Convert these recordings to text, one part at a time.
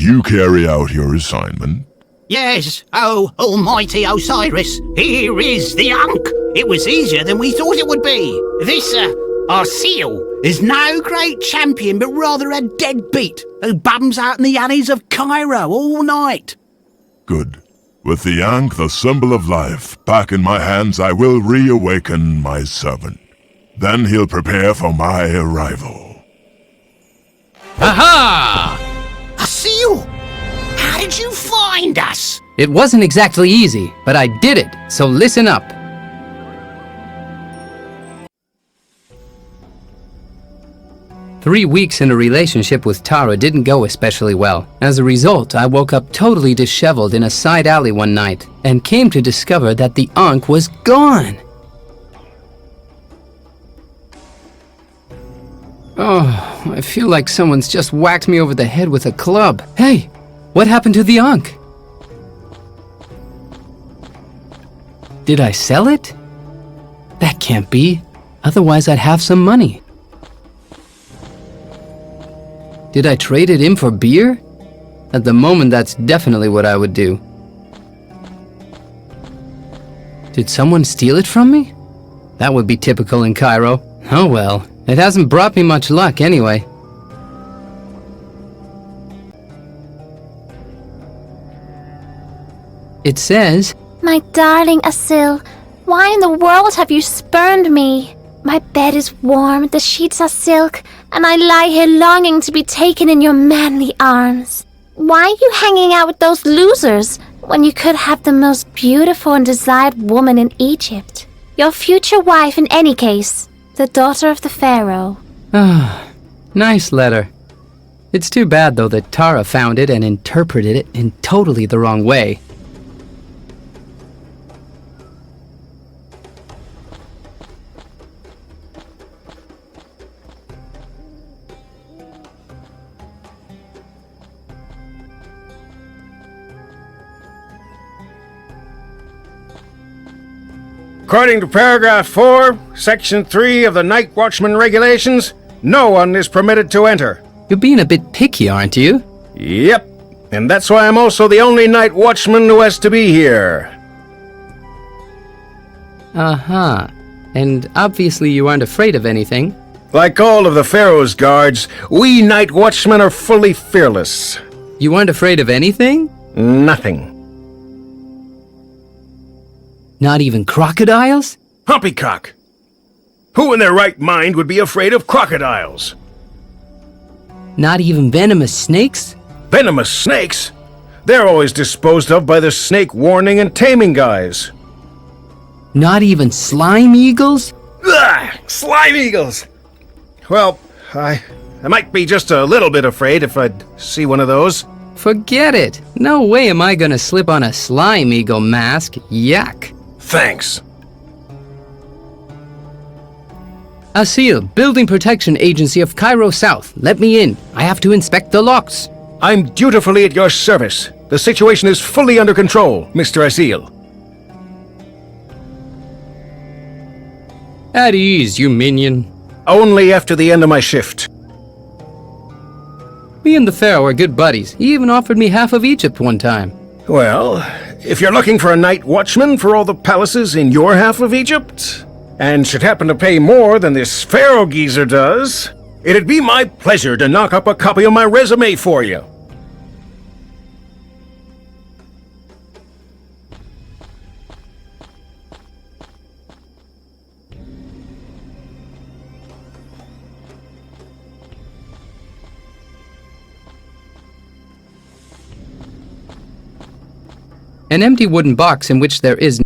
you carry out your assignment? Yes, oh, almighty Osiris, here is the Ankh. It was easier than we thought it would be. This, our seal, is no great champion, but rather a deadbeat who bums out in the alleys of Cairo all night. Good. With the Ankh, the symbol of life, back in my hands, I will reawaken my servant. Then he'll prepare for my arrival. Aha! A seal? How did you find us? It wasn't exactly easy, but I did it, so listen up. Three weeks in a relationship with Thara didn't go especially well. As a result, I woke up totally disheveled in a side alley one night and came to discover that the Ankh was gone. Oh, I feel like someone's just whacked me over the head with a club. Hey, what happened to the Ankh? Did I sell it? That can't be. Otherwise, I'd have some money. Did I trade it in for beer? At the moment, that's definitely what I would do. Did someone steal it from me? That would be typical in Cairo. Oh well, it hasn't brought me much luck anyway. It says, My darling Asil, why in the world have you spurned me? My bed is warm, the sheets are silk, and I lie here longing to be taken in your manly arms. Why are you hanging out with those losers when you could have the most beautiful and desired woman in Egypt? Your future wife in any case, the daughter of the pharaoh. Ah, nice letter. It's too bad though that Thara found it and interpreted it in totally the wrong way. According to paragraph 4, section 3 of the Night Watchman Regulations, no one is permitted to enter. You're being a bit picky, aren't you? Yep, and that's why I'm also the only night watchman who has to be here. Uh-huh. And obviously you aren't afraid of anything. Like all of the Pharaoh's guards, we night watchmen are fully fearless. You aren't afraid of anything? Nothing. Not even crocodiles? Humpycock! Who in their right mind would be afraid of crocodiles? Not even venomous snakes? Venomous snakes? They're always disposed of by the snake warning and taming guys. Not even slime eagles? Ugh, slime eagles! Well, I might be just a little bit afraid if I'd see one of those. Forget it! No way am I gonna slip on a slime eagle mask. Yuck! Thanks. Asil, Building Protection Agency of Cairo South. Let me in. I have to inspect the locks. I'm dutifully at your service. The situation is fully under control, Mr. Asil. At ease, you minion. Only after the end of my shift. Me and the Pharaoh are good buddies. He even offered me half of Egypt one time. Well, if you're looking for a night watchman for all the palaces in your half of Egypt, and should happen to pay more than this Pharaoh geezer does, it'd be my pleasure to knock up a copy of my resume for you. An empty wooden box in which there is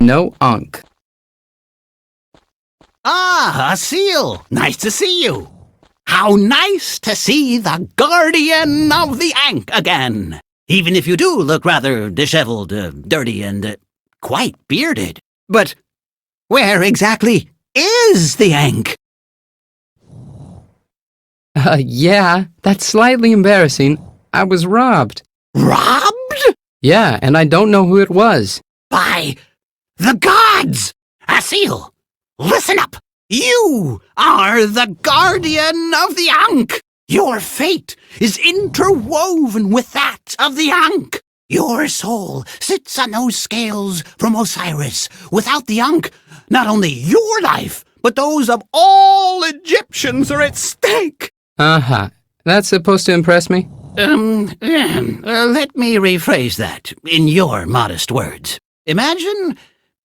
no Ankh. Ah, a seal! Nice to see you! How nice to see the guardian of the Ankh again! Even if you do look rather disheveled, dirty, and quite bearded. But where exactly is the Ankh? Yeah, that's slightly embarrassing. I was robbed. Robbed? Yeah, and I don't know who it was. By the gods! Asil, listen up! You are the guardian of the Ankh. Your fate is interwoven with that of the Ankh. Your soul sits on those scales from Osiris. Without the Ankh, not only your life, but those of all Egyptians are at stake. Uh-huh. That's supposed to impress me? Let me rephrase that in your modest words. Imagine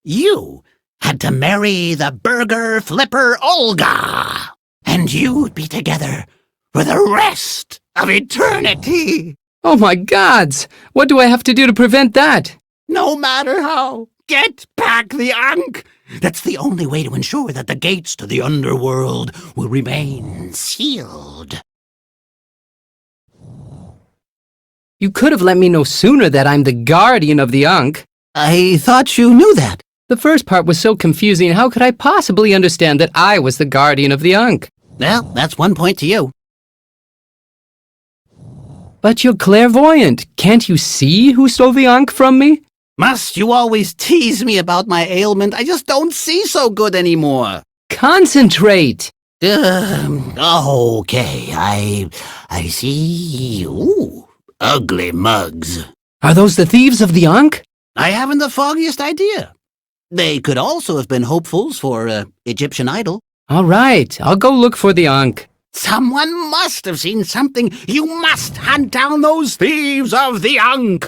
you had to marry the burger flipper Olga, and you'd be together for the rest of eternity. Oh my gods! What do I have to do to prevent that? No matter how, get back the Ankh. That's the only way to ensure that the gates to the underworld will remain sealed. You could have let me know sooner that I'm the guardian of the Ankh. I thought you knew that. The first part was so confusing, how could I possibly understand that I was the guardian of the Ankh? Well, that's 1 point to you. But you're clairvoyant. Can't you see who stole the Ankh from me? Must you always tease me about my ailment? I just don't see so good anymore. Concentrate! Okay, I see. Ooh, ugly mugs. Are those the thieves of the Ankh? I haven't the foggiest idea. They could also have been hopefuls for Egyptian idol. All right, I'll go look for the Ankh. Someone must have seen something. You must hunt down those thieves of the Ankh.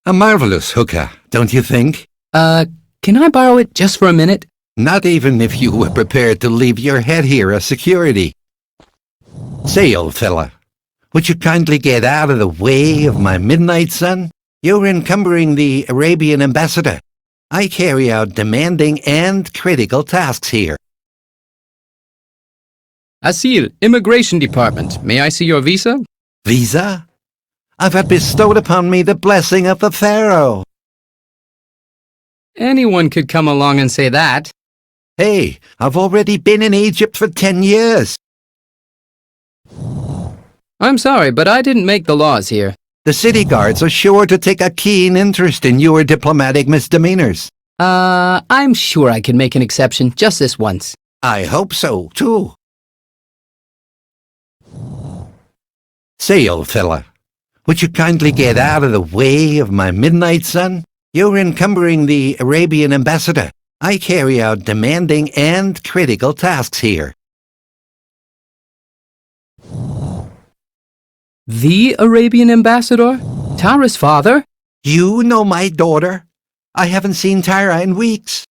A marvelous hookah, don't you think? Can I borrow it just for a minute? Not even if you were prepared to leave your head here as security. Say, old fella, would you kindly get out of the way of my midnight sun? You're encumbering the Arabian ambassador. I carry out demanding and critical tasks here. Asil, Immigration Department. May I see your visa? Visa? I've had bestowed upon me the blessing of the Pharaoh. Anyone could come along and say that. Hey, I've already been in Egypt for 10 years. I'm sorry, but I didn't make the laws here. The city guards are sure to take a keen interest in your diplomatic misdemeanors. I'm sure I can make an exception just this once. I hope so, too. Say, old fella, would you kindly get out of the way of my midnight sun? You're encumbering the Arabian ambassador. I carry out demanding and critical tasks here. The Arabian ambassador? Thara's father? You know my daughter? I haven't seen Thara in weeks.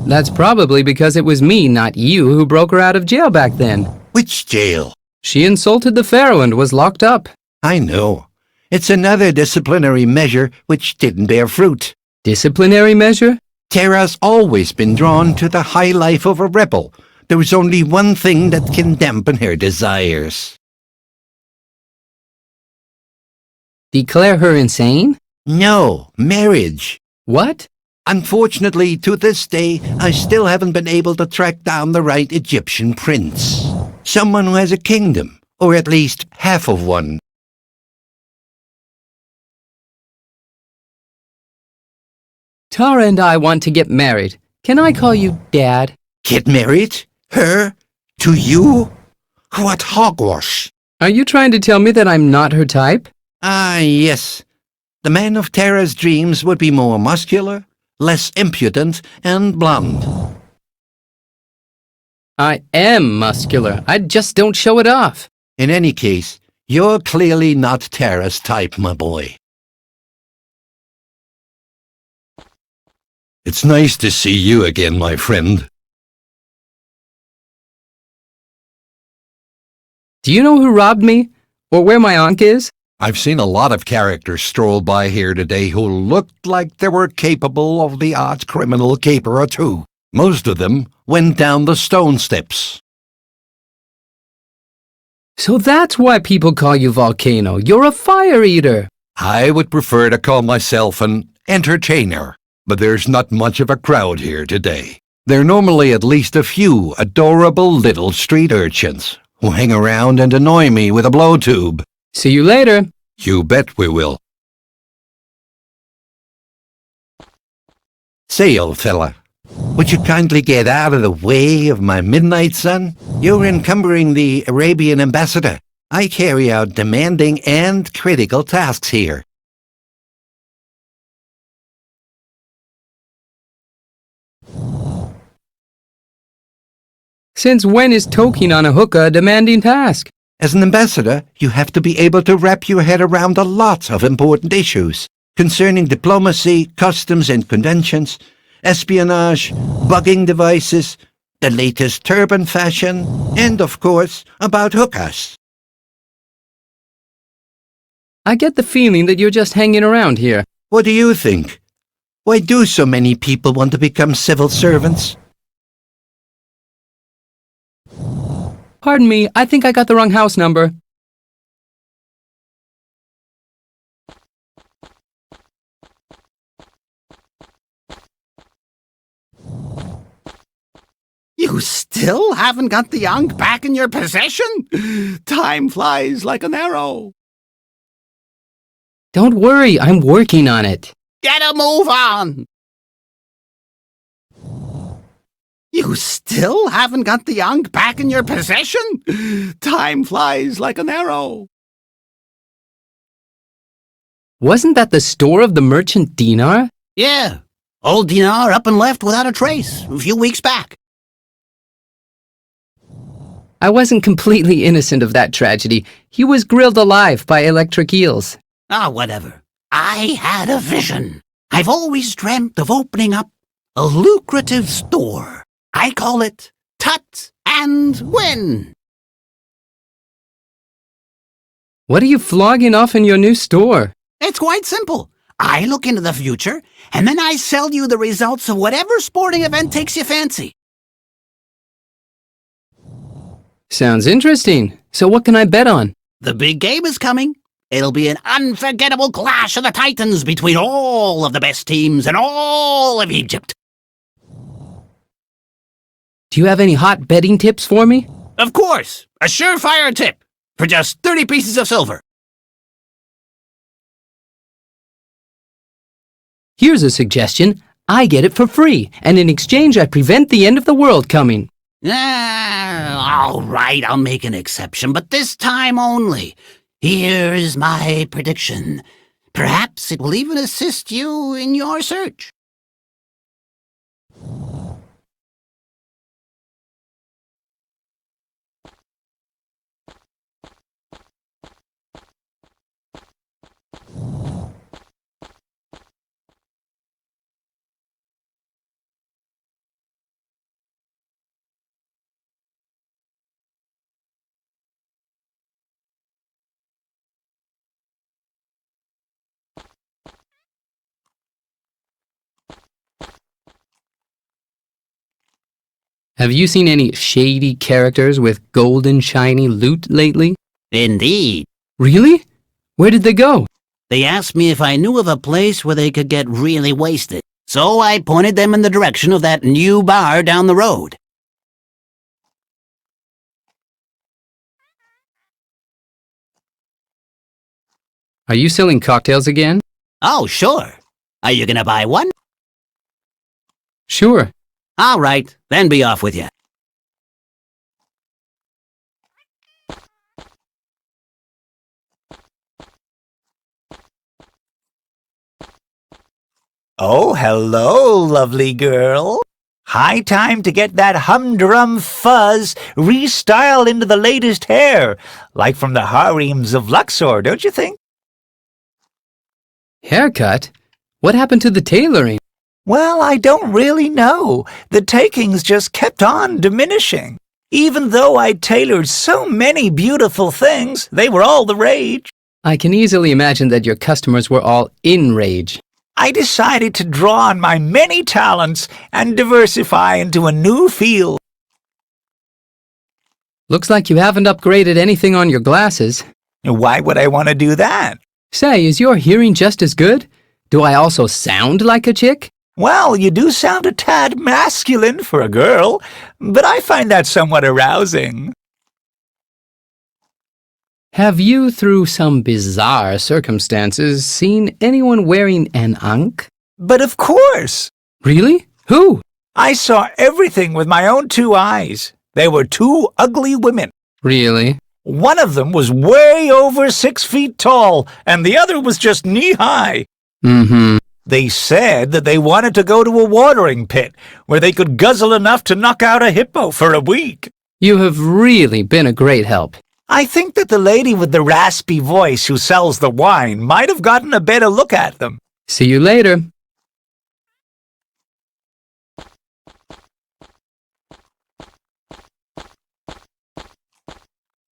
That's probably because it was me, not you, who broke her out of jail back then. Which jail? She insulted the pharaoh and was locked up. I know. It's another disciplinary measure which didn't bear fruit. Disciplinary measure? Thara's always been drawn to the high life of a rebel. There is only one thing that can dampen her desires. Declare her insane? No, marriage. What? Unfortunately, to this day, I still haven't been able to track down the right Egyptian prince. Someone who has a kingdom, or at least half of one. Thara and I want to get married. Can I call you Dad? Get married? Her? To you? What hogwash! Are you trying to tell me that I'm not her type? Ah, yes. The man of Thara's dreams would be more muscular, less impudent, and blonde. I am muscular. I just don't show it off. In any case, you're clearly not Thara's type, my boy. It's nice to see you again, my friend. Do you know who robbed me? Or where my Ankh is? I've seen a lot of characters stroll by here today who looked like they were capable of the odd criminal caper or two. Most of them went down the stone steps. So that's why people call you Volcano. You're a fire eater. I would prefer to call myself an entertainer. But there's not much of a crowd here today. There are normally at least a few adorable little street urchins who hang around and annoy me with a blowtube. See you later. You bet we will. Say, old fella, would you kindly get out of the way of my midnight sun? You're encumbering the Arabian ambassador. I carry out demanding and critical tasks here. Since when is toking on a hookah a demanding task? As an ambassador, you have to be able to wrap your head around a lot of important issues concerning diplomacy, customs and conventions, espionage, bugging devices, the latest turban fashion, and, of course, about hookahs. I get the feeling that you're just hanging around here. What do you think? Why do so many people want to become civil servants? Pardon me, I think I got the wrong house number. You still haven't got the Ankh back in your possession? Time flies like an arrow. Don't worry, I'm working on it. Get a move on! You still haven't got the Ankh back in your possession? Time flies like an arrow. Wasn't that the store of the merchant Dinar? Yeah, old Dinar up and left without a trace a few weeks back. I wasn't completely innocent of that tragedy. He was grilled alive by electric eels. Ah, whatever. I had a vision. I've always dreamt of opening up a lucrative store. I call it Tut and Win. What are you flogging off in your new store? It's quite simple. I look into the future, and then I sell you the results of whatever sporting event takes your fancy. Sounds interesting. So what can I bet on? The big game is coming. It'll be an unforgettable clash of the titans between all of the best teams in all of Egypt. Do you have any hot betting tips for me? Of course, a surefire tip for just 30 pieces of silver. Here's a suggestion. I get it for free, and in exchange I prevent the end of the world coming. All right, I'll make an exception, but this time only. Here's my prediction. Perhaps it will even assist you in your search. Have you seen any shady characters with golden shiny loot lately? Indeed. Really? Where did they go? They asked me if I knew of a place where they could get really wasted. So I pointed them in the direction of that new bar down the road. Are you selling cocktails again? Oh, sure. Are you gonna buy one? Sure. All right, then be off with you. Oh, hello, lovely girl. High time to get that humdrum fuzz restyled into the latest hair, like from the harems of Luxor, don't you think? Haircut? What happened to the tailoring? Well, I don't really know. The takings just kept on diminishing. Even though I tailored so many beautiful things, they were all the rage. I can easily imagine that your customers were all in rage. I decided to draw on my many talents and diversify into a new field. Looks like you haven't upgraded anything on your glasses. Why would I want to do that? Say, is your hearing just as good? Do I also sound like a chick? Well, you do sound a tad masculine for a girl, but I find that somewhat arousing. Have you, through some bizarre circumstances, seen anyone wearing an Ankh? But of course! Really? Who? I saw everything with my own 2 eyes. They were 2 ugly women. Really? One of them was way over 6 feet tall, and the other was just knee-high. Mm-hmm. They said that they wanted to go to a watering pit, where they could guzzle enough to knock out a hippo for a week. You have really been a great help. I think that the lady with the raspy voice who sells the wine might have gotten a better look at them. See you later.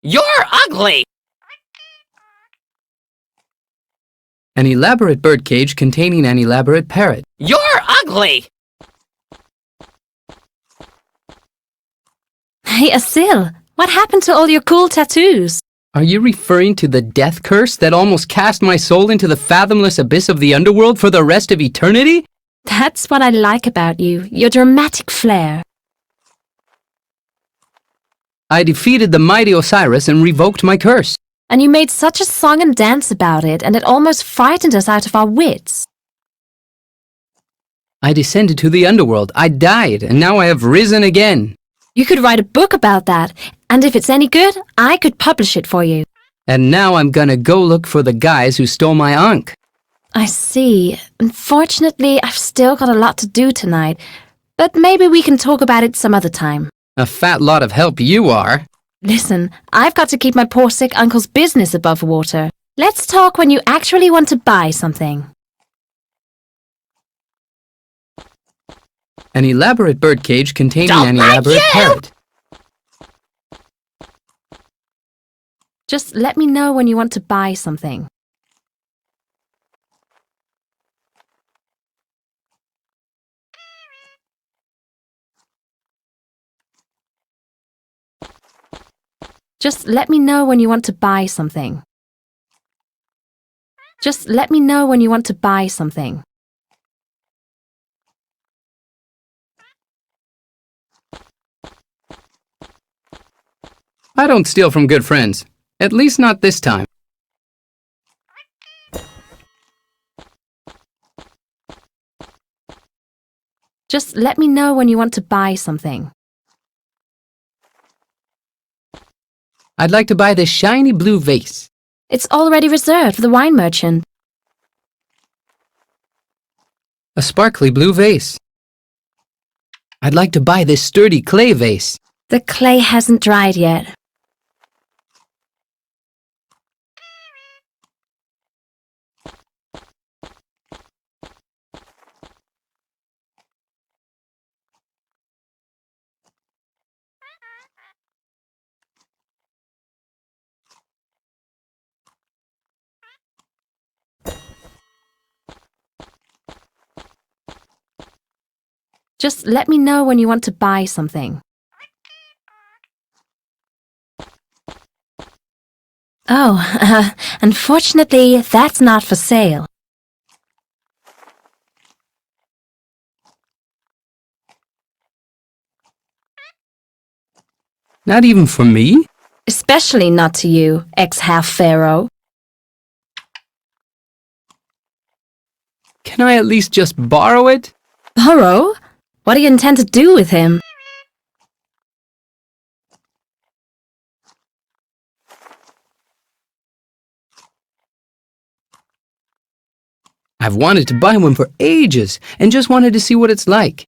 You're ugly! An elaborate birdcage containing an elaborate parrot. You're ugly! Hey, Asil, what happened to all your cool tattoos? Are you referring to the death curse that almost cast my soul into the fathomless abyss of the underworld for the rest of eternity? That's what I like about you, your dramatic flair. I defeated the mighty Osiris and revoked my curse. And you made such a song and dance about it, and it almost frightened us out of our wits. I descended to the underworld, I died, and now I have risen again. You could write a book about that, and if it's any good, I could publish it for you. And now I'm gonna go look for the guys who stole my Ankh. I see. Unfortunately, I've still got a lot to do tonight, but maybe we can talk about it some other time. A fat lot of help you are. Listen, I've got to keep my poor sick uncle's business above water. Let's talk when you actually want to buy something. An elaborate birdcage containing an elaborate parrot. Just let me know when you want to buy something. Just let me know when you want to buy something. Just let me know when you want to buy something. I don't steal from good friends. At least not this time. Just let me know when you want to buy something. I'd like to buy this shiny blue vase. It's already reserved for the wine merchant. A sparkly blue vase. I'd like to buy this sturdy clay vase. The clay hasn't dried yet. Just let me know when you want to buy something. Oh, unfortunately, that's not for sale. Not even for me? Especially not to you, ex-half-pharaoh. Can I at least just borrow it? Borrow? What do you intend to do with him? I've wanted to buy one for ages and just wanted to see what it's like.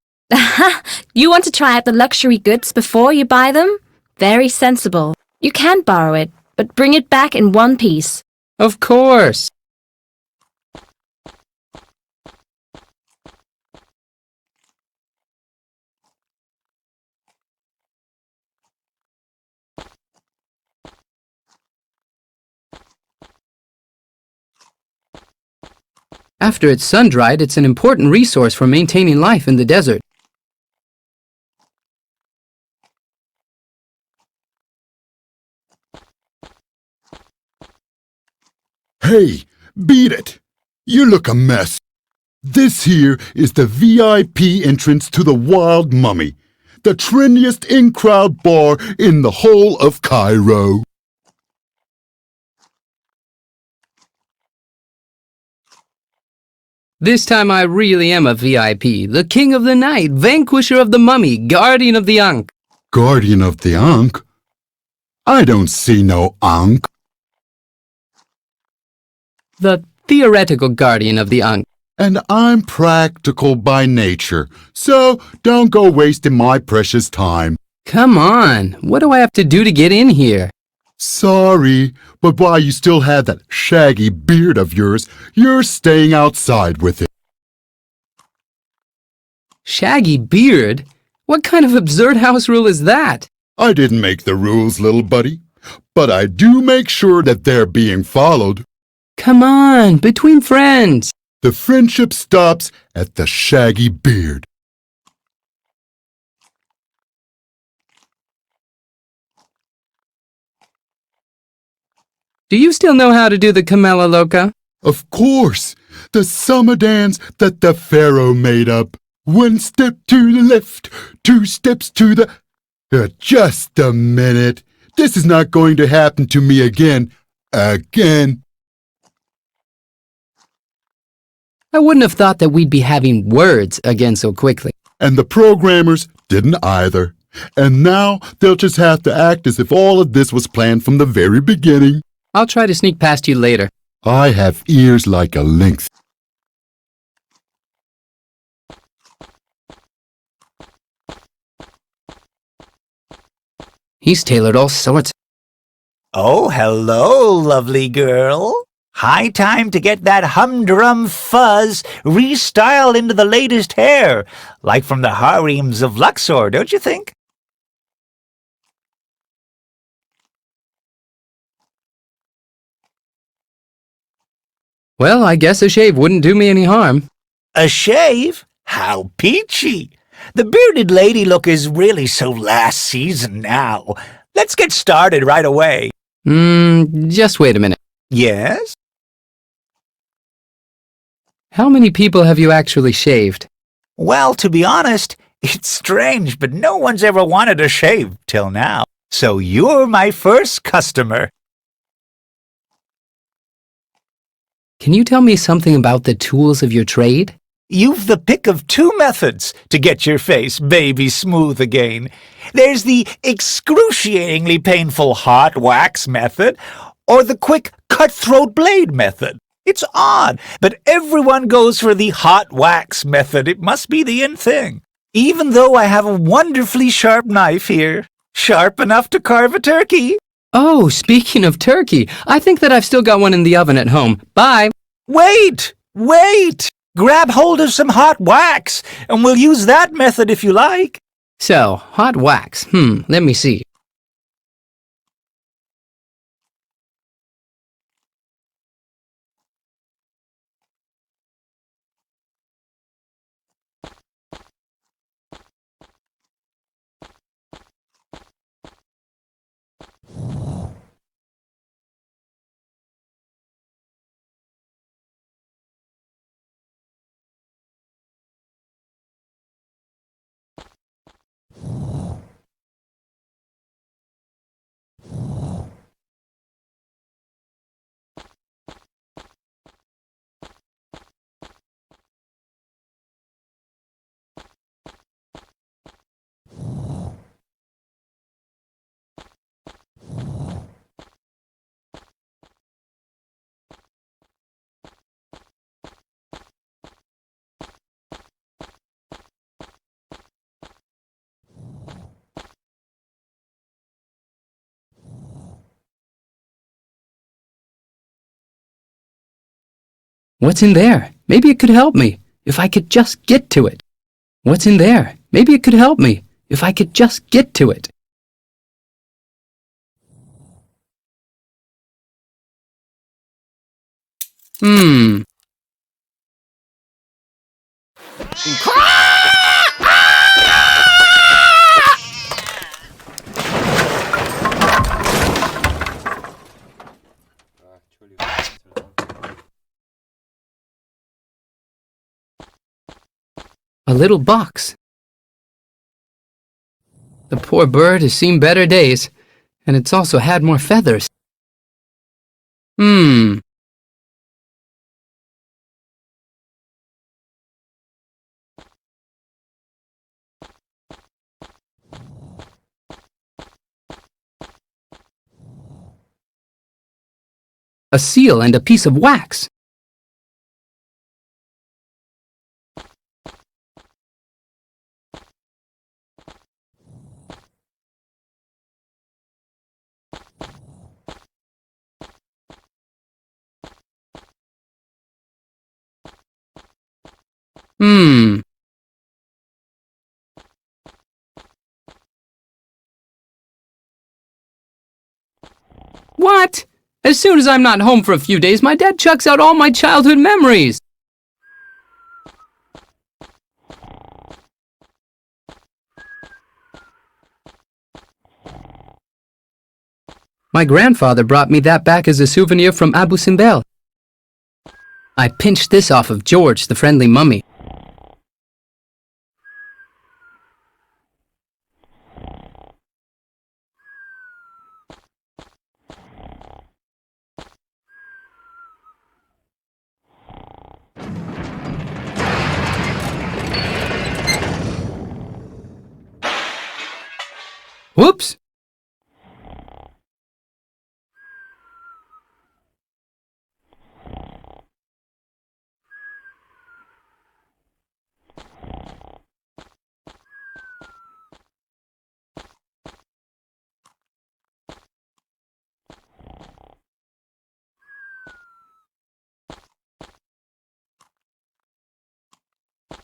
You want to try out the luxury goods before you buy them? Very sensible. You can borrow it, but bring it back in one piece. Of course. After it's sun-dried, it's an important resource for maintaining life in the desert. Hey, beat it! You look a mess. This here is the VIP entrance to the Wild Mummy, the trendiest in-crowd bar in the whole of Cairo. This time I really am a VIP, the king of the night, vanquisher of the mummy, guardian of the Ankh. Guardian of the Ankh? I don't see no Ankh. The theoretical guardian of the Ankh. And I'm practical by nature, so don't go wasting my precious time. Come on, what do I have to do to get in here? Sorry, but while you still have that shaggy beard of yours, you're staying outside with it. Shaggy beard? What kind of absurd house rule is that? I didn't make the rules, little buddy, but I do make sure that they're being followed. Come on, between friends. The friendship stops at the shaggy beard. Do you still know how to do the Camella Loca? Of course, the summer dance that the pharaoh made up. 1 step to the left, 2 steps to the... just a minute. This is not going to happen to me again. Again. I wouldn't have thought that we'd be having words again so quickly. And the programmers didn't either. And now they'll just have to act as if all of this was planned from the very beginning. I'll try to sneak past you later. I have ears like a lynx. He's tailored all sorts. Oh, hello, lovely girl. High time to get that humdrum fuzz restyled into the latest hair, like from the harems of Luxor, don't you think? Well, I guess a shave wouldn't do me any harm. A shave? How peachy! The bearded lady look is really so last season now. Let's get started right away. Just wait a minute. Yes? How many people have you actually shaved? Well, to be honest, it's strange, but no one's ever wanted a shave till now. So you're my first customer. Can you tell me something about the tools of your trade? You've the pick of 2 methods to get your face baby smooth again. There's the excruciatingly painful hot wax method, or the quick cutthroat blade method. It's odd, but everyone goes for the hot wax method. It must be the in thing. Even though I have a wonderfully sharp knife here, sharp enough to carve a turkey. Oh, speaking of turkey, I think that I've still got one in the oven at home. Bye. Wait! Grab hold of some hot wax, and we'll use that method if you like. So, hot wax. Let me see. What's in there? Maybe it could help me, if I could just get to it. What's in there? Maybe it could help me, if I could just get to it. little box. The poor bird has seen better days, and it's also had more feathers. A seal and a piece of wax. What? As soon as I'm not home for a few days, my dad chucks out all my childhood memories. My grandfather brought me that back as a souvenir from Abu Simbel. I pinched this off of George, the friendly mummy. Whoops!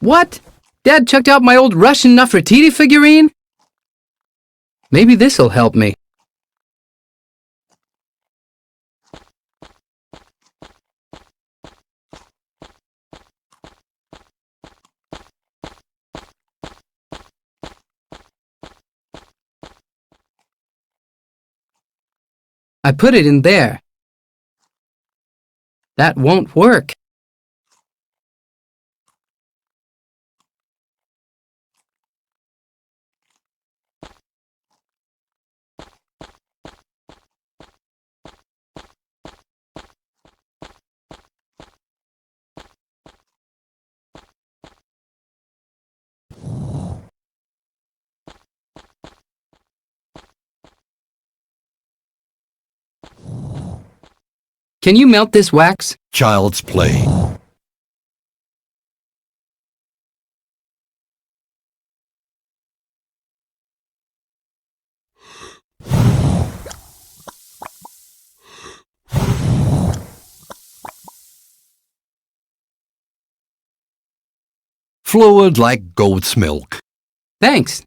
What? Dad chucked out my old Russian Nefertiti figurine? Maybe this'll help me. I put it in there. That won't work. Can you melt this wax? Child's play. Fluid like goat's milk. Thanks.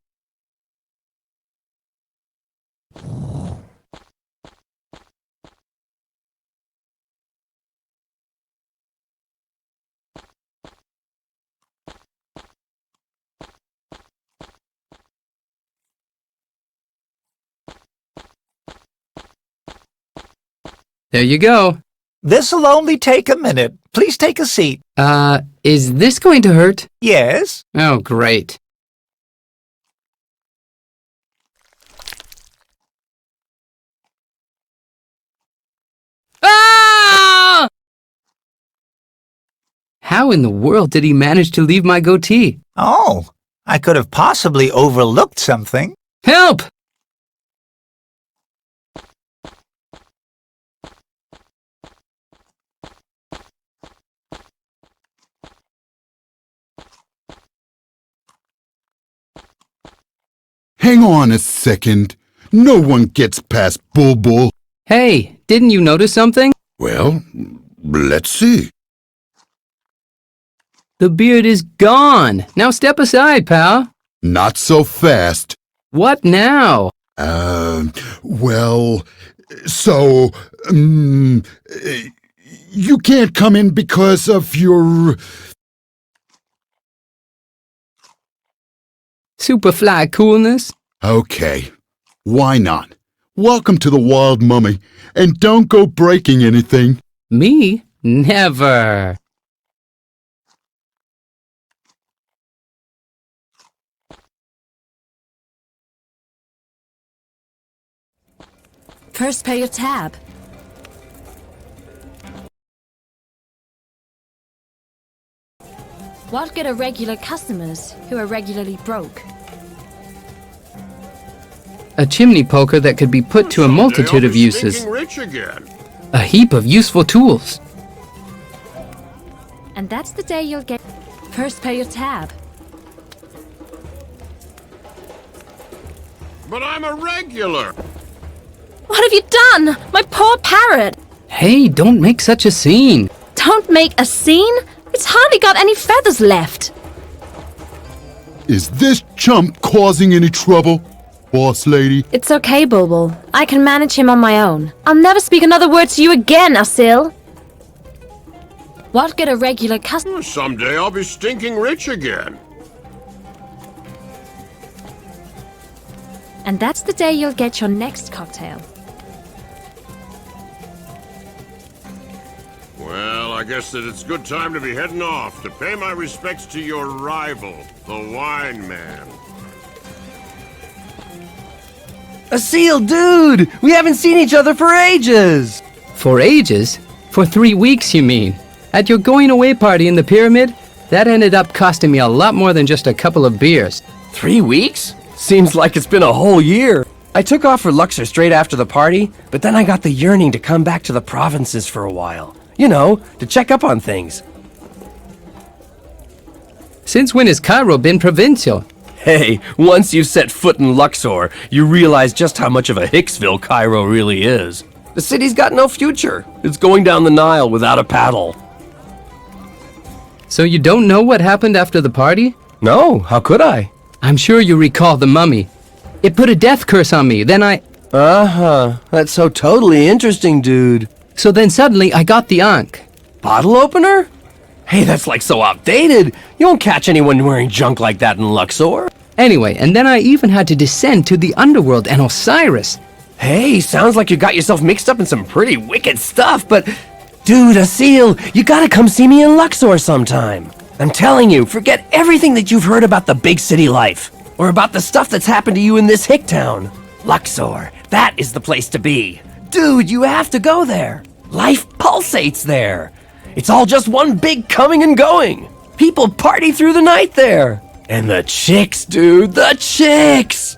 There you go. This'll only take a minute. Please take a seat. Is this going to hurt? Yes? Oh, great. Ah! How in the world did he manage to leave my goatee? Oh, I could have possibly overlooked something. Help! Hang on a second. No one gets past Bulbul. Hey, didn't you notice something? Well, let's see. The beard is gone. Now step aside, pal. Not so fast. What now? Well, so, you can't come in because of your... Superfly coolness? Okay, why not? Welcome to the Wild Mummy, and don't go breaking anything. Me? Never. First pay your tab. What good are regular customers who are regularly broke? A chimney poker that could be put to a multitude of uses. Rich again. A heap of useful tools. And that's the day you'll get... First pay your tab. But I'm a regular. What have you done? My poor parrot! Hey, don't make such a scene. Don't make a scene? It's hardly got any feathers left. Is this chump causing any trouble, boss lady? It's okay, Bulbul. I can manage him on my own. I'll never speak another word to you again, Asil. What good are regular customers? Someday I'll be stinking rich again. And that's the day you'll get your next cocktail. Well, I guess that it's good time to be heading off to pay my respects to your rival, the wine man. Asil, dude! We haven't seen each other for ages! For ages? For 3 weeks, you mean? At your going-away party in the pyramid? That ended up costing me a lot more than just a couple of beers. 3 weeks? Seems like it's been a whole year. I took off for Luxor straight after the party, but then I got the yearning to come back to the provinces for a while. You know, to check up on things. Since when has Cairo been provincial? Hey, once you set foot in Luxor, you realize just how much of a Hicksville Cairo really is. The city's got no future. It's going down the Nile without a paddle. So you don't know what happened after the party? No, how could I? I'm sure you recall the mummy. It put a death curse on me, then I... Uh-huh. That's so totally interesting, dude. So then suddenly I got the Ankh. Bottle opener? Hey, that's like so outdated. You won't catch anyone wearing junk like that in Luxor. Anyway, and then I even had to descend to the underworld and Osiris. Hey, sounds like you got yourself mixed up in some pretty wicked stuff, but... Dude, Asil, you gotta come see me in Luxor sometime. I'm telling you, forget everything that you've heard about the big city life. Or about the stuff that's happened to you in this hick town. Luxor, that is the place to be. Dude, you have to go there. Life pulsates there. It's all just one big coming and going. People party through the night there. And the chicks, dude, the chicks!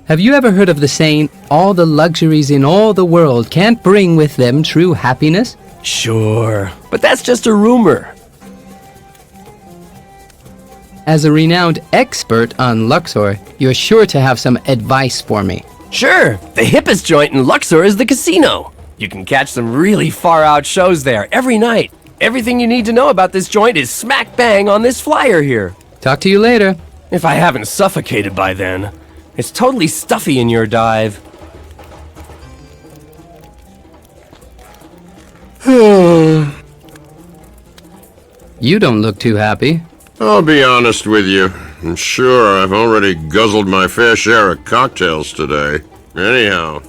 Have you ever heard of the saying, all the luxuries in all the world can't bring with them true happiness? Sure, but that's just a rumor. As a renowned expert on Luxor, you're sure to have some advice for me. Sure, the hippest joint in Luxor is the casino. You can catch some really far-out shows there every night. Everything you need to know about this joint is smack bang on this flyer here. Talk to you later. If I haven't suffocated by then. It's totally stuffy in your dive. You don't look too happy. I'll be honest with you. I'm sure I've already guzzled my fair share of cocktails today. Anyhow,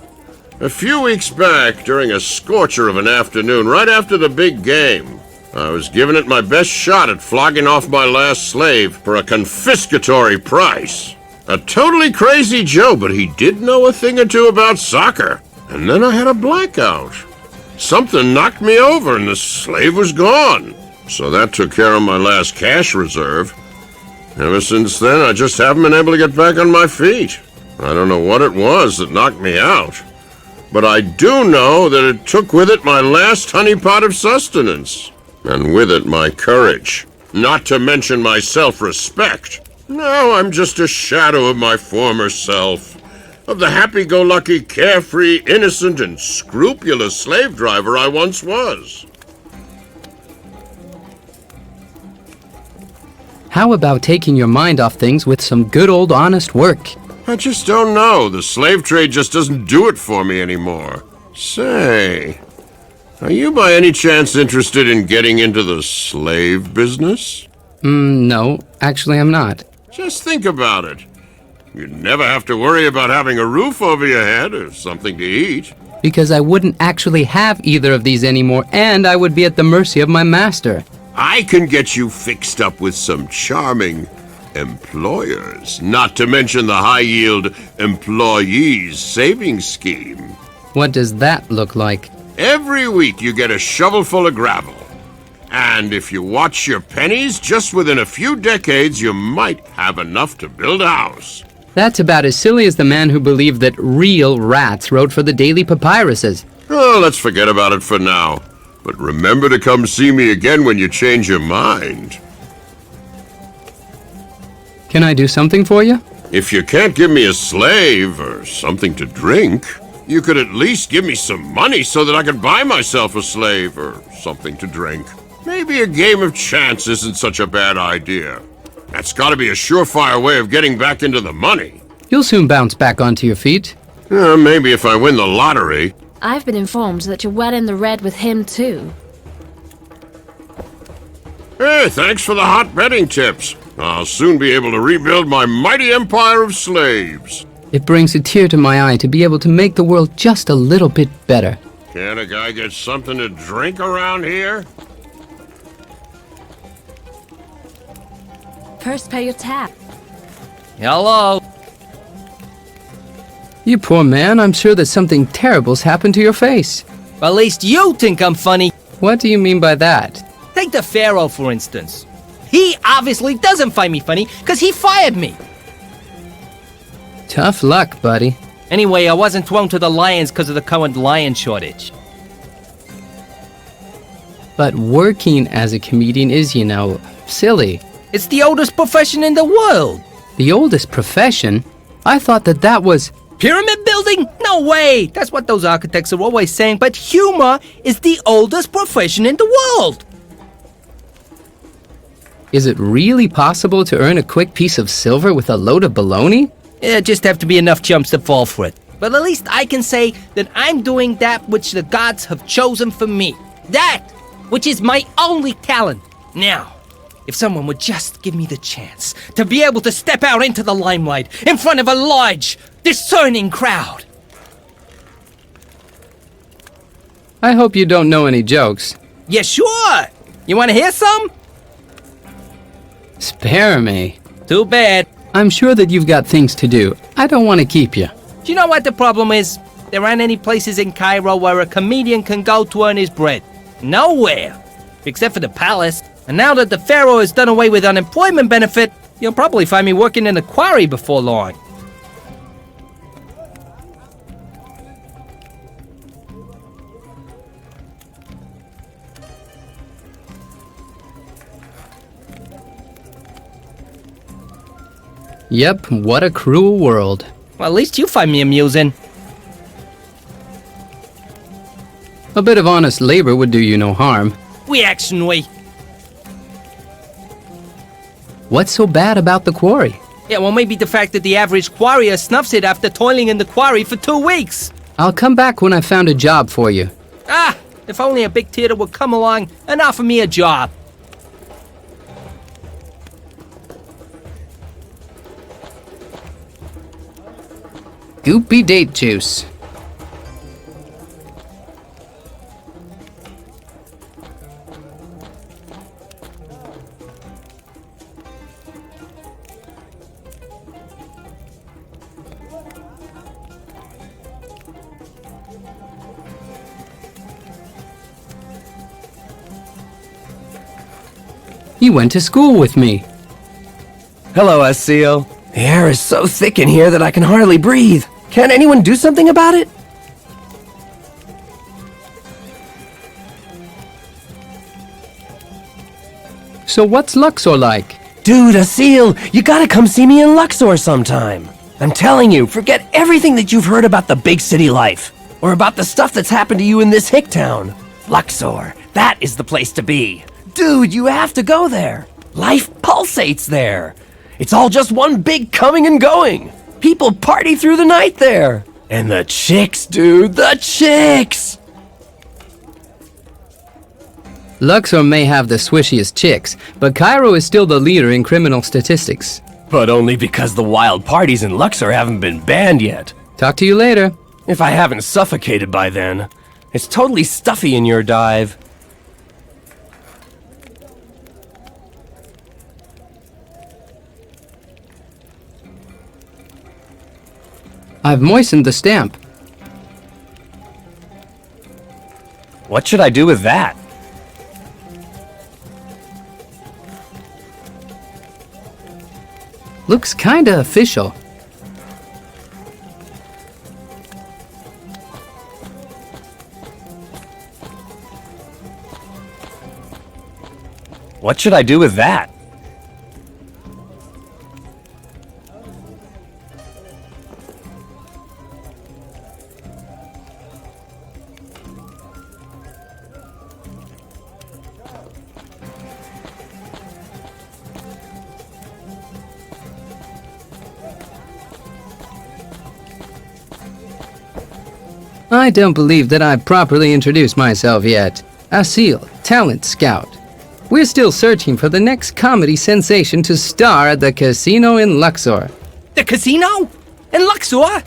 a few weeks back, during a scorcher of an afternoon, right after the big game, I was giving it my best shot at flogging off my last slave for a confiscatory price. A totally crazy Joe, but he did know a thing or two about soccer. And then I had a blackout. Something knocked me over and the slave was gone. So that took care of my last cash reserve. Ever since then, I just haven't been able to get back on my feet. I don't know what it was that knocked me out. But I do know that it took with it my last honeypot of sustenance. And with it my courage. Not to mention my self-respect. Now I'm just a shadow of my former self. Of the happy-go-lucky, carefree, innocent, and scrupulous slave driver I once was. How about taking your mind off things with some good old honest work? I just don't know. The slave trade just doesn't do it for me anymore. Say, are you by any chance interested in getting into the slave business? No, actually I'm not. Just think about it. You'd never have to worry about having a roof over your head or something to eat. Because I wouldn't actually have either of these anymore, and I would be at the mercy of my master. I can get you fixed up with some charming employers, not to mention the high-yield employees savings scheme. What does that look like? Every week you get a shovelful of gravel. And if you watch your pennies, just within a few decades you might have enough to build a house. That's about as silly as the man who believed that real rats wrote for the daily papyruses. Oh, let's forget about it for now. But remember to come see me again when you change your mind. Can I do something for you? If you can't give me a slave or something to drink, you could at least give me some money so that I could buy myself a slave or something to drink. Maybe a game of chance isn't such a bad idea. That's got to be a surefire way of getting back into the money. You'll soon bounce back onto your feet. Maybe if I win the lottery. I've been informed that you're well in the red with him, too. Hey, thanks for the hot betting tips. I'll soon be able to rebuild my mighty empire of slaves. It brings a tear to my eye to be able to make the world just a little bit better. Can't a guy get something to drink around here? First pay your tab. Hello. You poor man, I'm sure that something terrible's happened to your face. Well, at least you think I'm funny. What do you mean by that? Take the Pharaoh, for instance. He obviously doesn't find me funny because he fired me. Tough luck, buddy. Anyway, I wasn't thrown to the lions because of the current lion shortage. But working as a comedian is, you know, silly. It's the oldest profession in the world. The oldest profession? I thought that was... Pyramid building? No way! That's what those architects are always saying, but humor is the oldest profession in the world! Is it really possible to earn a quick piece of silver with a load of baloney? Yeah, just have to be enough chumps to fall for it. But at least I can say that I'm doing that which the gods have chosen for me. That which is my only talent. Now, if someone would just give me the chance to be able to step out into the limelight in front of a large, discerning crowd. I hope you don't know any jokes. Yeah, sure! You want to hear some? Spare me. Too bad. I'm sure that you've got things to do. I don't want to keep you. Do you know what the problem is? There aren't any places in Cairo where a comedian can go to earn his bread. Nowhere. Except for the palace. And now that the Pharaoh has done away with unemployment benefit, you'll probably find me working in a quarry before long. Yep, what a cruel world. Well, at least you find me amusing. A bit of honest labor would do you no harm. Reactionary. What's so bad about the quarry? Yeah, well, maybe the fact that the average quarrier snuffs it after toiling in the quarry for 2 weeks. I'll come back when I found a job for you. Ah, if only a big theater would come along and offer me a job. Goopy date juice. You went to school with me. Hello, Asil. The air is so thick in here that I can hardly breathe. Can't anyone do something about it? So what's Luxor like? Dude, Asil, you gotta come see me in Luxor sometime. I'm telling you, forget everything that you've heard about the big city life. Or about the stuff that's happened to you in this hick town. Luxor, that is the place to be. Dude, you have to go there. Life pulsates there. It's all just one big coming and going. People party through the night there. And the chicks, dude, the chicks! Luxor may have the swishiest chicks, but Cairo is still the leader in criminal statistics. But only because the wild parties in Luxor haven't been banned yet. Talk to you later. If I haven't suffocated by then. It's totally stuffy in your dive. I've moistened the stamp. What should I do with that? Looks kinda official. What should I do with that? I don't believe that I've properly introduced myself yet. Asil, talent scout. We're still searching for the next comedy sensation to star at the casino in Luxor. The casino? In Luxor?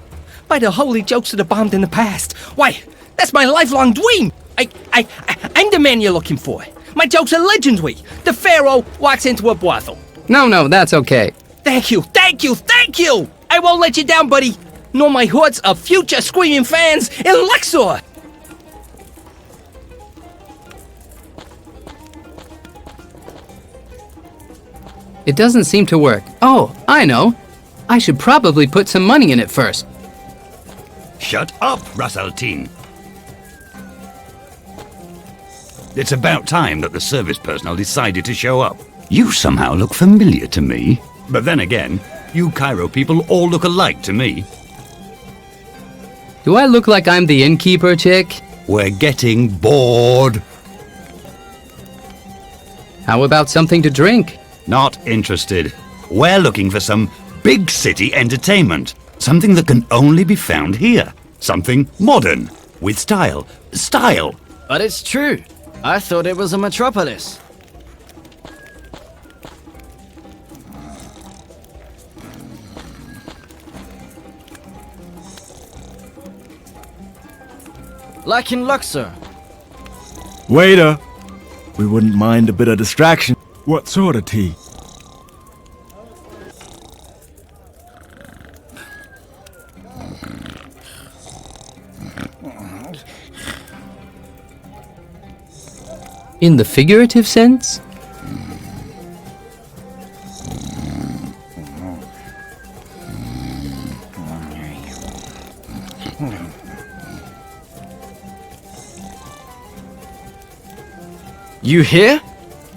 By the holy jokes that are bombed in the past. Why, that's my lifelong dream. I'm the man you're looking for. My jokes are legendary. The pharaoh walks into a brothel. No, that's okay. Thank you. I won't let you down, buddy. Nor my hordes of future screaming fans in Luxor. It doesn't seem to work. Oh, I know. I should probably put some money in it first. Shut up, Rasaltine. It's about time that the service personnel decided to show up. You somehow look familiar to me. But then again, you Cairo people all look alike to me. Do I look like I'm the innkeeper, chick? We're getting bored. How about something to drink? Not interested. We're looking for some big city entertainment. Something that can only be found here. Something modern, with style. Style! But it's true. I thought it was a metropolis. Like in Luxor. Waiter! We wouldn't mind a bit of distraction. What sort of tea? In the figurative sense? You here?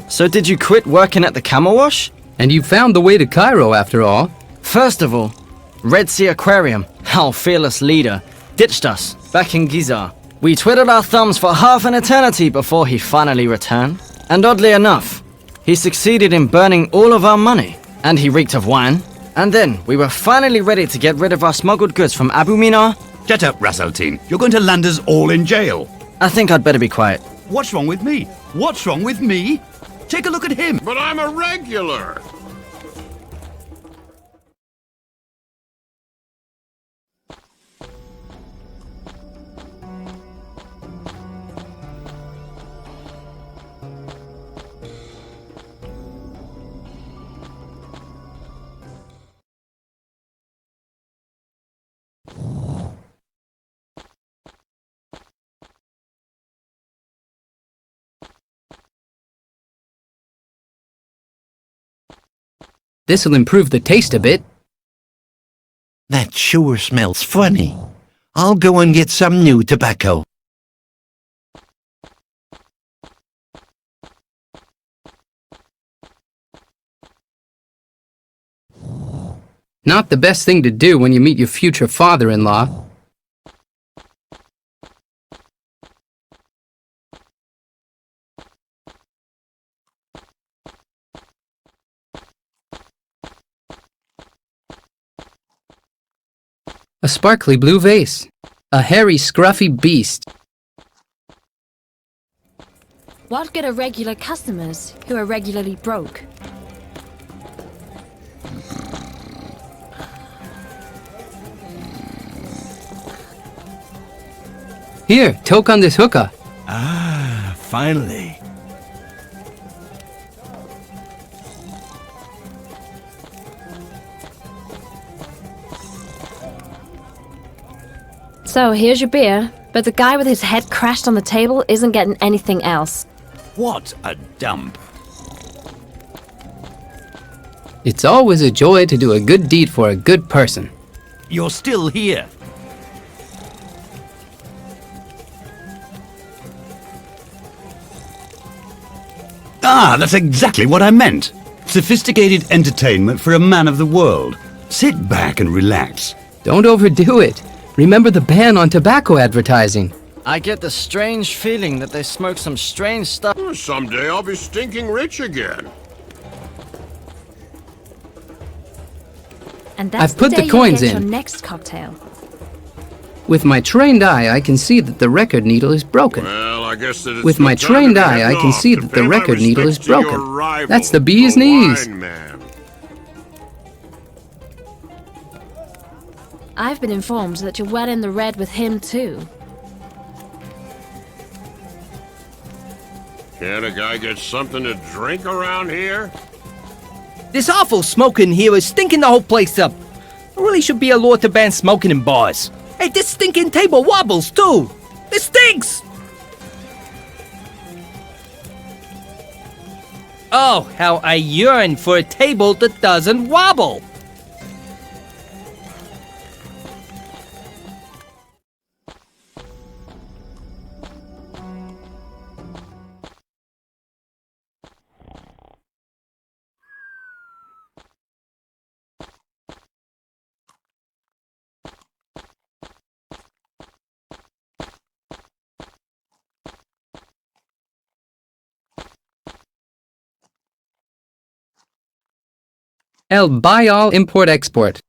So did you quit working at the camel wash? And you found the way to Cairo after all. First of all, Red Sea Aquarium, our fearless leader, ditched us back in Giza. We twiddled our thumbs for half an eternity before he finally returned. And oddly enough, he succeeded in burning all of our money. And he reeked of wine. And then we were finally ready to get rid of our smuggled goods from Abu Minar. Shut up, Rasaltine. You're going to land us all in jail. I think I'd better be quiet. What's wrong with me? What's wrong with me? Take a look at him. But I'm a regular. This'll improve the taste a bit. That sure smells funny. I'll go and get some new tobacco. Not the best thing to do when you meet your future father-in-law. A sparkly blue vase. A hairy, scruffy beast. What good are regular customers who are regularly broke? Here, toke on this hookah. Ah, finally. So here's your beer, but the guy with his head crashed on the table isn't getting anything else. What a dump. It's always a joy to do a good deed for a good person. You're still here. Ah, that's exactly what I meant. Sophisticated entertainment for a man of the world. Sit back and relax. Don't overdo it. Remember the ban on tobacco advertising. I get the strange feeling that they smoke some strange stuff. Someday I'll be stinking rich again. And that's I've put the day the coins you'll get in. your next cocktail. With my trained eye, I can see that the record needle is broken. Well, I guess that it's With no my time trained to be eye, I heading can off see to that pay the my record needle is respects to your broken. rival, That's the bee's the knees. wine man. I've been informed that you're well in the red with him too. Can't a guy get something to drink around here? This awful smoking here is stinking the whole place up. There really should be a law to ban smoking in bars. Hey, this stinking table wobbles too. It stinks! Oh, how I yearn for a table that doesn't wobble. El buy all import export.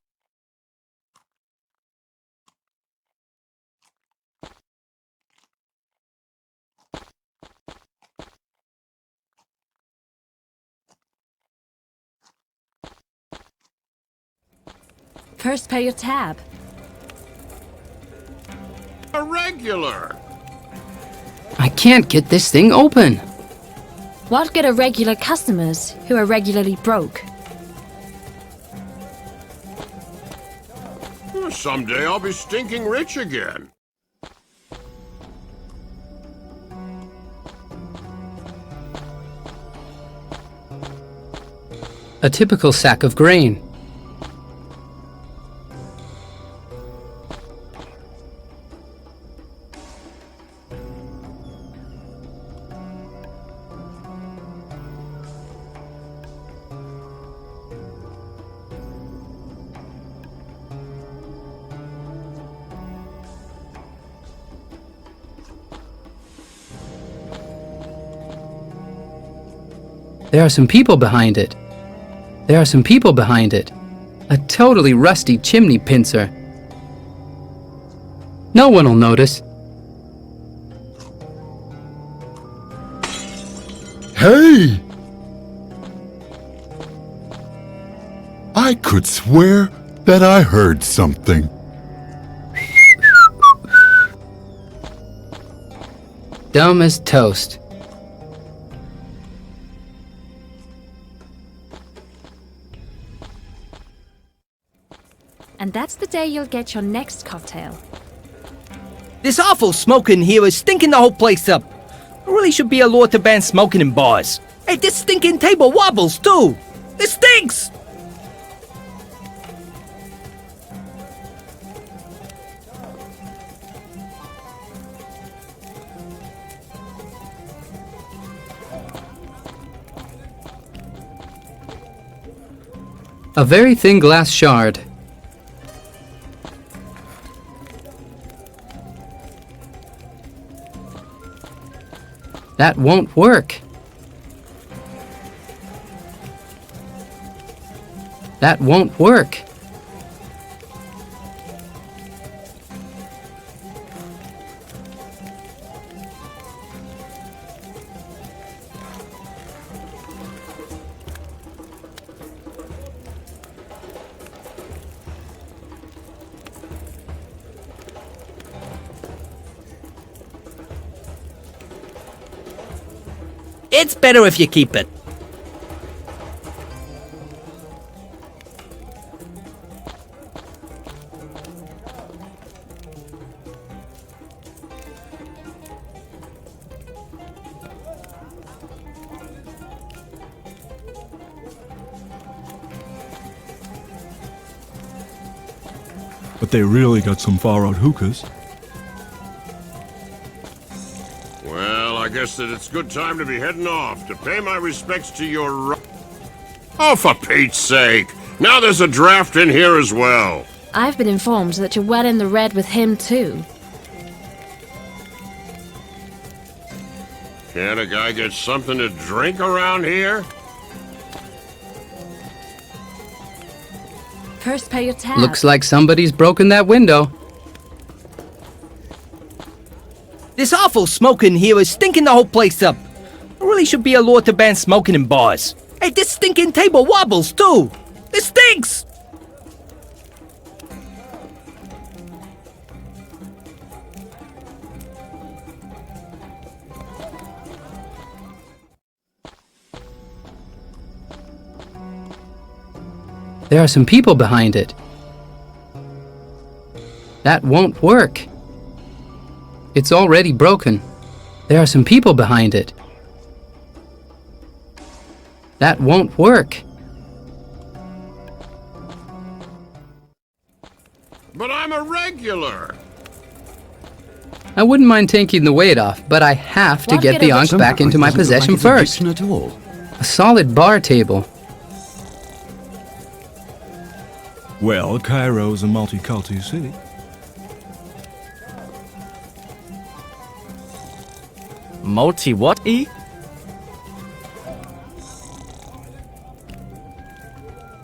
First pay your tab. A regular. I can't get this thing open. What good are regular customers who are regularly broke? Someday I'll be stinking rich again. A typical sack of grain. There are some people behind it. There are some people behind it. A totally rusty chimney pincer. No one will notice. Hey! I could swear that I heard something. Dumb as toast. And that's the day you'll get your next cocktail. This awful smoking here is stinking the whole place up. There really should be a law to ban smoking in bars. Hey, this stinking table wobbles too. It stinks! A very thin glass shard. That won't work. That won't work. It's better if you keep it. But they really got some far-out hookahs. Well, I guess that it's good time to be heading off to pay my respects to your... Oh, for Pete's sake! Now there's a draft in here as well. I've been informed that you're well in the red with him too. Can't a guy get something to drink around here? First pay your tab. Looks like somebody's broken that window. This awful smoke in here is stinking the whole place up. There really should be a law to ban smoking in bars. Hey, this stinking table wobbles too. This stinks! There are some people behind it. That won't work. It's already broken. There are some people behind it. That won't work. But I'm a regular. I wouldn't mind taking the weight off, but I have to get the Ankh back into my possession first. At all. A solid bar table. Well, Cairo's a multicultural city. Multi-what-y?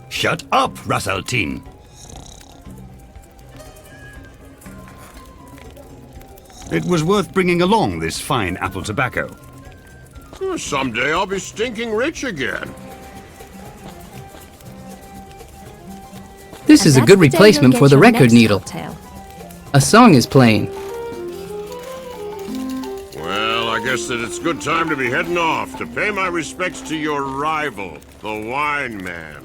Shut up, Rasaltin. It was worth bringing along this fine apple tobacco. Someday I'll be stinking rich again. This is a good replacement for the record needle. A song is playing. Well, I guess that it's good time to be heading off to pay my respects to your rival, the wine man.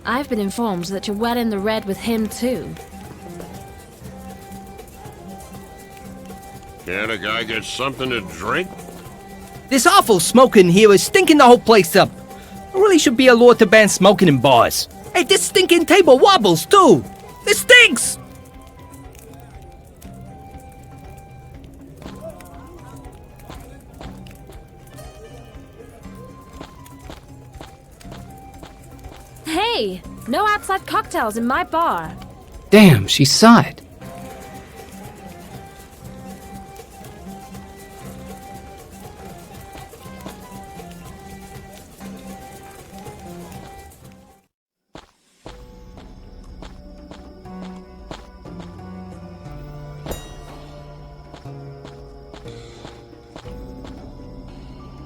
I've been informed that you're well in the red with him too. Can't a guy get something to drink? This awful smoke in here is stinking the whole place up. There really should be a law to ban smoking in bars. Hey, this stinking table wobbles too. This stinks! Hey, no outside cocktails in my bar. Damn, she saw it.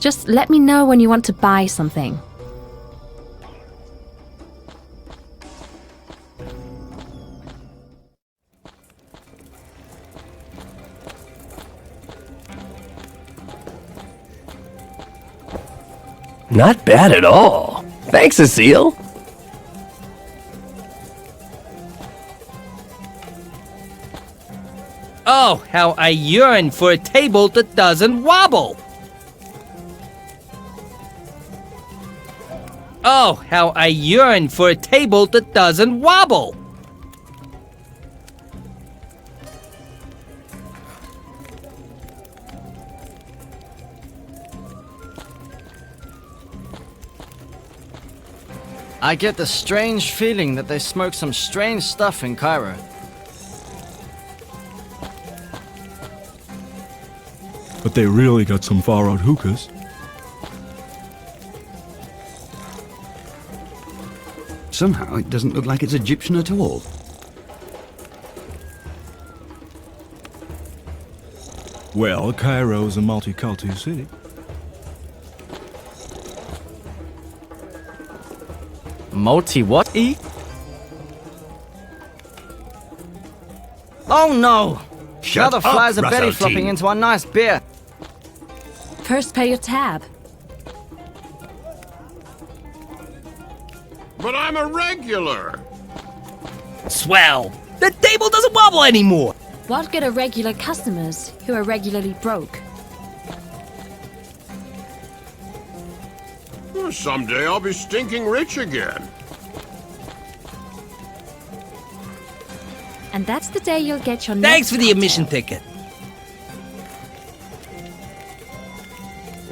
Just let me know when you want to buy something. Not bad at all. Thanks, Cecile. Oh, how I yearn for a table that doesn't wobble! Oh, how I yearn for a table that doesn't wobble! I get the strange feeling that they smoke some strange stuff in Cairo. But they really got some far-out hookahs. Somehow it doesn't look like it's Egyptian at all. Well, Cairo's a multicultural city. Multi-what-y? Oh no! Shut now the flies up, are belly Rasaltin. flopping into our nice beer. First pay your tab. But I'm a regular. Swell! The table doesn't wobble anymore! What good are regular customers who are regularly broke? Someday I'll be stinking rich again. And that's the day you'll get your Thanks next for the cocktail. admission ticket.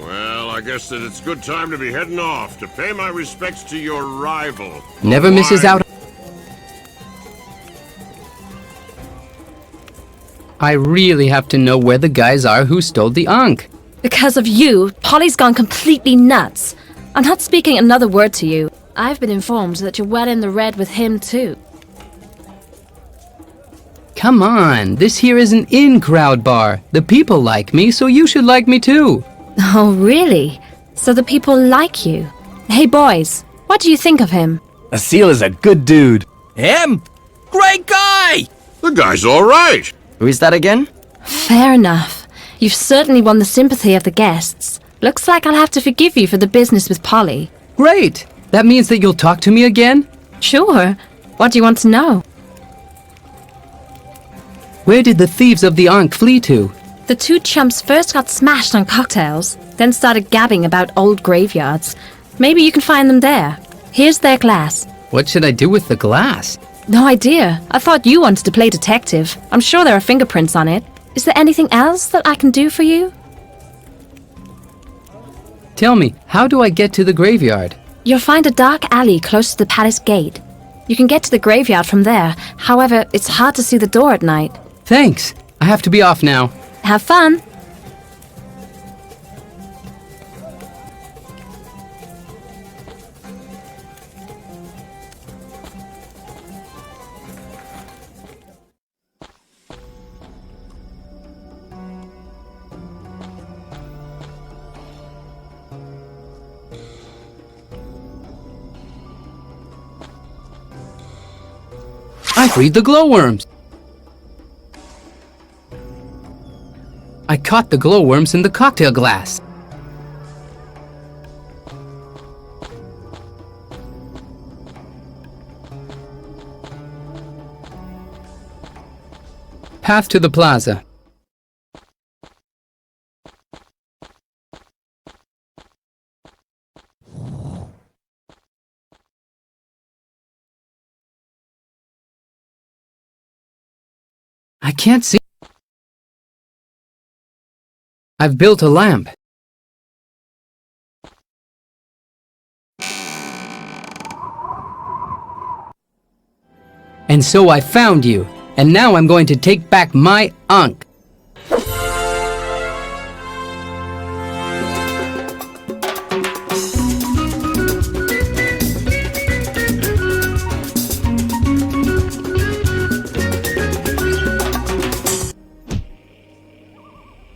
Well, I guess that it's good time to be heading off to pay my respects to your rival. Never misses out. I really have to know where the guys are who stole the Ankh. Because of you, Polly's gone completely nuts. I'm not speaking another word to you. I've been informed that you're well in the red with him too. Come on, this here is an in-crowd bar. The people like me, so you should like me too. Oh, really? So the people like you? Hey boys, what do you think of him? Asil is a good dude. Him? Great guy! The guy's all right. Who is that again? Fair enough. You've certainly won the sympathy of the guests. Looks like I'll have to forgive you for the business with Polly. Great! That means that you'll talk to me again? Sure. What do you want to know? Where did the thieves of the Ankh flee to? The two chumps first got smashed on cocktails, then started gabbing about old graveyards. Maybe you can find them there. Here's their glass. What should I do with the glass? No idea. I thought you wanted to play detective. I'm sure there are fingerprints on it. Is there anything else that I can do for you? Tell me, how do I get to the graveyard? You'll find a dark alley close to the palace gate. You can get to the graveyard from there. However, it's hard to see the door at night. Thanks. I have to be off now. Have fun. I freed the glowworms. I caught the glowworms in the cocktail glass. Path to the plaza. I can't see. I've built a lamp. And so I found you, and now I'm going to take back my Ankh.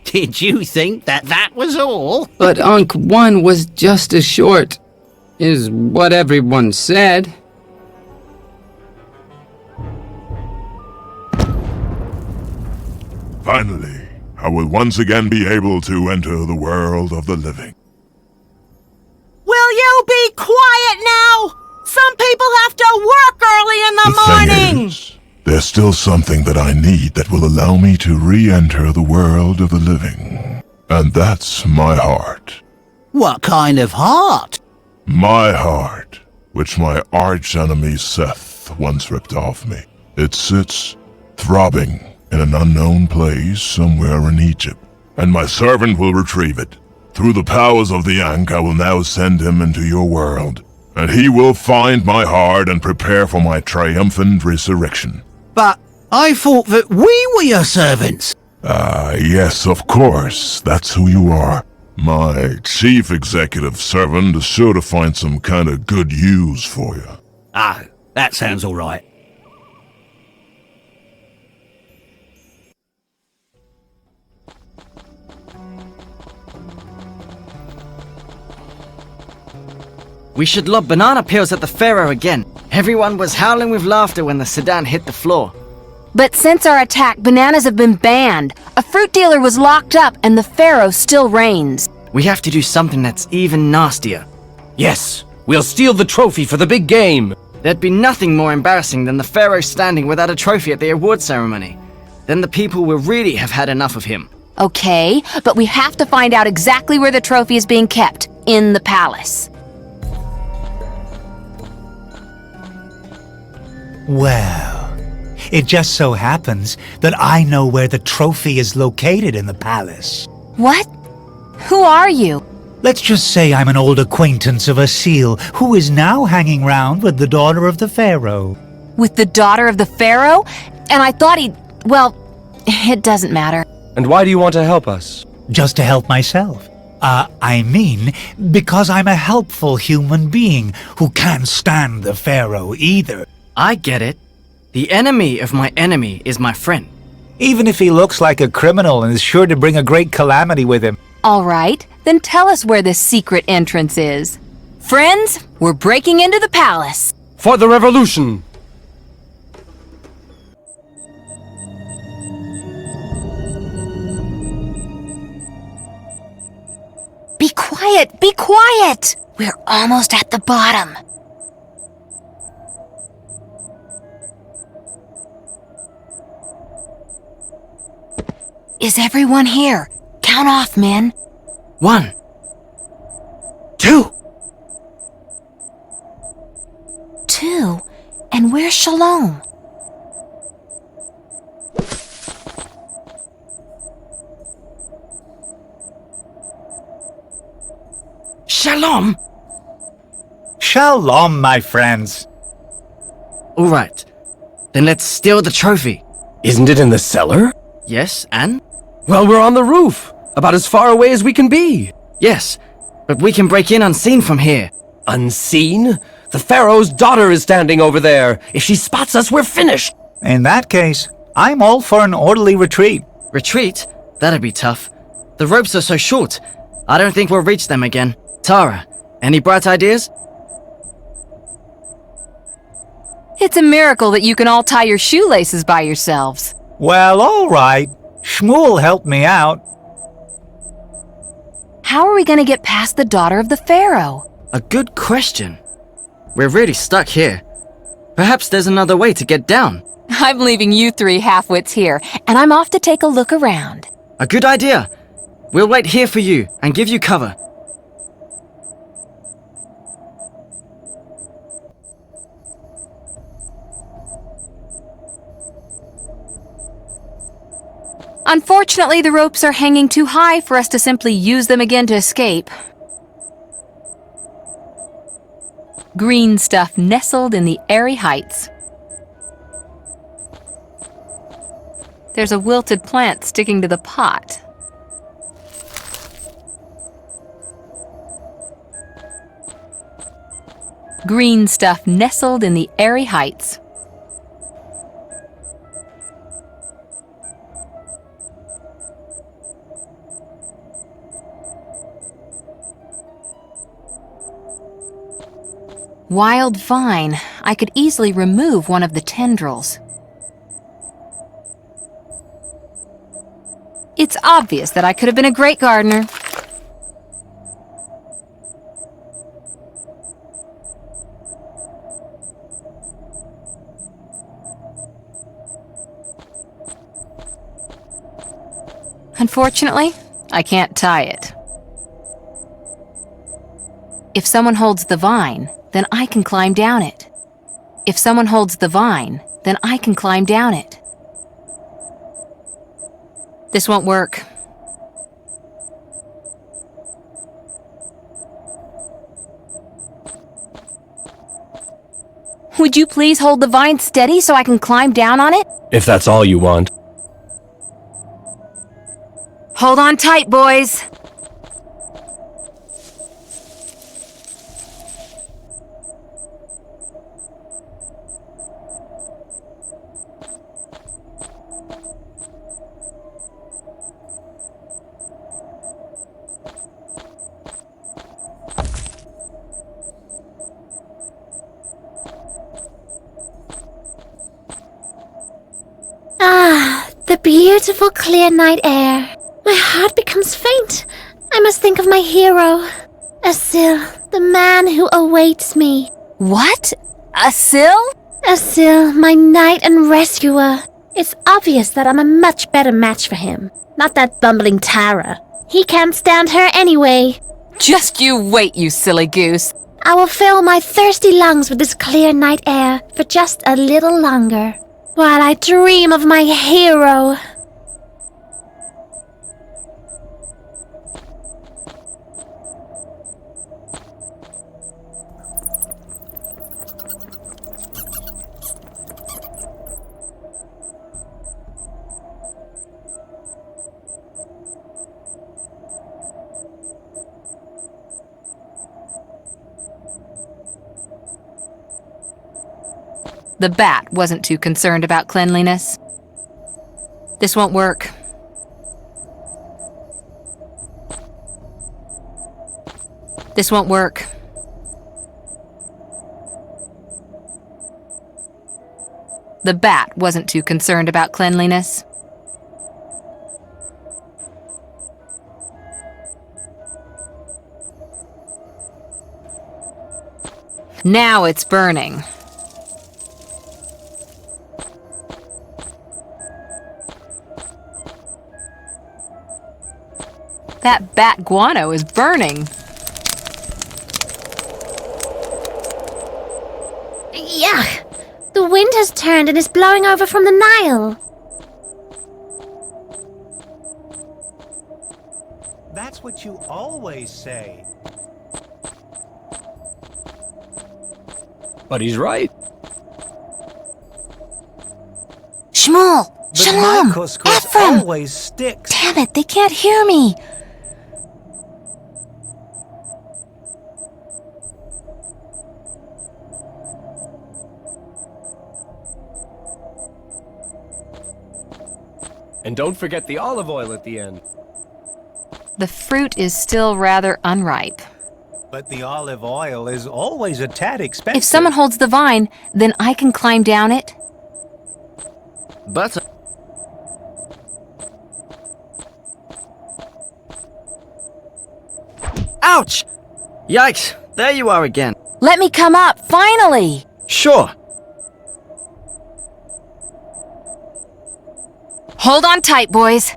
Did you think that was all? But Ankh 1 was just as short, is what everyone said. Finally, I will once again be able to enter the world of the living. Will you be quiet now? Some people have to work early in the morning! There's still something that I need that will allow me to re-enter the world of the living. And that's my heart. What kind of heart? My heart, which my arch-enemy Seth once ripped off me. It sits, throbbing, in an unknown place somewhere in Egypt. And my servant will retrieve it. Through the powers of the Ankh, I will now send him into your world. And he will find my heart and prepare for my triumphant resurrection. But I thought that we were your servants. Yes, of course. That's who you are. My chief executive servant is sure to find some kind of good use for you. Ah, that sounds all right. We should lob banana peels at the pharaoh again. Everyone was howling with laughter when the sedan hit the floor. But since our attack, bananas have been banned. A fruit dealer was locked up, and the pharaoh still reigns. We have to do something that's even nastier. Yes, we'll steal the trophy for the big game. There'd be nothing more embarrassing than the pharaoh standing without a trophy at the award ceremony. Then the people will really have had enough of him. Okay, but we have to find out exactly where the trophy is being kept. In the palace. Well, It just so happens that I know where the trophy is located in the palace. What? Who are you? Let's just say I'm an old acquaintance of Asil, who is now hanging round with the daughter of the pharaoh. With the daughter of the pharaoh? And I thought he'd... well, it doesn't matter. And why do you want to help us? Just to help myself. Because I'm a helpful human being who can't stand the pharaoh either. I get it. The enemy of my enemy is my friend. Even if he looks like a criminal and is sure to bring a great calamity with him. All right, then tell us where this secret entrance is. Friends, we're breaking into the palace. For the revolution! Be quiet! Be quiet! We're almost at the bottom. Is everyone here? Count off, men. 1, 2. 2? And where's Shalom? Shalom! Shalom, my friends. All right. Then let's steal the trophy. Isn't it in the cellar? Yes, and? Well, we're on the roof. About as far away as we can be. Yes, but we can break in unseen from here. Unseen? The pharaoh's daughter is standing over there. If she spots us, we're finished. In that case, I'm all for an orderly retreat. Retreat? That'd be tough. The ropes are so short. I don't think we'll reach them again. Thara, any bright ideas? It's a miracle that you can all tie your shoelaces by yourselves. Well, all right. Shmuel helped me out. How are we going to get past the daughter of the pharaoh? A good question. We're really stuck here. Perhaps there's another way to get down. I'm leaving you three half-wits here, and I'm off to take a look around. A good idea. We'll wait here for you and give you cover. Unfortunately, the ropes are hanging too high for us to simply use them again to escape. Green stuff nestled in the airy heights. There's a wilted plant sticking to the pot. Green stuff nestled in the airy heights. Wild vine. I could easily remove one of the tendrils. It's obvious that I could have been a great gardener. Unfortunately, I can't tie it. If someone holds the vine, then I can climb down it. If someone holds the vine, then I can climb down it. This won't work. Would you please hold the vine steady so I can climb down on it? If that's all you want. Hold on tight, boys. Ah, the beautiful clear night air. My heart becomes faint. I must think of my hero, Asil, the man who awaits me. What? Asil? Asil, my knight and rescuer. It's obvious that I'm a much better match for him. Not that bumbling Thara. He can't stand her anyway. Just you wait, you silly goose. I will fill my thirsty lungs with this clear night air for just a little longer. while I dream of my hero. The bat wasn't too concerned about cleanliness. This won't work. This won't work. The bat wasn't too concerned about cleanliness. Now it's burning. That bat guano is burning. Yuck! The wind has turned and is blowing over from the Nile. That's what you always say. But he's right. Shmuel! But Shalom! my couscous Ephraim! always sticks. Damn it, they can't hear me! And don't forget the olive oil at the end. The fruit is still rather unripe. But the olive oil is always a tad expensive. If someone holds the vine, then I can climb down it. But... Ouch! Yikes! There you are again. Let me come up, finally! Sure. Hold on tight, boys.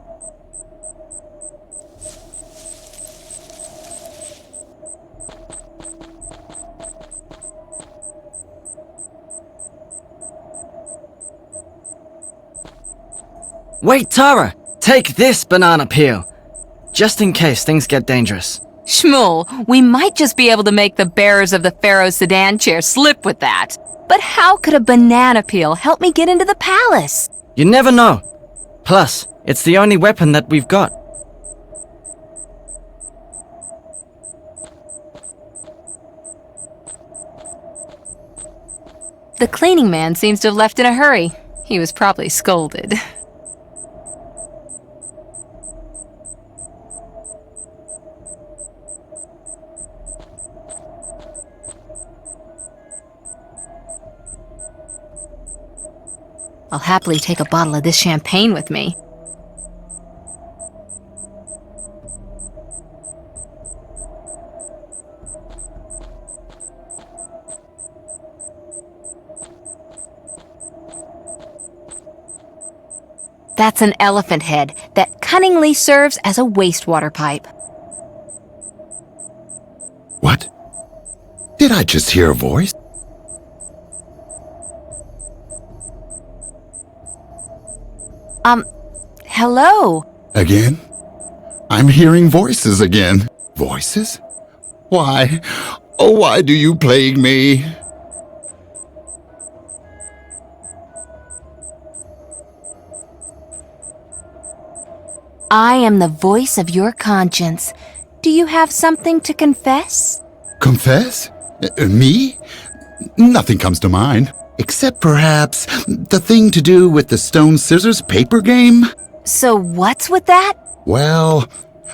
Wait, Thara! Take this banana peel. Just in case things get dangerous. Shmuel, we might just be able to make the bearers of the Pharaoh's sedan chair slip with that. But how could a banana peel help me get into the palace? You never know. Plus, it's the only weapon that we've got. The cleaning man seems to have left in a hurry. He was probably scolded. I'll happily take a bottle of this champagne with me. That's an elephant head that cunningly serves as a wastewater pipe. What? Did I just hear a voice? Hello? Again? I'm hearing voices again. Voices? Why? Oh, why do you plague me? I am the voice of your conscience. Do you have something to confess? Confess? Me? Nothing comes to mind. Except perhaps the thing to do with the stone, scissors, paper game? So what's with that? Well,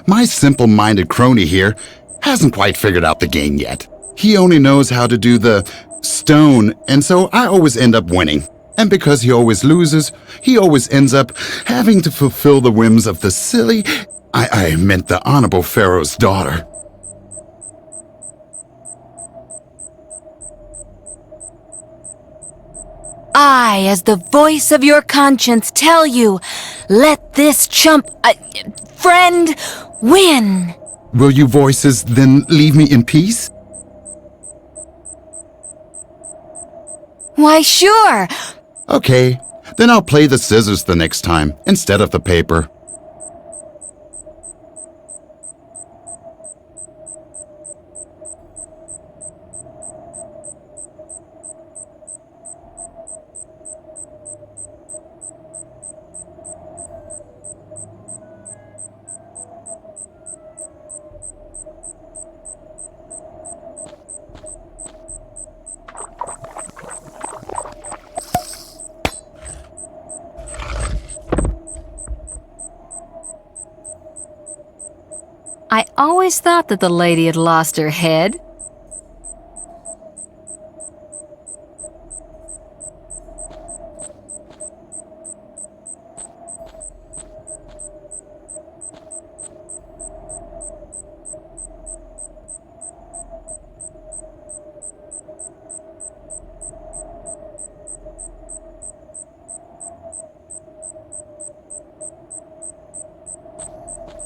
my simple-minded crony here hasn't quite figured out the game yet. He only knows how to do the stone, and so I always end up winning. And because he always loses, he always ends up having to fulfill the whims of the silly, I meant the honorable Pharaoh's daughter. I, as the voice of your conscience, tell you, let this chump, friend, win. Will you voices then leave me in peace? Why, sure. Okay, Then I'll play the scissors the next time, instead of the paper. I always thought that the lady had lost her head.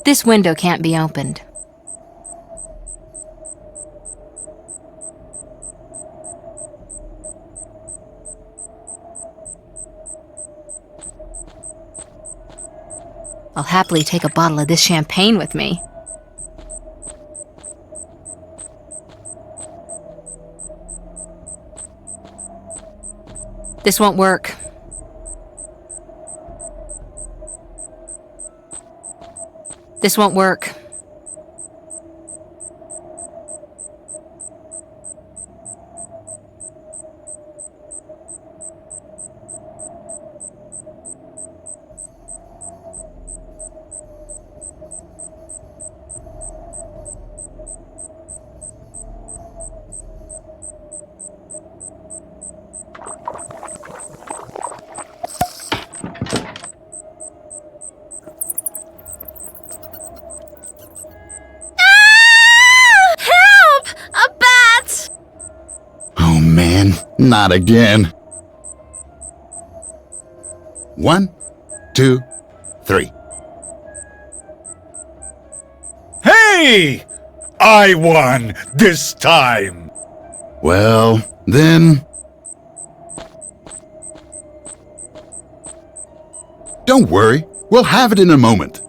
This window can't be opened. I'll happily take a bottle of this champagne with me. This won't work. This won't work. Not again. 1, 2, 3. Hey! I won this time! Well, then... Don't worry, we'll have it in a moment.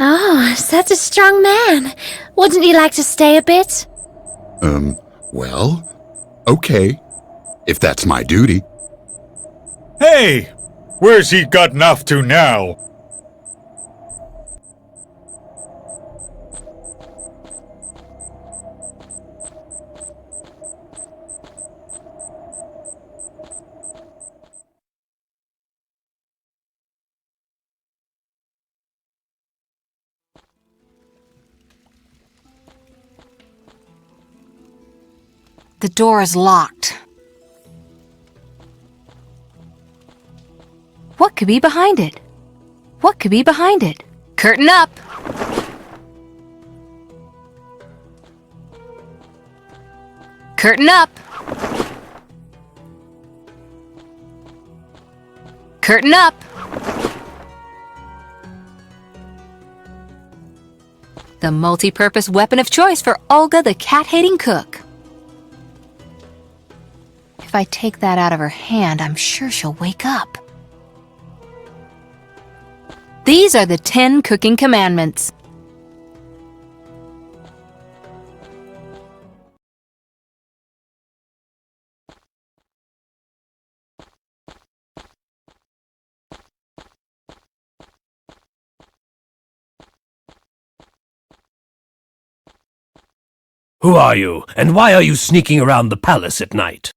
Oh, such a strong man. Wouldn't you like to stay a bit? Well, okay. If that's my duty. Hey! Where's he gotten off to now? The door is locked. What could be behind it? What could be behind it? Curtain up! Curtain up! Curtain up! The multi-purpose weapon of choice for Olga the cat-hating cook. If I take that out of her hand, I'm sure she'll wake up. These are the 10 cooking commandments. Who are you, and why are you sneaking around the palace at night?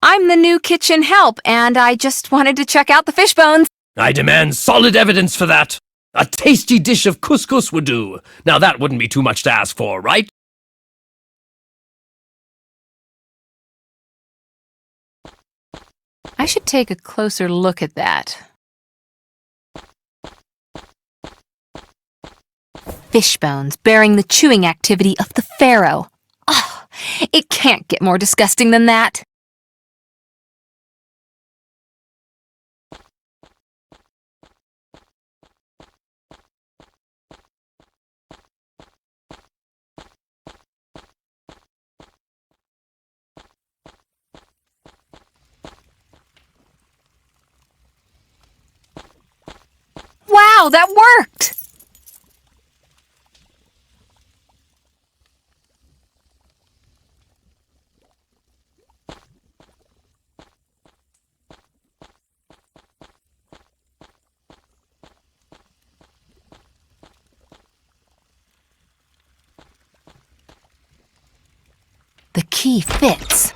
I'm the new kitchen help, and I just wanted to check out the fish bones. I demand solid evidence for that. A tasty dish of couscous would do. Now that wouldn't be too much to ask for, right? I should take a closer look at that. Fish bones bearing the chewing activity of the pharaoh. Oh, it can't get more disgusting than that. Wow, that worked! The key fits.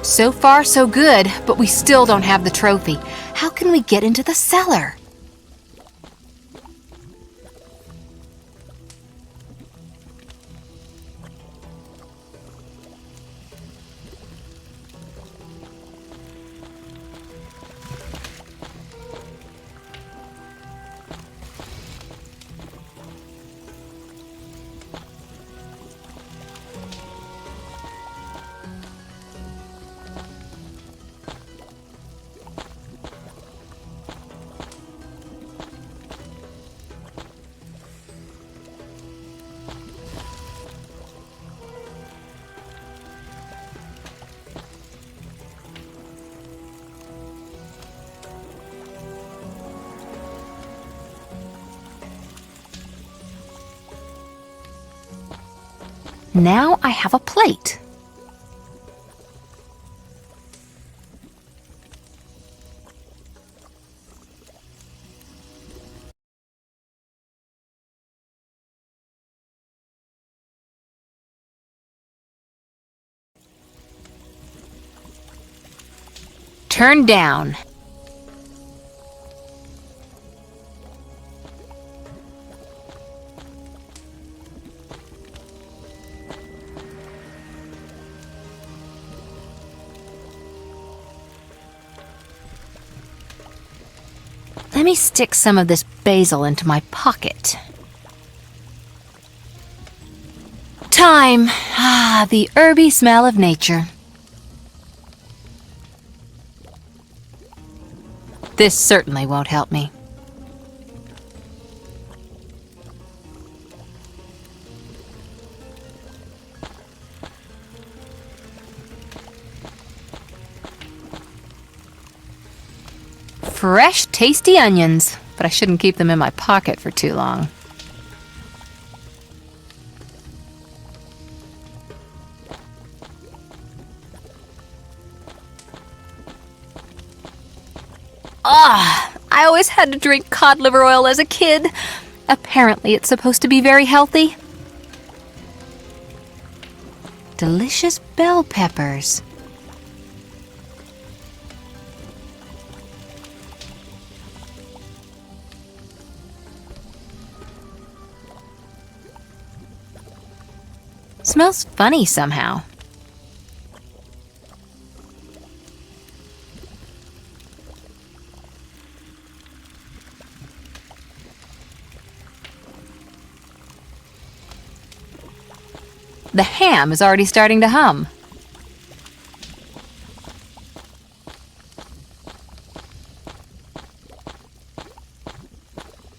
So far, so good, but we still don't have the trophy. How can we get into the cellar? Now I have a plate. Turn down. Let me stick some of this basil into my pocket. Time! Ah, the herby smell of nature. This certainly won't help me. Fresh, tasty onions, but I shouldn't keep them in my pocket for too long. I always had to drink cod liver oil as a kid. Apparently it's supposed to be very healthy. Delicious bell peppers. Smells funny somehow. The ham is already starting to hum.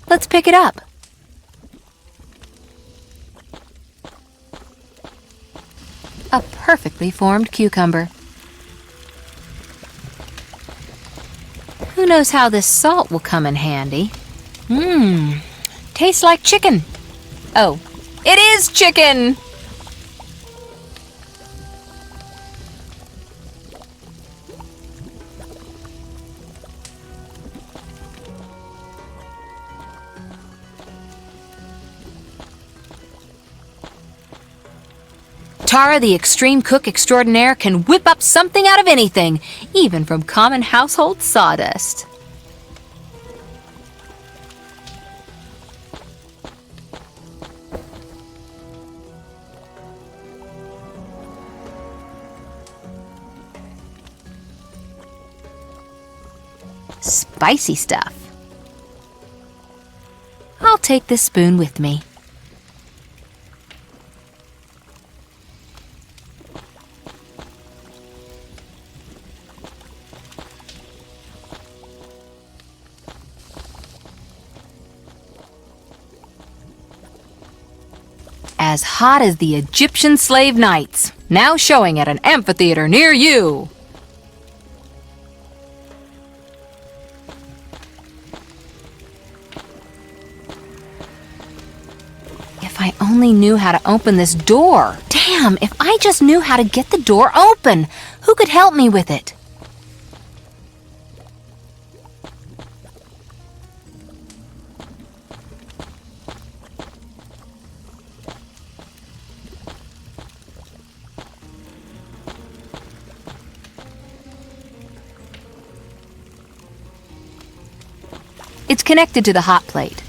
Let's pick it up. A perfectly formed cucumber. Who knows how this salt will come in handy? Tastes like chicken. Oh, it is chicken! Thara, the extreme cook extraordinaire, can whip up something out of anything, even from common household sawdust. Spicy stuff. I'll take this spoon with me. As hot as the Egyptian slave nights, now showing at an amphitheater near you. I only knew how to open this door. Damn, if I just knew how to get the door open, who could help me with it? It's connected to the hot plate.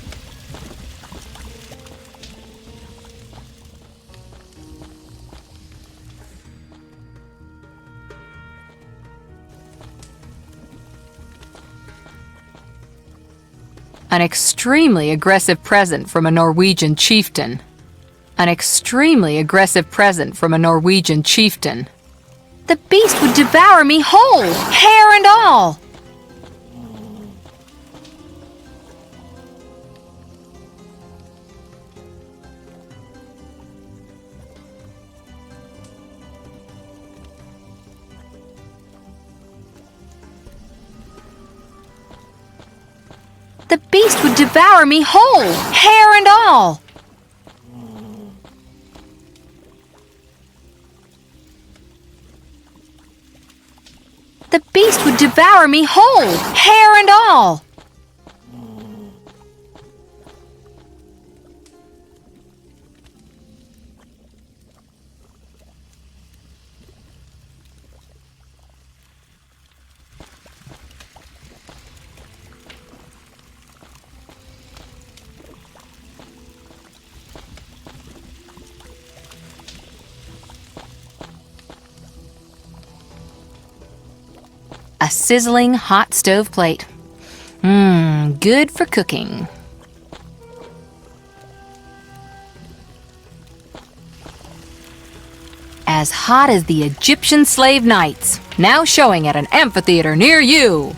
An extremely aggressive present from a Norwegian chieftain. An extremely aggressive present from a Norwegian chieftain. The beast would devour me whole, hair and all! The beast would devour me whole, hair and all! The beast would devour me whole, hair and all! A sizzling hot stove plate. Good for cooking. As hot as the Egyptian slave nights, now showing at an amphitheater near you.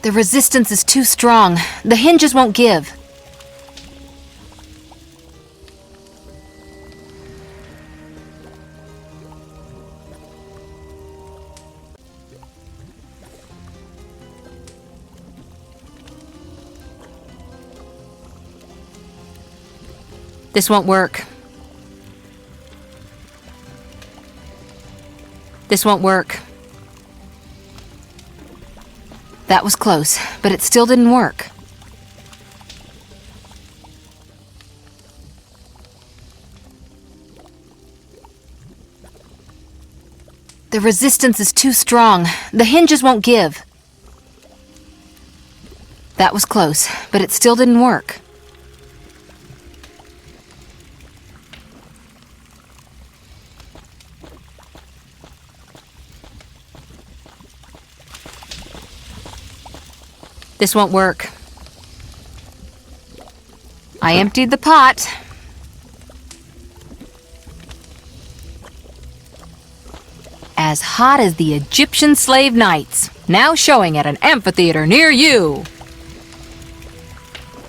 The resistance is too strong. The hinges won't give. This won't work. This won't work. That was close, but it still didn't work. The resistance is too strong. The hinges won't give. That was close, but it still didn't work. This won't work. I emptied the pot. As hot as the Egyptian slave nights, now showing at an amphitheater near you.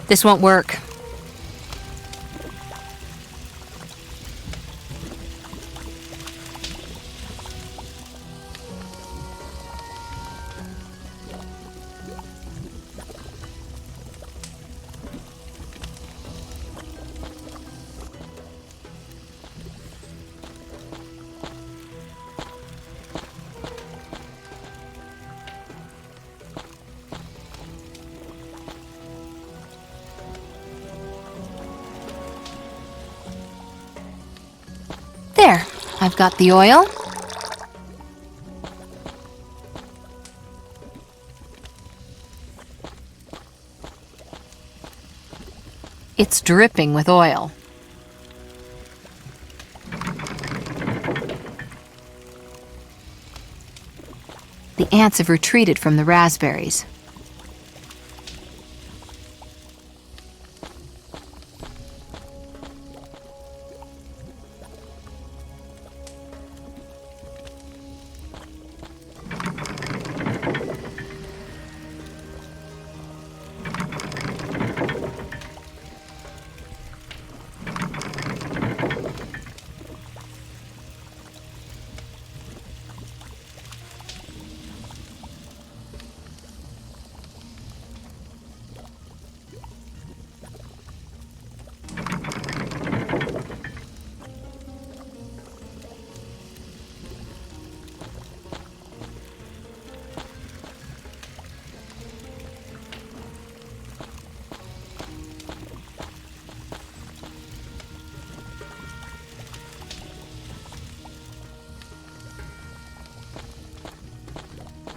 This won't work. There, I've got the oil. It's dripping with oil. The ants have retreated from the raspberries.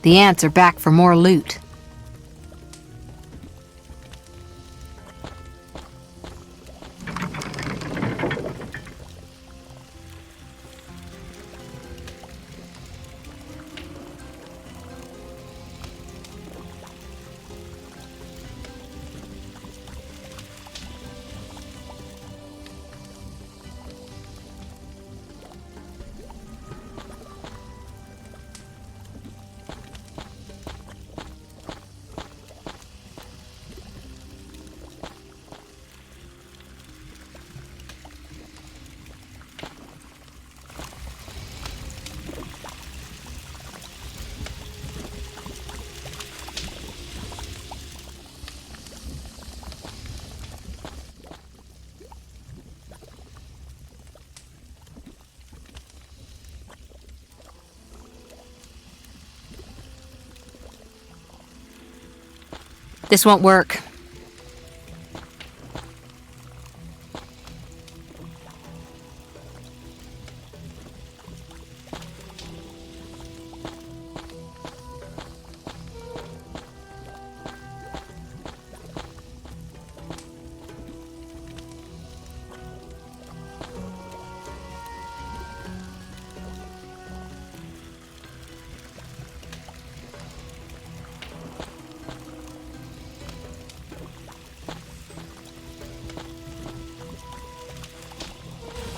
The ants are back for more loot. This won't work.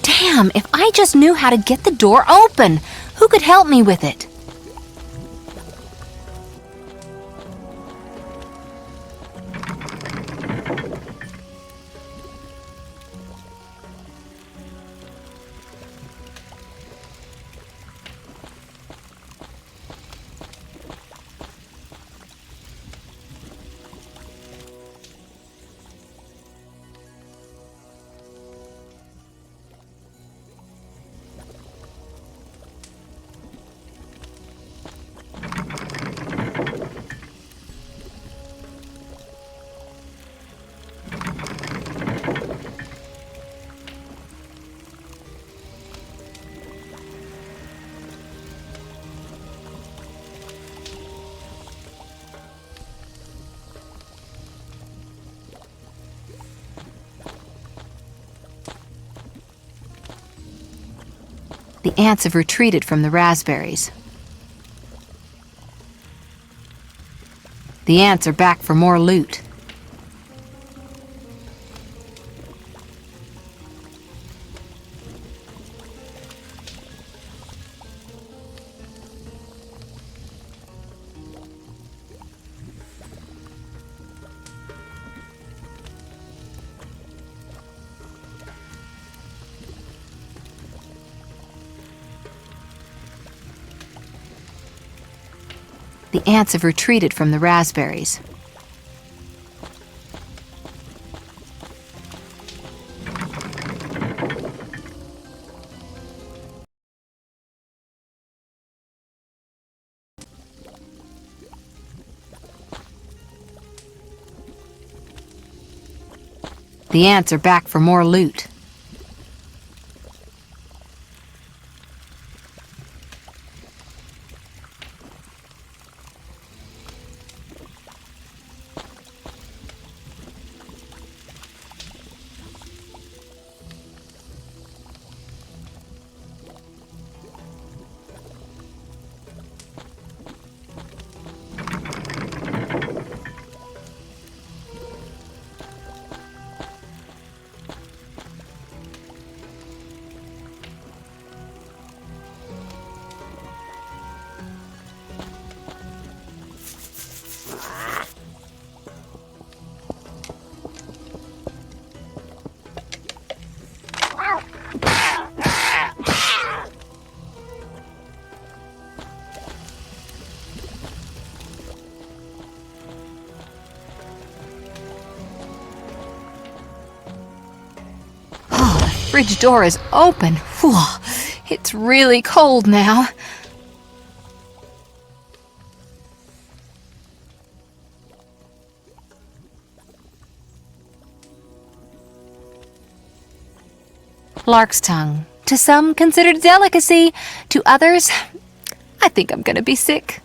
Damn, if I just knew how to get the door open, who could help me with it? The ants have retreated from the raspberries. The ants are back for more loot. The ants have retreated from the raspberries. The ants are back for more loot. fridge door is open. Whew, it's really cold now. Lark's tongue. To some, considered a delicacy. To others, I think I'm gonna be sick.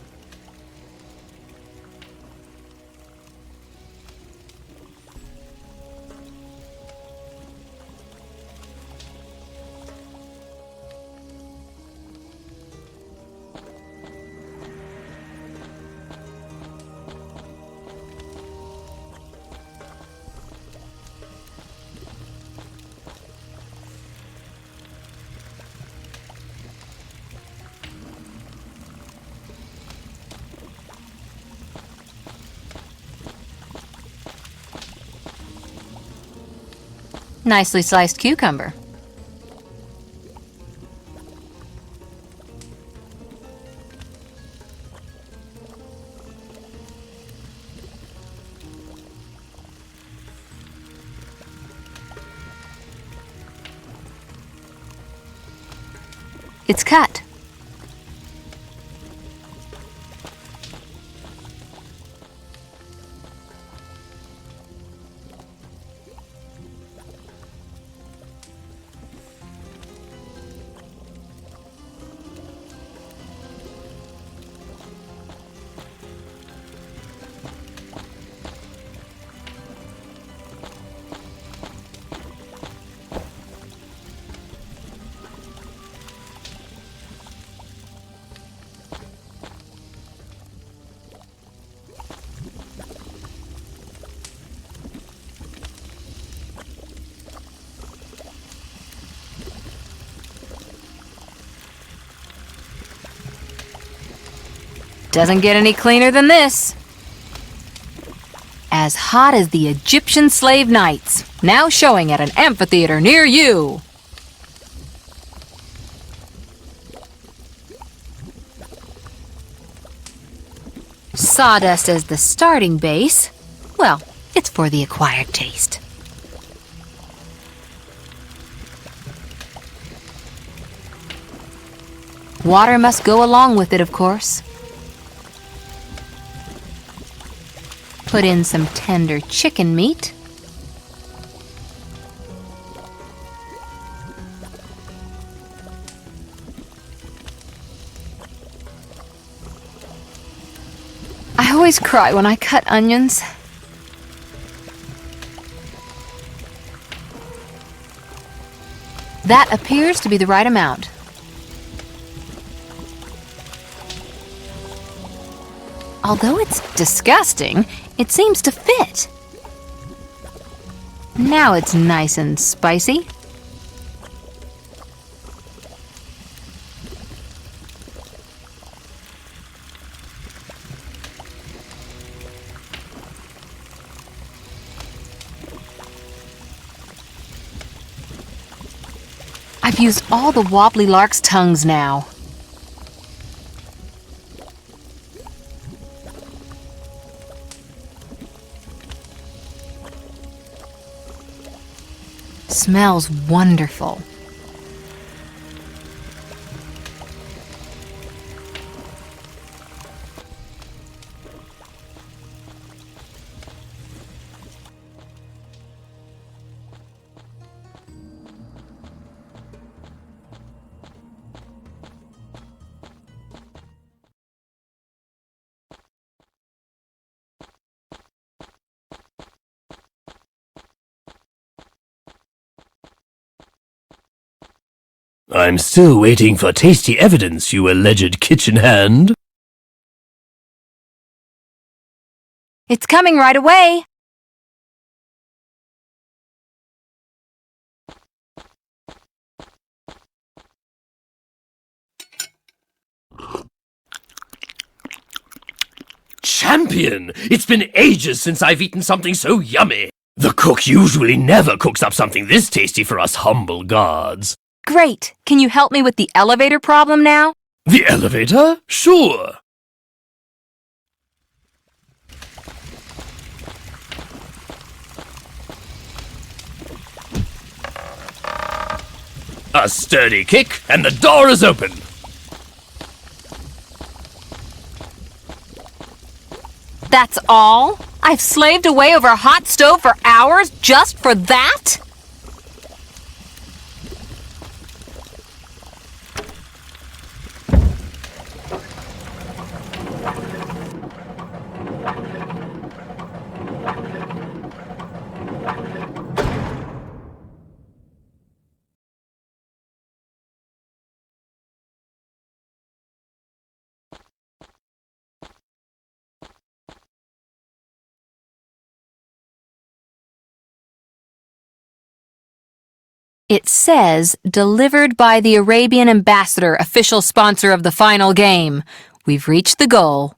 Nicely sliced cucumber. It's cut. Doesn't get any cleaner than this. As hot as the Egyptian slave nights, now showing at an amphitheater near you. Sawdust as the starting base. Well, it's for the acquired taste. Water must go along with it, of course. Put in some tender chicken meat. I always cry when I cut onions. That appears to be the right amount. Although it's disgusting, it seems to fit. Now it's nice and spicy. I've used all the wobbly lark's tongues now. Smells wonderful. I'm still waiting for tasty evidence, you alleged kitchen hand. It's coming right away. Champion! It's been ages since I've eaten something so yummy. The cook usually never cooks up something this tasty for us humble gods. Great. Can you help me with the elevator problem now? The elevator? Sure. A sturdy kick, and the door is open. That's all? I've slaved away over a hot stove for hours just for that? It says, delivered by the Arabian ambassador, official sponsor of the final game. We've reached the goal.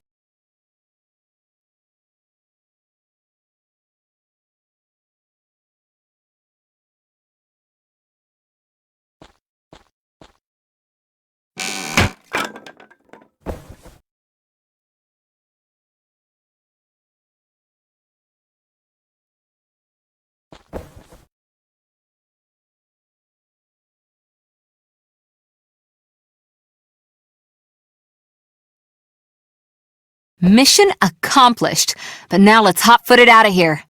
Mission accomplished. But now let's hot-foot it out of here.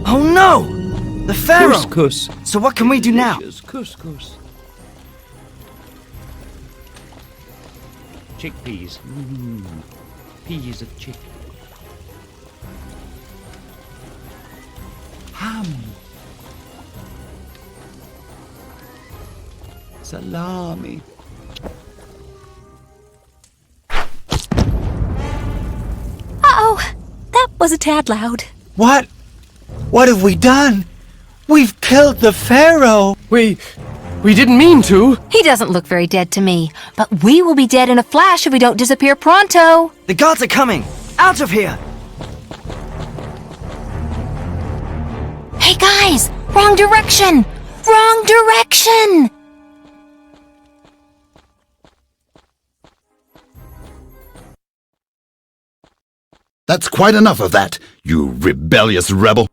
Oh no! The Pharaoh! Couscous. So what can we do now? Couscous. Chickpeas. Peas of chicken. Ham. Salami. Uh-oh, that was a tad loud. What? What have we done? We've killed the Pharaoh! We didn't mean to. He doesn't look very dead to me, but we will be dead in a flash if we don't disappear pronto. The gods are coming! Out of here! Hey guys! Wrong direction! Wrong direction! That's quite enough of that, you rebellious rebel.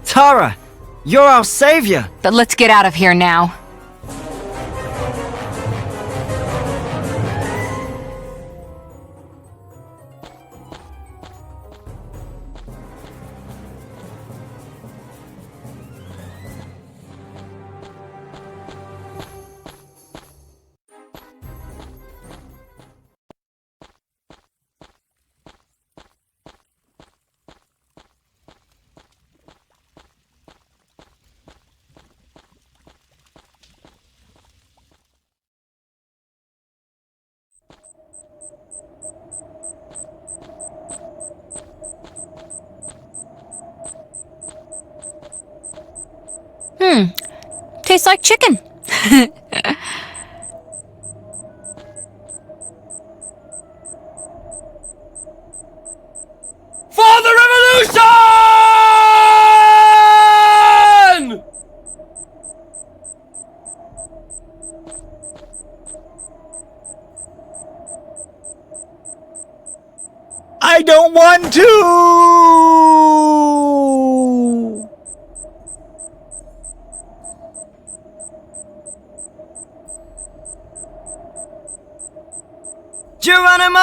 Thara, you're our savior. But let's get out of here now. Tastes like chicken. For the revolution! I don't want to! Geronimo!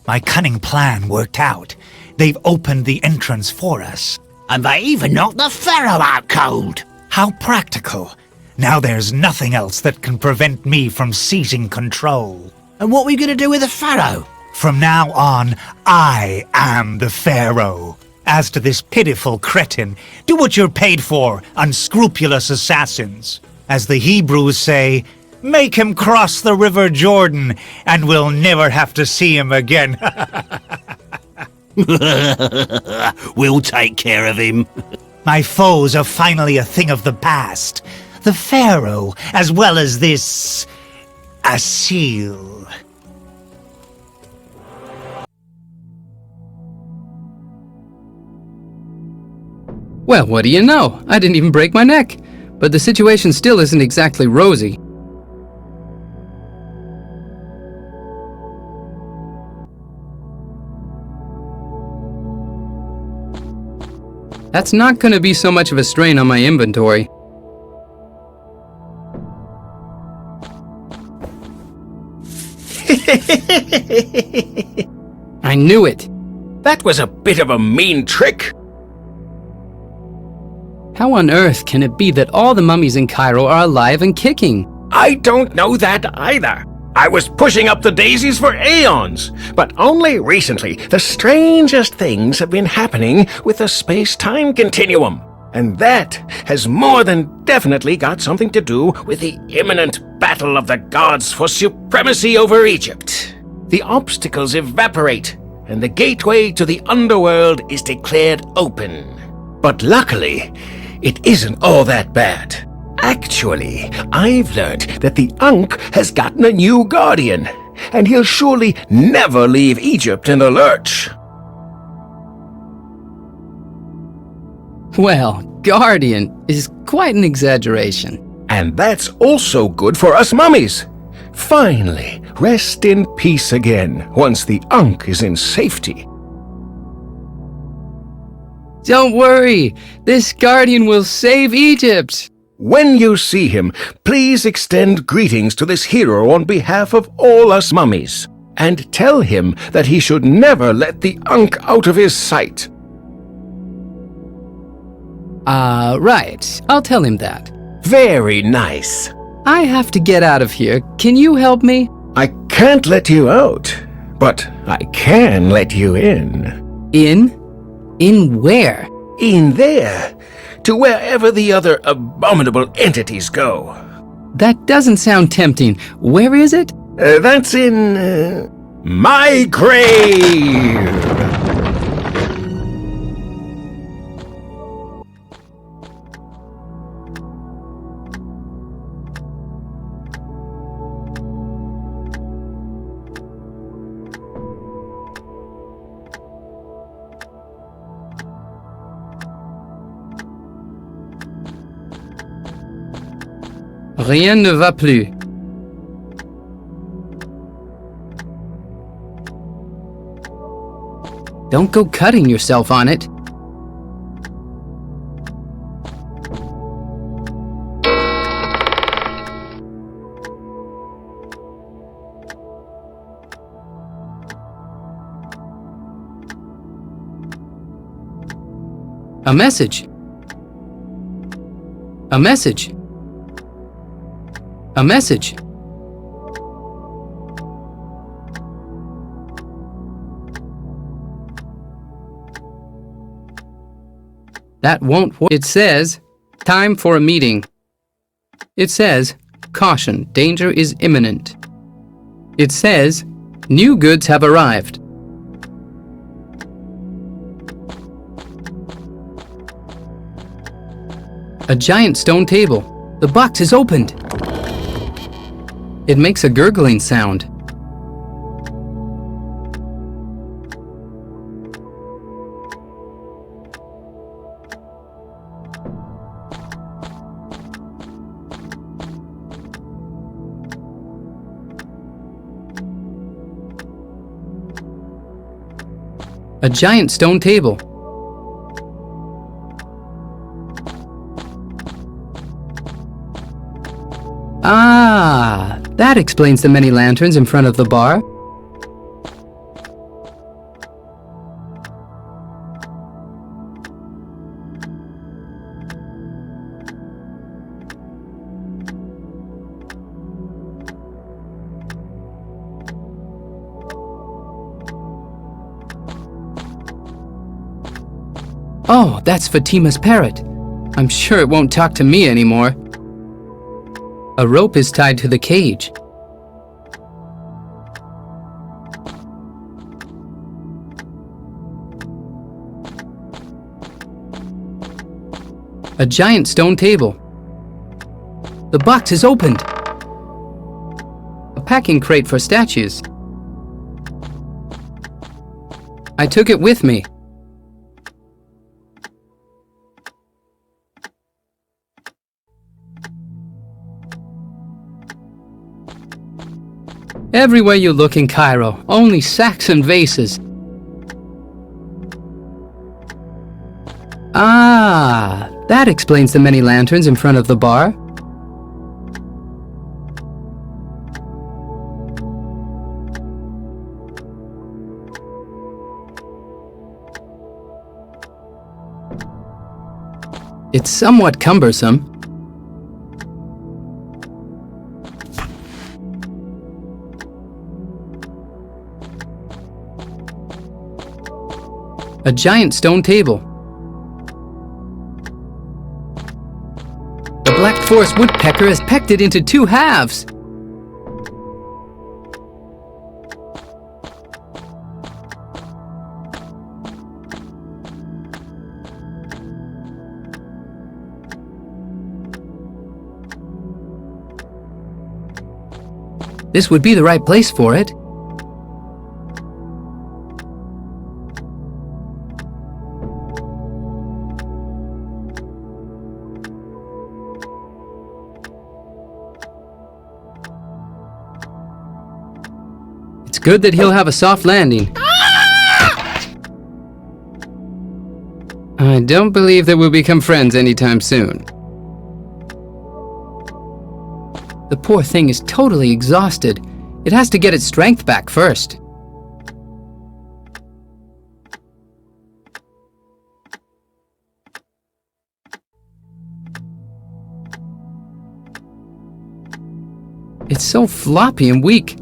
My cunning plan worked out. They've opened the entrance for us. And they even knocked the pharaoh out cold. How practical. Now there's nothing else that can prevent me from seizing control. And what are we going to do with the pharaoh? From now on, I am the pharaoh. As to this pitiful cretin, do what you're paid for, unscrupulous assassins. As the Hebrews say, make him cross the river Jordan, and we'll never have to see him again. We'll take care of him. My foes are finally a thing of the past. The pharaoh, as well as this... Asil. Well, what do you know? I didn't even break my neck. But the situation still isn't exactly rosy. That's not going to be so much of a strain on my inventory. I knew it. That was a bit of a mean trick. How on earth can it be that all the mummies in Cairo are alive and kicking? I don't know that either. I was pushing up the daisies for aeons, but only recently the strangest things have been happening with the space-time continuum. And that has more than definitely got something to do with the imminent battle of the gods for supremacy over Egypt. The obstacles evaporate, and the gateway to the underworld is declared open. But luckily, it isn't all that bad. Actually, I've learned that the Ankh has gotten a new guardian, and he'll surely never leave Egypt in the lurch. Well, guardian is quite an exaggeration. And that's also good for us mummies. Finally, rest in peace again once the Ankh is in safety. Don't worry, this guardian will save Egypt. When you see him, please extend greetings to this hero on behalf of all us mummies, and tell him that he should never let the Ankh out of his sight. Right. I'll tell him that. Very nice. I have to get out of here. Can you help me? I can't let you out, but I can let you in. In? In where? In there, to wherever the other abominable entities go. That doesn't sound tempting. Where is it? That's in... my grave! Rien ne va plus. Don't go cutting yourself on it. A message. A message. A message. That won't work. It says, time for a meeting. It says, caution, danger is imminent. It says, new goods have arrived. A giant stone table. The box is opened. It makes a gurgling sound. A giant stone table. Ah, that explains the many lanterns in front of the bar. Oh, that's Fatima's parrot. I'm sure it won't talk to me anymore. A rope is tied to the cage. A giant stone table. The box is opened. A packing crate for statues. I took it with me. Everywhere you look in Cairo, only sacks and vases. Ah, that explains the many lanterns in front of the bar. It's somewhat cumbersome. A giant stone table. The black forest woodpecker has pecked it into 2 halves. This would be the right place for it. It's good that he'll have a soft landing. I don't believe that we'll become friends anytime soon. The poor thing is totally exhausted. It has to get its strength back first. It's so floppy and weak,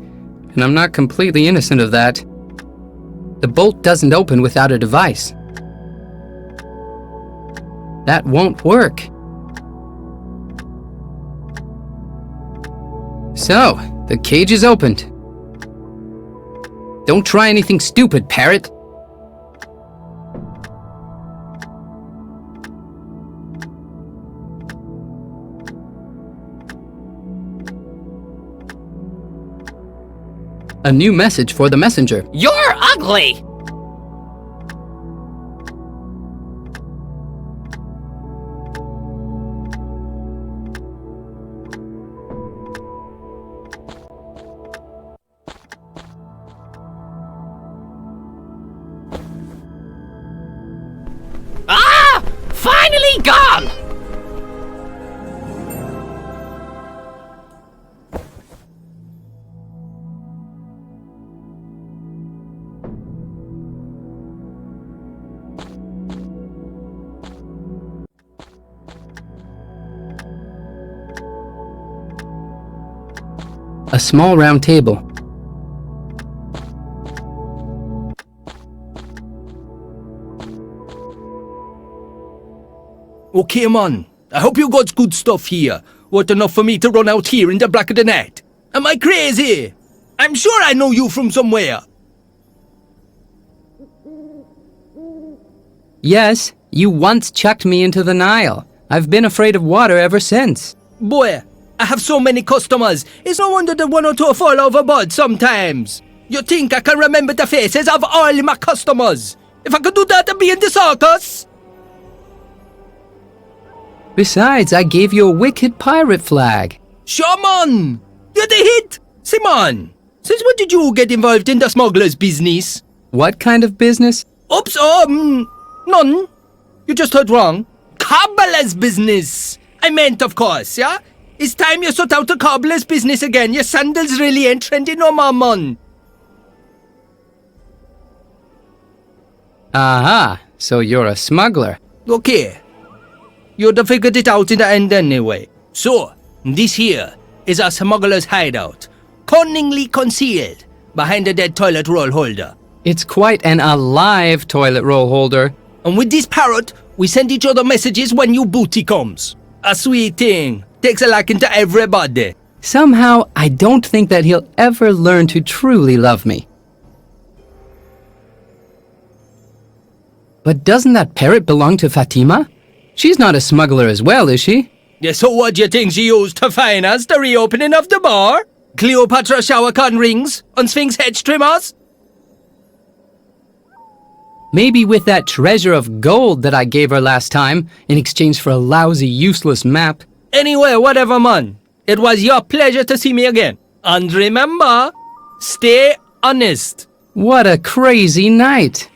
and I'm not completely innocent of that. The bolt doesn't open without a device. That won't work. So, the cage is opened. Don't try anything stupid, parrot. A new message for the messenger. You're ugly! Ah! Finally gone! A small round table. Okay, man. I hope you got good stuff here. What enough for me to run out here in the back of the net? Am I crazy? I'm sure I know you from somewhere. Yes, you once chucked me into the Nile. I've been afraid of water ever since. Boy, I have so many customers. It's no wonder that 1 or 2 fall overboard sometimes. You think I can remember the faces of all my customers? If I could do that, I'd be in the circus. Besides, I gave you a wicked pirate flag. Sure, man. You're the hit. Simon, since when did you get involved in the smuggler's business? What kind of business? Oops, none. You just heard wrong. Cobbler's business. I meant, of course, yeah? It's time you sort out the cobbler's business again. Your sandals really ain't trendy no more, man. Aha, so you're a smuggler. Okay. You'd have figured it out in the end anyway. So, this here is a smuggler's hideout, cunningly concealed behind a dead toilet roll holder. It's quite an alive toilet roll holder. And with this parrot, We send each other messages when new booty comes. A sweet thing. Takes a liking to everybody. Somehow, I don't think that he'll ever learn to truly love me. But doesn't that parrot belong to Fatima? She's not a smuggler as well, is she? Yeah, so what do you think she used to finance the reopening of the bar? Cleopatra shower curtain rings and Sphinx hedge trimmers? Maybe with that treasure of gold that I gave her last time in exchange for a lousy, useless map. Anyway, whatever, man. It was your pleasure to see me again. And remember, stay honest. What a crazy night.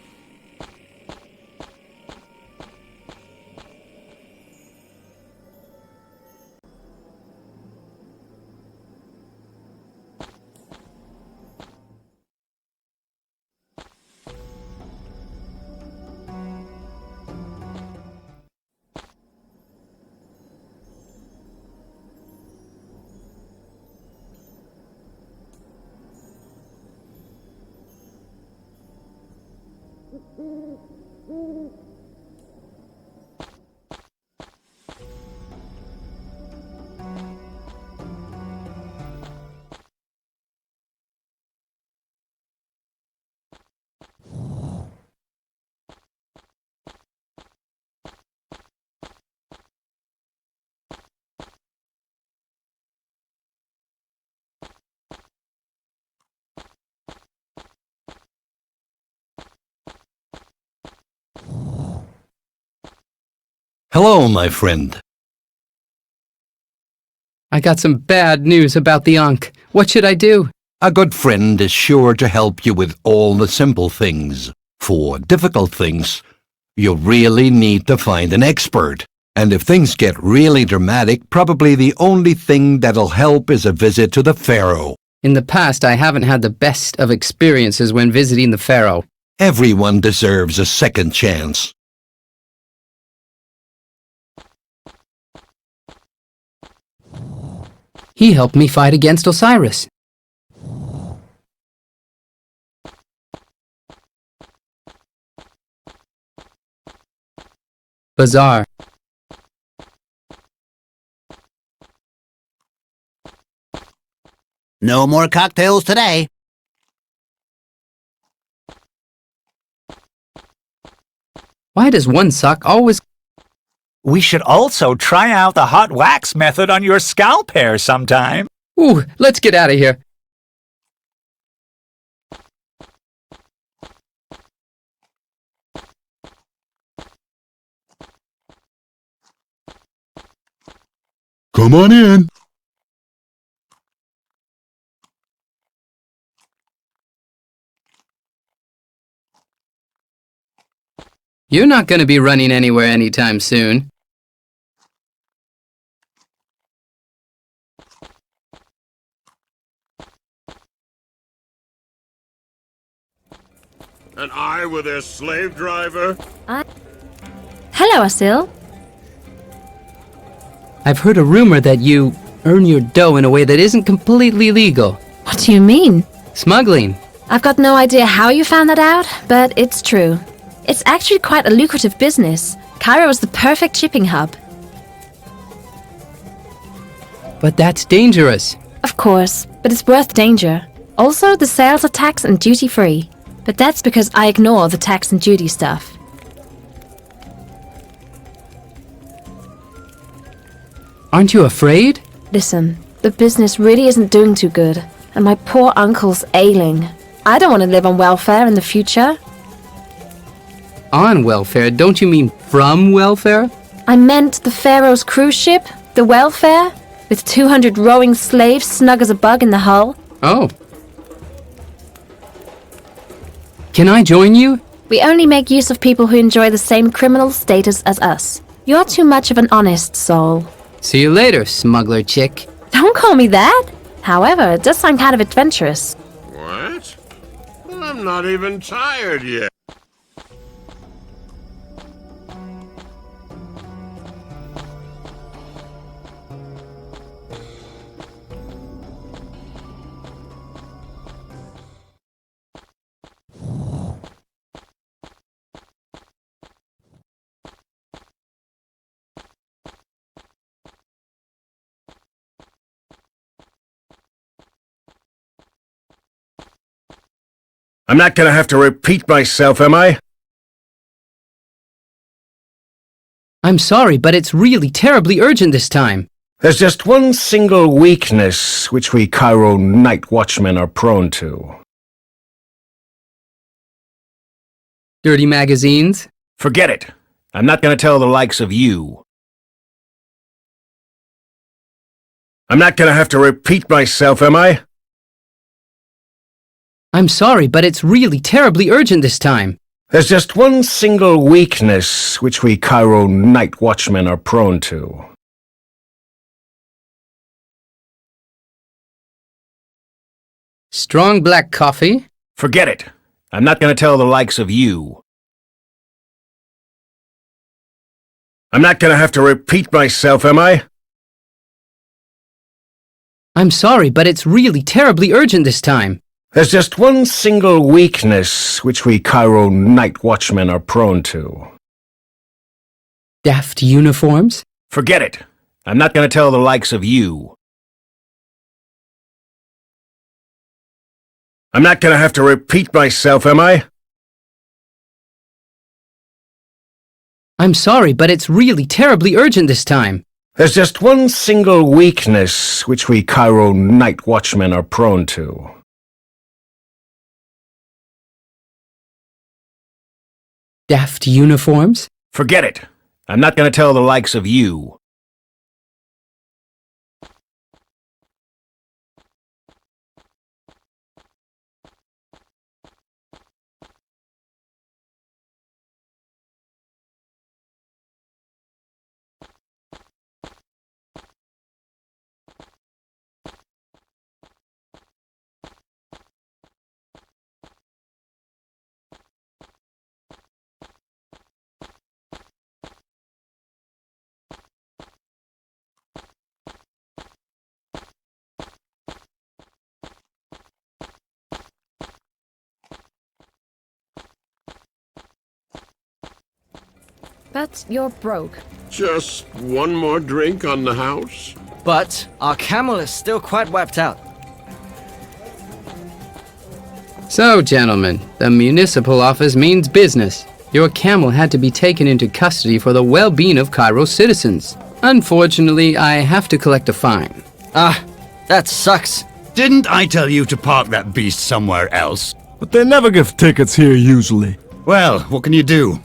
Hello, my friend. I got some bad news about the Ankh. What should I do? A good friend is sure to help you with all the simple things. For difficult things, you really need to find an expert. And if things get really dramatic, probably the only thing that'll help is a visit to the Pharaoh. In the past, I haven't had the best of experiences when visiting the Pharaoh. Everyone deserves a second chance. He helped me fight against Osiris. Bazaar. No more cocktails today. Why does one sock always... We should also try out the hot wax method on your scalp hair sometime. Ooh, let's get out of here. Come on in. You're not going to be running anywhere anytime soon. And I were their slave driver? Hello, Asil. I've heard a rumor that you earn your dough in a way that isn't completely legal. What do you mean? Smuggling. I've got no idea how you found that out, but it's true. It's actually quite a lucrative business. Cairo is the perfect shipping hub. But that's dangerous. Of course, but it's worth danger. Also, the sales are tax and duty-free. But that's because I ignore the tax and duty stuff. Aren't you afraid? Listen, the business really isn't doing too good, and my poor uncle's ailing. I don't want to live on welfare in the future. On welfare? Don't you mean from welfare? I meant the Pharaoh's cruise ship, the welfare, with 200 rowing slaves snug as a bug in the hull. Oh. Can I join you? We only make use of people who enjoy the same criminal status as us. You're too much of an honest soul. See you later, smuggler chick. Don't call me that. However, it does sound kind of adventurous. What? Well, I'm not even tired yet. I'm not gonna have to repeat myself, am I? I'm sorry, but it's really terribly urgent this time. There's just one single weakness which we Cairo night watchmen are prone to. Dirty magazines? Forget it. I'm not gonna tell the likes of you. I'm not gonna have to repeat myself, am I? I'm sorry, but it's really terribly urgent this time. There's just one single weakness which we Cairo night watchmen are prone to. Strong black coffee? Forget it. I'm not gonna tell the likes of you. I'm not gonna have to repeat myself, am I? I'm sorry, but it's really terribly urgent this time. There's just one single weakness which we Cairo night watchmen are prone to. Daft uniforms? Forget it. I'm not gonna tell the likes of you. I'm not gonna have to repeat myself, am I? I'm sorry, but it's really terribly urgent this time. There's just one single weakness which we Cairo night watchmen are prone to. Daft uniforms? Forget it. I'm not gonna tell the likes of you. But you're broke. Just one more drink on the house? But our camel is still quite wiped out. So, gentlemen, the municipal office means business. Your camel had to be taken into custody for the well-being of Cairo's citizens. Unfortunately, I have to collect a fine. Ah, that sucks. Didn't I tell you to park that beast somewhere else? But they never give tickets here usually. Well, what can you do?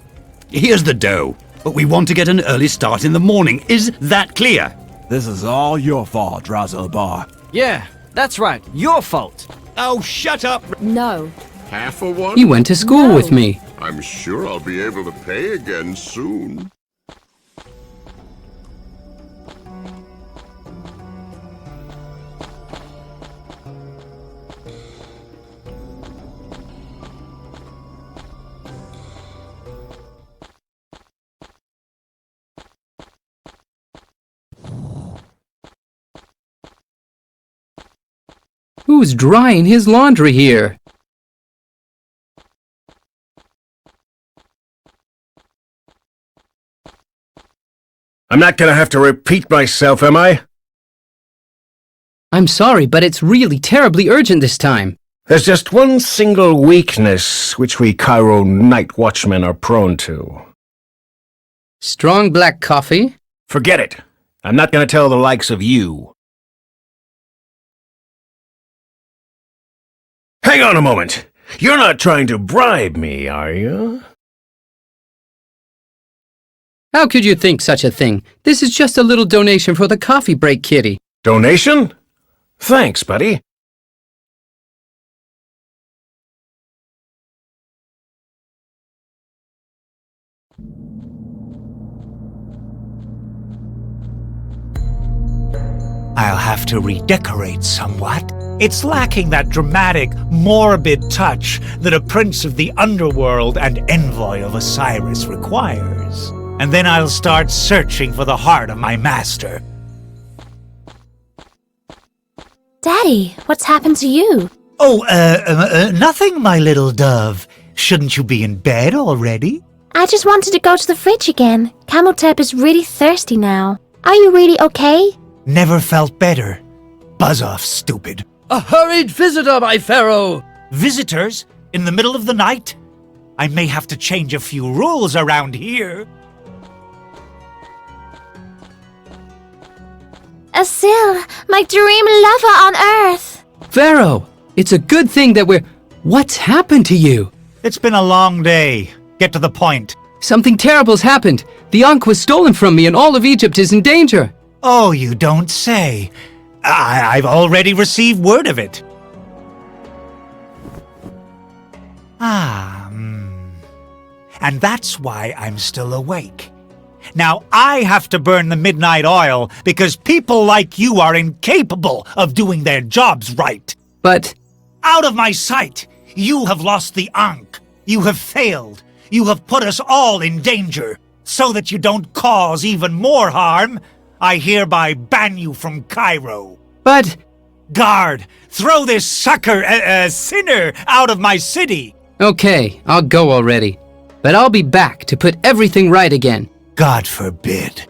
Here's the dough, but we want to get an early start in the morning. Is that clear? This is all your fault, Razelbar. Yeah, that's right. Your fault. Oh, shut up! No. Half a one? He went to school with me. I'm sure I'll be able to pay again soon. Who's drying his laundry here? I'm not gonna have to repeat myself, am I? I'm sorry, but it's really terribly urgent this time. There's just one single weakness which we Cairo night watchmen are prone to. Strong black coffee? Forget it. I'm not gonna tell the likes of you. Hang on a moment. You're not trying to bribe me, are you? How could you think such a thing? This is just a little donation for the coffee break, kitty. Donation? Thanks, buddy. I'll have to redecorate somewhat. It's lacking that dramatic, morbid touch that a prince of the underworld and envoy of Osiris requires. And then I'll start searching for the heart of my master. Daddy, what's happened to you? Oh, nothing, my little dove. Shouldn't you be in bed already? I just wanted to go to the fridge again. Cameltep is really thirsty now. Are you really okay? Never felt better. Buzz off, stupid. A hurried visitor, my pharaoh! Visitors? In the middle of the night? I may have to change a few rules around here. Asil, my dream lover on Earth. Pharaoh, it's a good thing that we're... What's happened to you? It's been a long day. Get to the point. Something terrible's happened. The Ankh was stolen from me and all of Egypt is in danger. Oh, you don't say. I've already received word of it. And that's why I'm still awake. Now I have to burn the midnight oil because people like you are incapable of doing their jobs right. But... Out of my sight! You have lost the Ankh. You have failed. You have put us all in danger. So that you don't cause even more harm, I hereby ban you from Cairo. But... Guard, throw this sinner out of my city. Okay, I'll go already. But I'll be back to put everything right again. God forbid.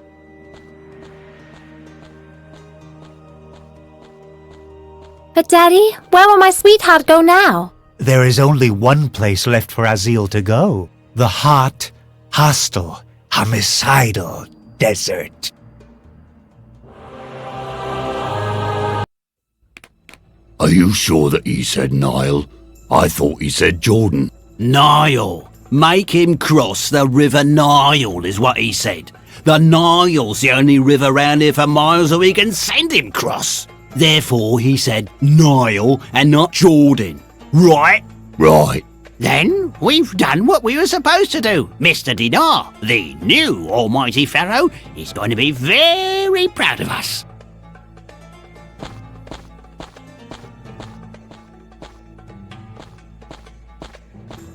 But Daddy, where will my sweetheart go now? There is only one place left for Asil to go. The hot, hostile, homicidal desert. Are you sure that he said Nile? I thought he said Jordan. Nile. Make him cross the River Nile, is what he said. The Nile's the only river round here for miles that we can send him cross. Therefore, he said Nile and not Jordan. Right? Right. Then we've done what we were supposed to do. Mr. Dinar, the new almighty pharaoh, is going to be very proud of us.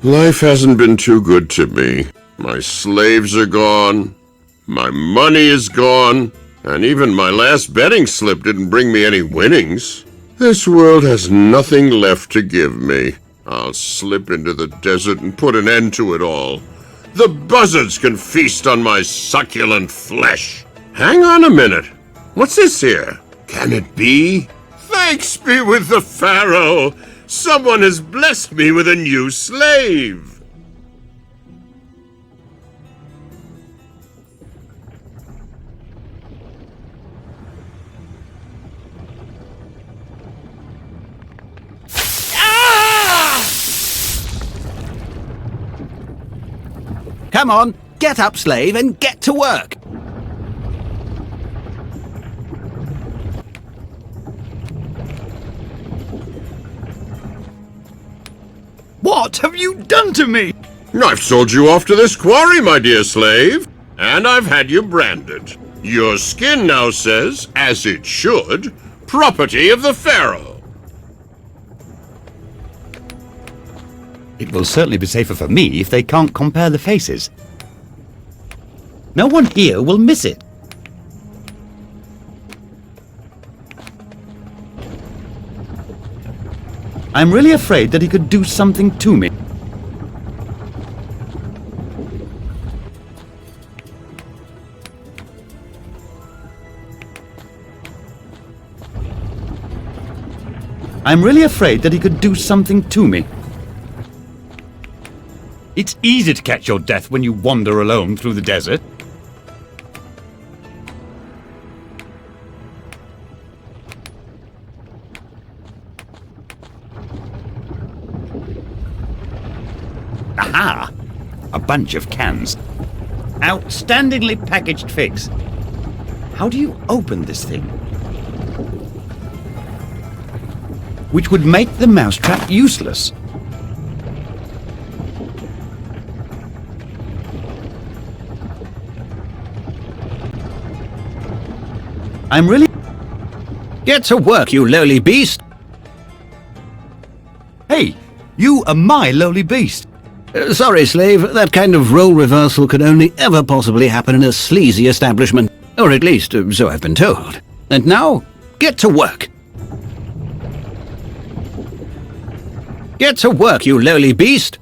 Life hasn't been too good to me. My slaves are gone, my money is gone, and even my last betting slip didn't bring me any winnings. This world has nothing left to give me. I'll slip into the desert and put an end to it all. The buzzards can feast on my succulent flesh. Hang on a minute. What's this here? Can it be? Thanks be with the pharaoh. Someone has blessed me with a new slave! Come on, get up, slave, and get to work. What have you done to me? I've sold you off to this quarry, my dear slave, and I've had you branded. Your skin now says, as it should, property of the pharaoh. It will certainly be safer for me if they can't compare the faces. No one here will miss it. I'm really afraid that he could do something to me. I'm really afraid that he could do something to me. It's easy to catch your death when you wander alone through the desert. Aha! A bunch of cans. Outstandingly packaged figs. How do you open this thing? Which would make the mousetrap useless. I'm really... Get to work, you lowly beast! Hey, you are my lowly beast. Sorry, slave, that kind of role reversal could only ever possibly happen in a sleazy establishment. Or at least, so I've been told. And now, get to work. Get to work, you lowly beast!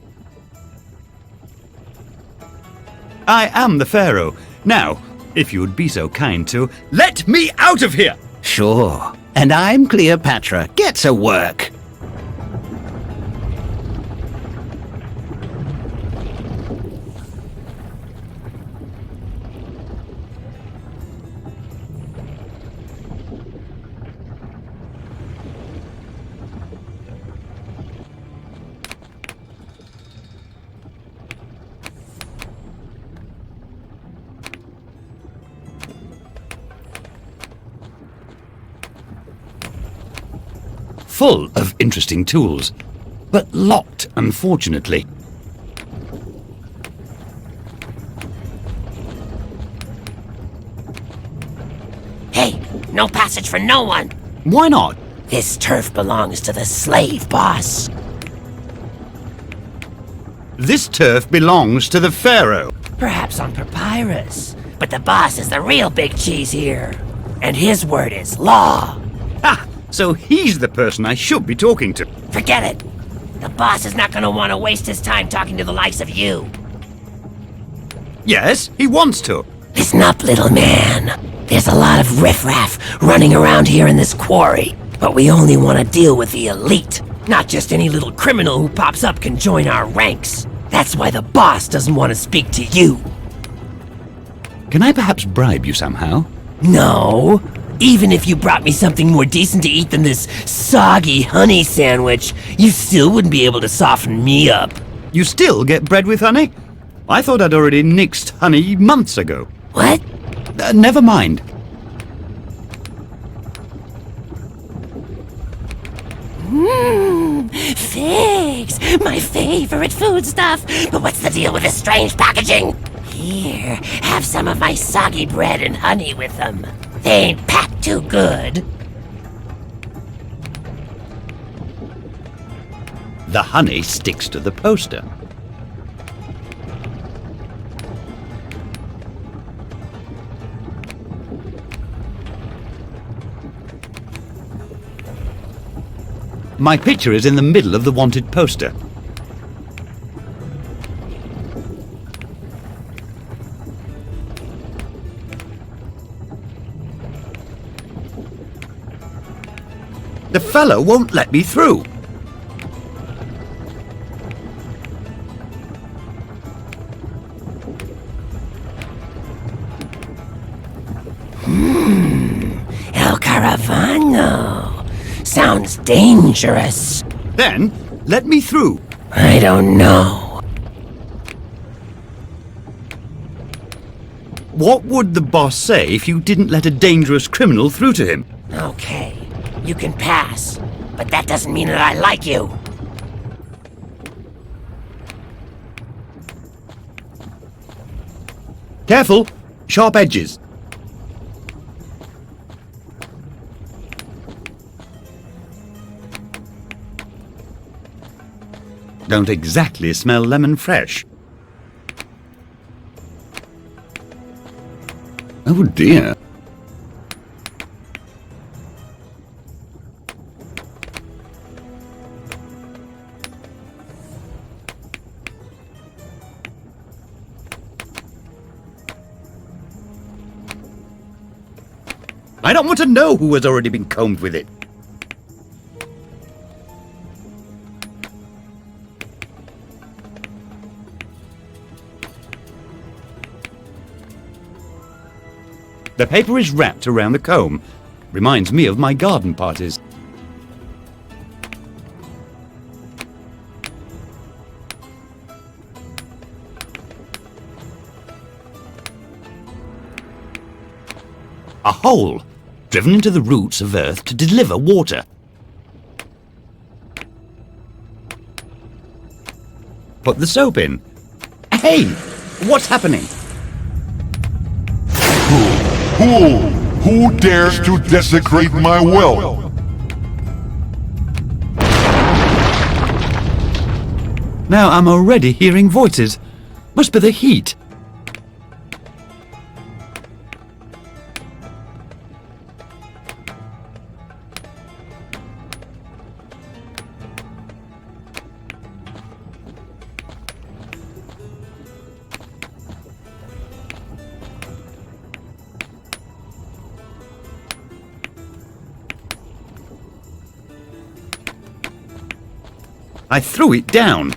I am the pharaoh. Now, if you would be so kind to let me out of here! Sure. And I'm Cleopatra. Get to work. full of interesting tools, but locked, unfortunately. Hey, no passage for no one. Why not? This turf belongs to the slave boss. This turf belongs to the pharaoh. Perhaps on papyrus, but the boss is the real big cheese here. And his word is law. Ah, so he's the person I should be talking to. Forget it. The boss is not gonna want to waste his time talking to the likes of you. Yes, he wants to. Listen up, little man. There's a lot of riffraff running around here in this quarry, but we only want to deal with the elite. Not just any little criminal who pops up can join our ranks. That's why the boss doesn't want to speak to you. Can I perhaps bribe you somehow? No. Even if you brought me something more decent to eat than this soggy honey sandwich, you still wouldn't be able to soften me up. You still get bread with honey? I thought I'd already nixed honey months ago. What? Never mind. Figs! My favorite foodstuff! But what's the deal with this strange packaging? Here, have some of my soggy bread and honey with them. They ain't packed too good. The honey sticks to the poster. My picture is in the middle of the wanted poster. The fellow won't let me through. El Caravano. Sounds dangerous. Then, let me through. I don't know. What would the boss say if you didn't let a dangerous criminal through to him? Okay, you can pass, but that doesn't mean that I like you. Careful! Sharp edges. Don't exactly smell lemon fresh. Oh dear. I don't want to know who has already been combed with it. The paper is wrapped around the comb. Reminds me of my garden parties. A hole driven into the roots of earth to deliver water. Put the soap in. Hey! What's happening? Who dares to desecrate my well? Now I'm already hearing voices. Must be the heat. I threw it down.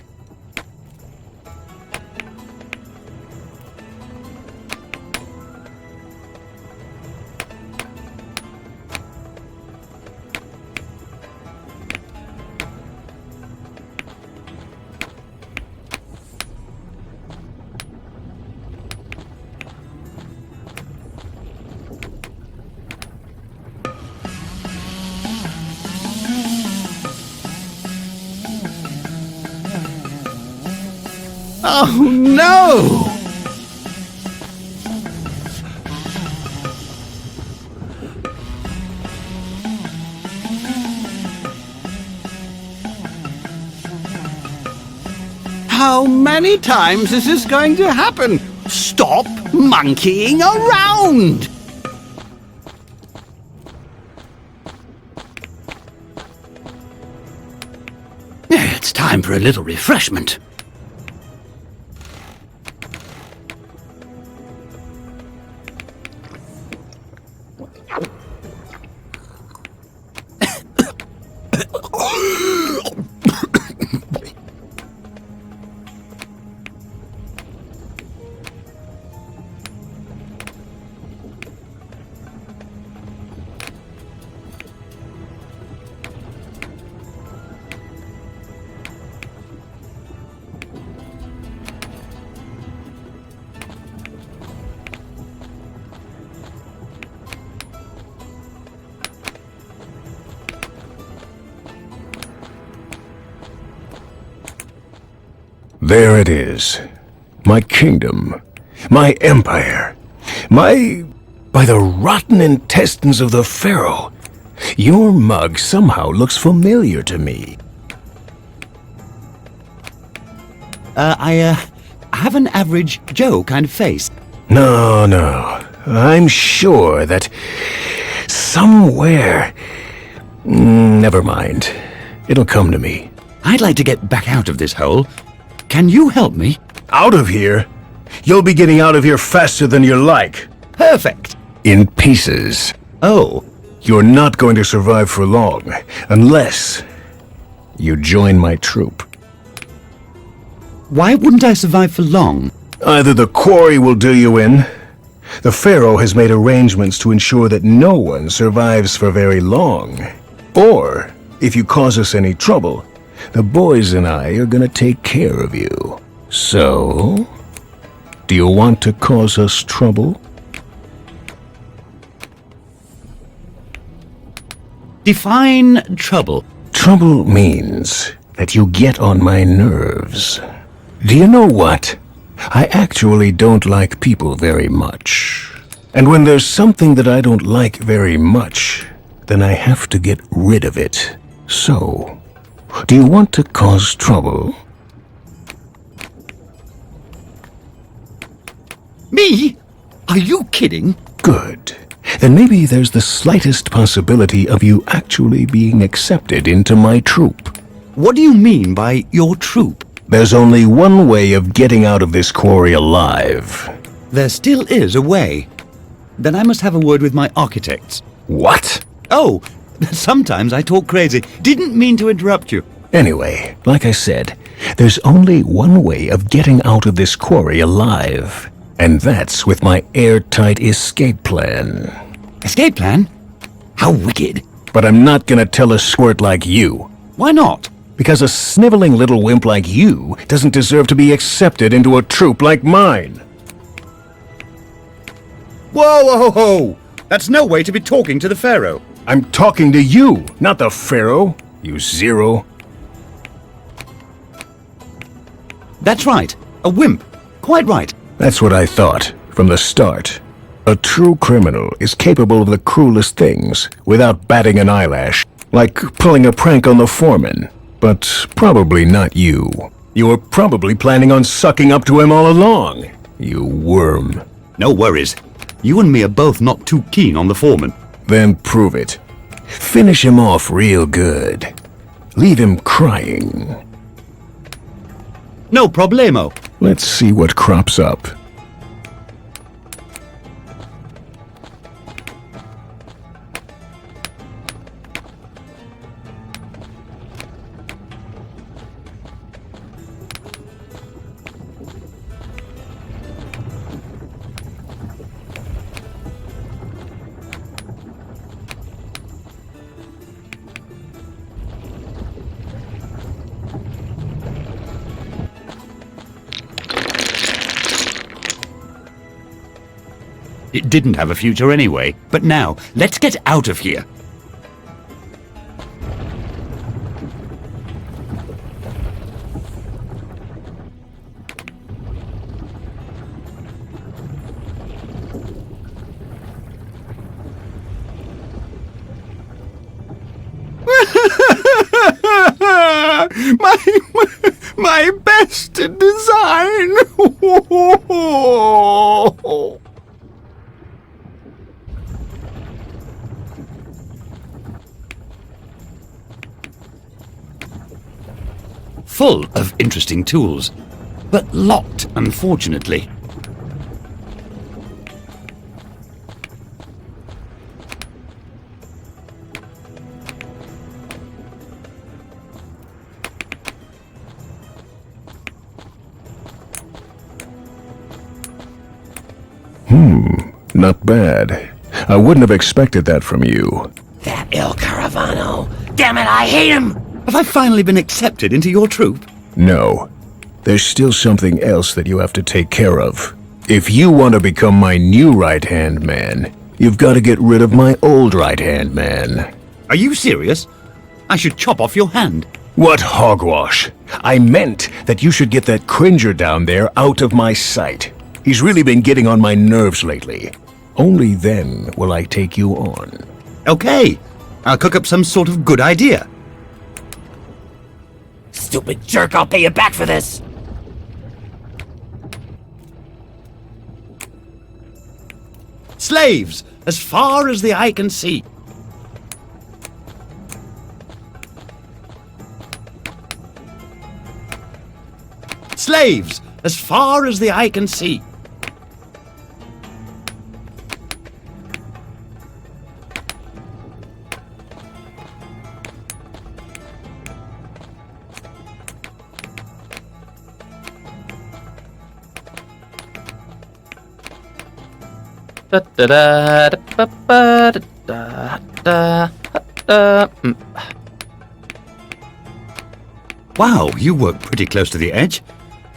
Oh no! How many times is this going to happen? Stop monkeying around! It's time for a little refreshment. There it is. My kingdom. My empire. By the rotten intestines of the pharaoh. Your mug somehow looks familiar to me. I have an average Joe kind of face. No. I'm sure that somewhere... Never mind. It'll come to me. I'd like to get back out of this hole. Can you help me? Out of here? You'll be getting out of here faster than you like. Perfect. In pieces. Oh. You're not going to survive for long, unless you join my troop. Why wouldn't I survive for long? Either the quarry will do you in. The pharaoh has made arrangements to ensure that no one survives for very long. Or, if you cause us any trouble, the boys and I are gonna take care of you. So, do you want to cause us trouble? Define trouble. Trouble means that you get on my nerves. Do you know what? I actually don't like people very much. And when there's something that I don't like very much, then I have to get rid of it. So, do you want to cause trouble? Me? Are you kidding? Good. Then maybe there's the slightest possibility of you actually being accepted into my troop. What do you mean by your troop? There's only one way of getting out of this quarry alive. There still is a way. Then I must have a word with my architects. What? Oh, sometimes I talk crazy. Didn't mean to interrupt you. Anyway, like I said, there's only one way of getting out of this quarry alive. And that's with my airtight escape plan. Escape plan? How wicked. But I'm not gonna tell a squirt like you. Why not? Because a sniveling little wimp like you doesn't deserve to be accepted into a troop like mine. Whoa! That's no way to be talking to the pharaoh. I'm talking to you, not the pharaoh, you zero. That's right. A wimp. Quite right. That's what I thought, from the start. A true criminal is capable of the cruelest things without batting an eyelash, like pulling a prank on the foreman. But probably not you. You were probably planning on sucking up to him all along, you worm. No worries. You and me are both not too keen on the foreman. Then prove it. Finish him off real good. Leave him crying. No problemo. Let's see what crops up. It didn't have a future anyway. But now, let's get out of here. My best design! Full of interesting tools, but locked, unfortunately. Not bad. I wouldn't have expected that from you. That Il Caravano. Damn it, I hate him! Have I finally been accepted into your troop? No. There's still something else that you have to take care of. If you want to become my new right-hand man, you've got to get rid of my old right-hand man. Are you serious? I should chop off your hand. What hogwash! I meant that you should get that cringer down there out of my sight. He's really been getting on my nerves lately. Only then will I take you on. Okay, I'll cook up some sort of good idea. Stupid jerk, I'll pay you back for this! Slaves, as far as the eye can see. Slaves, as far as the eye can see. Wow, you work pretty close to the edge.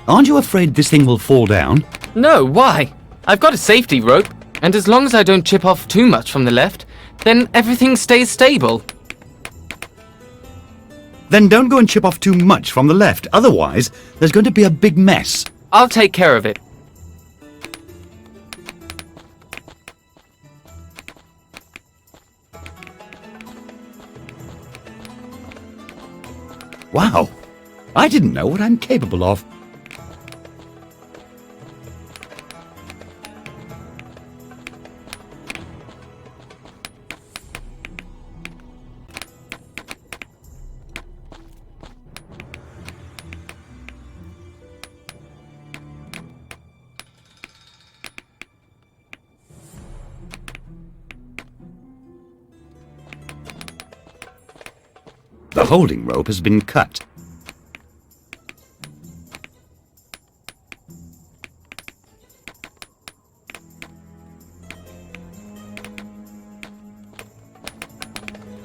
Aren't you afraid this thing will fall down? No, why? I've got a safety rope, and as long as I don't chip off too much from the left, then everything stays stable. Then don't go and chip off too much from the left, otherwise there's going to be a big mess. I'll take care of it. Wow, I didn't know what I'm capable of. The holding rope has been cut.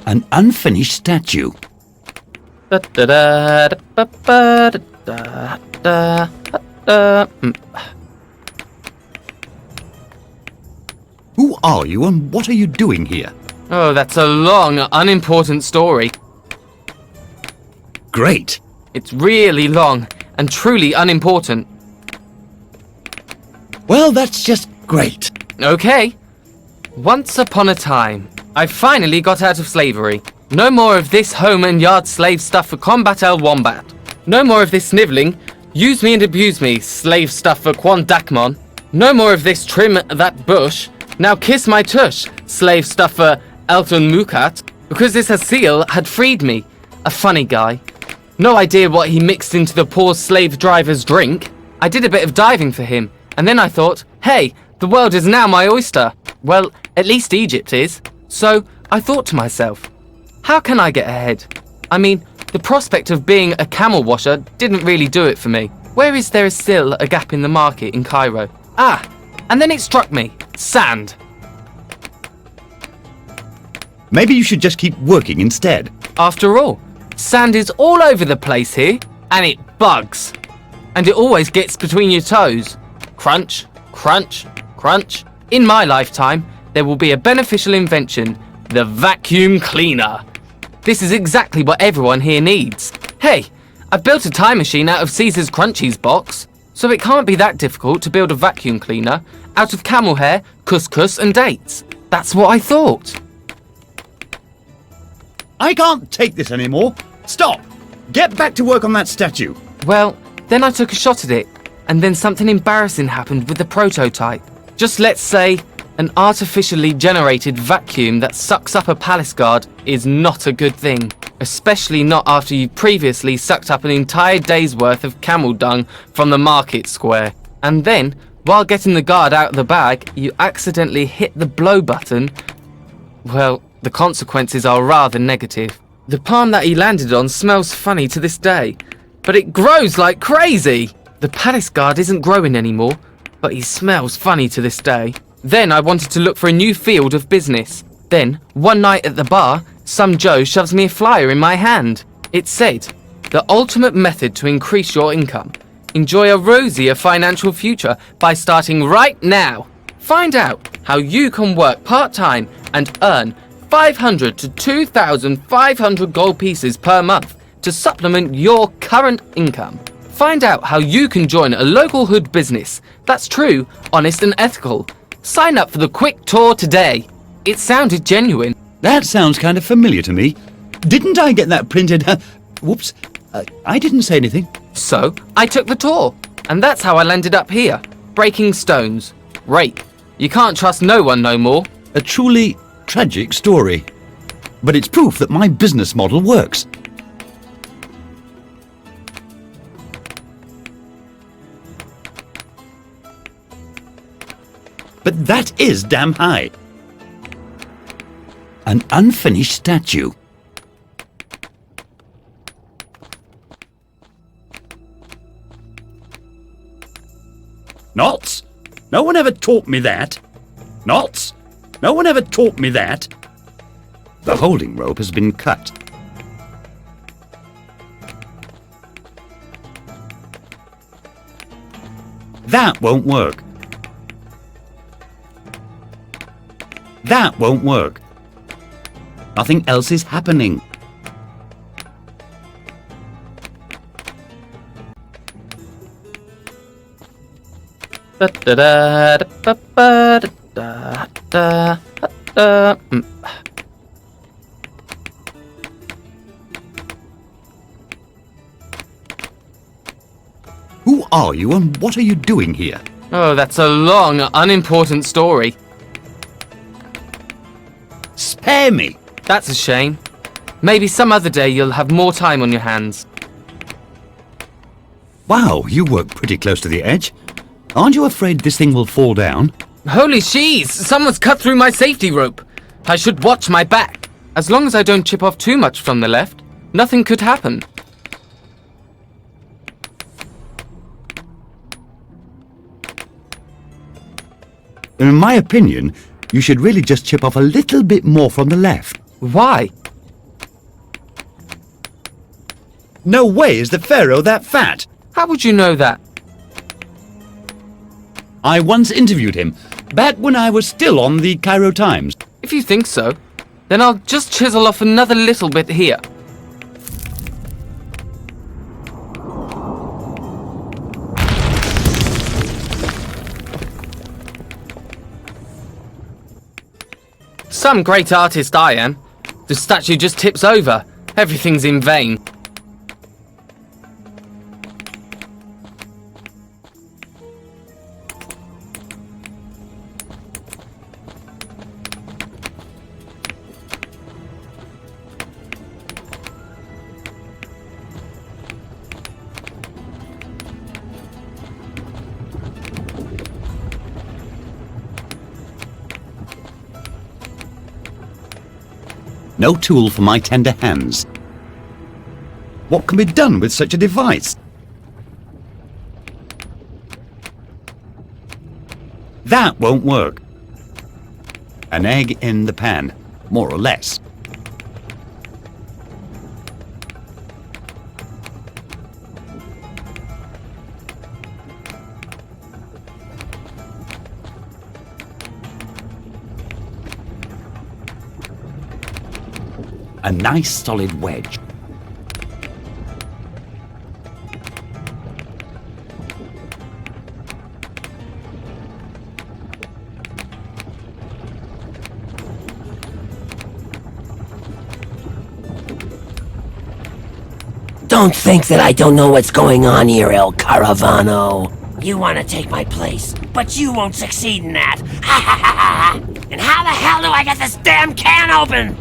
An unfinished statue. Who are you and what are you doing here? Oh, that's a long, unimportant story. Great. It's really long and truly unimportant. Well, that's just great. Okay. Once upon a time, I finally got out of slavery. No more of this home and yard slave stuff for Combat El Wombat. No more of this snivelling, use me and abuse me, slave stuff for Quan Dakmon. No more of this trim that bush, now kiss my tush, slave stuff for Elton Mukat, because this Asil had freed me. A funny guy. No idea what he mixed into the poor slave driver's drink. I did a bit of diving for him, and then I thought, hey, the world is now my oyster. Well, at least Egypt is. So I thought to myself, how can I get ahead? I mean, the prospect of being a camel washer didn't really do it for me. Where is there still a gap in the market in Cairo? Ah, and then it struck me. Sand. Maybe you should just keep working instead. After all, sand is all over the place here, and it bugs. And it always gets between your toes. Crunch, crunch, crunch. In my lifetime, there will be a beneficial invention, the vacuum cleaner. This is exactly what everyone here needs. Hey, I've built a time machine out of Caesar's Crunchies box, so it can't be that difficult to build a vacuum cleaner out of camel hair, couscous and dates. That's what I thought. I can't take this anymore. Stop! Get back to work on that statue. Well, then I took a shot at it, and then something embarrassing happened with the prototype. Just let's say, an artificially generated vacuum that sucks up a palace guard is not a good thing. Especially not after you previously sucked up an entire day's worth of camel dung from the market square. And then, while getting the guard out of the bag, you accidentally hit the blow button. Well, the consequences are rather negative. The palm that he landed on smells funny to this day, but it grows like crazy. The palace guard isn't growing anymore, but he smells funny to this day. Then I wanted to look for a new field of business. Then, one night at the bar, some Joe shoves me a flyer in my hand. It said, "The ultimate method to increase your income. Enjoy a rosier financial future by starting right now. Find out how you can work part-time and earn 500 to 2,500 gold pieces per month to supplement your current income. Find out how you can join a local hood business that's true, honest and ethical. Sign up for the quick tour today." It sounded genuine. That sounds kind of familiar to me. Didn't I get that printed? Whoops. I didn't say anything. So, I took the tour, and that's how I landed up here, breaking stones. Rape. You can't trust no one no more. A truly tragic story. But it's proof that my business model works. But that is damn high. An unfinished statue. Knots? No one ever taught me that. Knots? No one ever taught me that. The holding rope has been cut. That won't work. That won't work. Nothing else is happening. Who are you and what are you doing here? Oh, that's a long, unimportant story. Spare me! That's a shame. Maybe some other day you'll have more time on your hands. Wow, you work pretty close to the edge. Aren't you afraid this thing will fall down? Holy cheese! Someone's cut through my safety rope. I should watch my back. As long as I don't chip off too much from the left, nothing could happen. In my opinion, you should really just chip off a little bit more from the left. Why? No way is the pharaoh that fat. How would you know that? I once interviewed him, back when I was still on the Cairo Times. If you think so, then I'll just chisel off another little bit here. Some great artist I am. The statue just tips over. Everything's in vain. No tool for my tender hands. What can be done with such a device? That won't work. An egg in the pan, more or less. A nice solid wedge. Don't think that I don't know what's going on here, El Caravano. You want to take my place, but you won't succeed in that. Ha ha ha ha! And how the hell do I get this damn can open?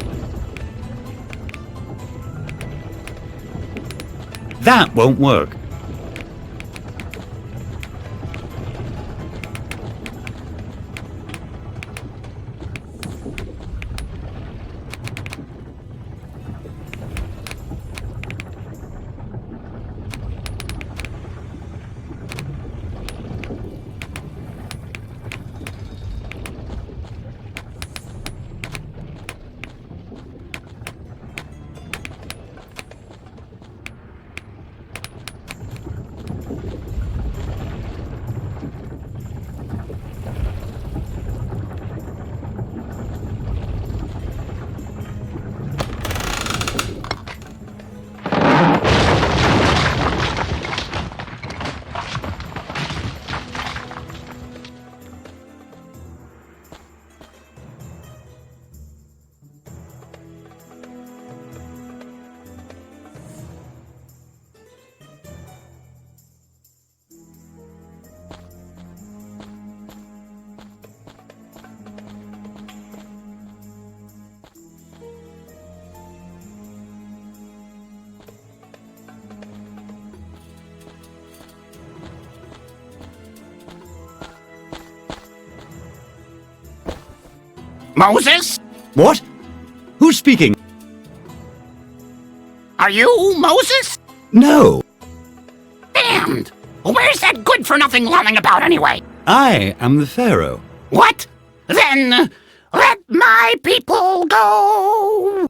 That won't work. Moses? What? Who's speaking? Are you Moses? No. Damned! Where's that good-for-nothing lolling about anyway? I am the Pharaoh. What? Then let my people go!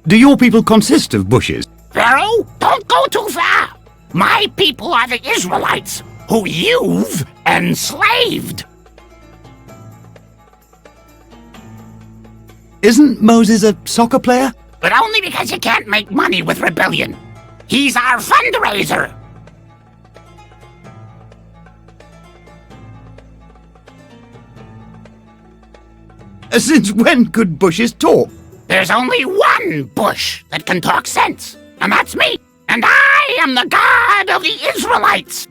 Do your people consist of bushes? Pharaoh, don't go too far! My people are the Israelites, who you've enslaved! Isn't Moses a soccer player? But only because you can't make money with rebellion. He's our fundraiser! Since when could bushes talk? There's only one bush that can talk sense, and that's me! And I am the God of the Israelites!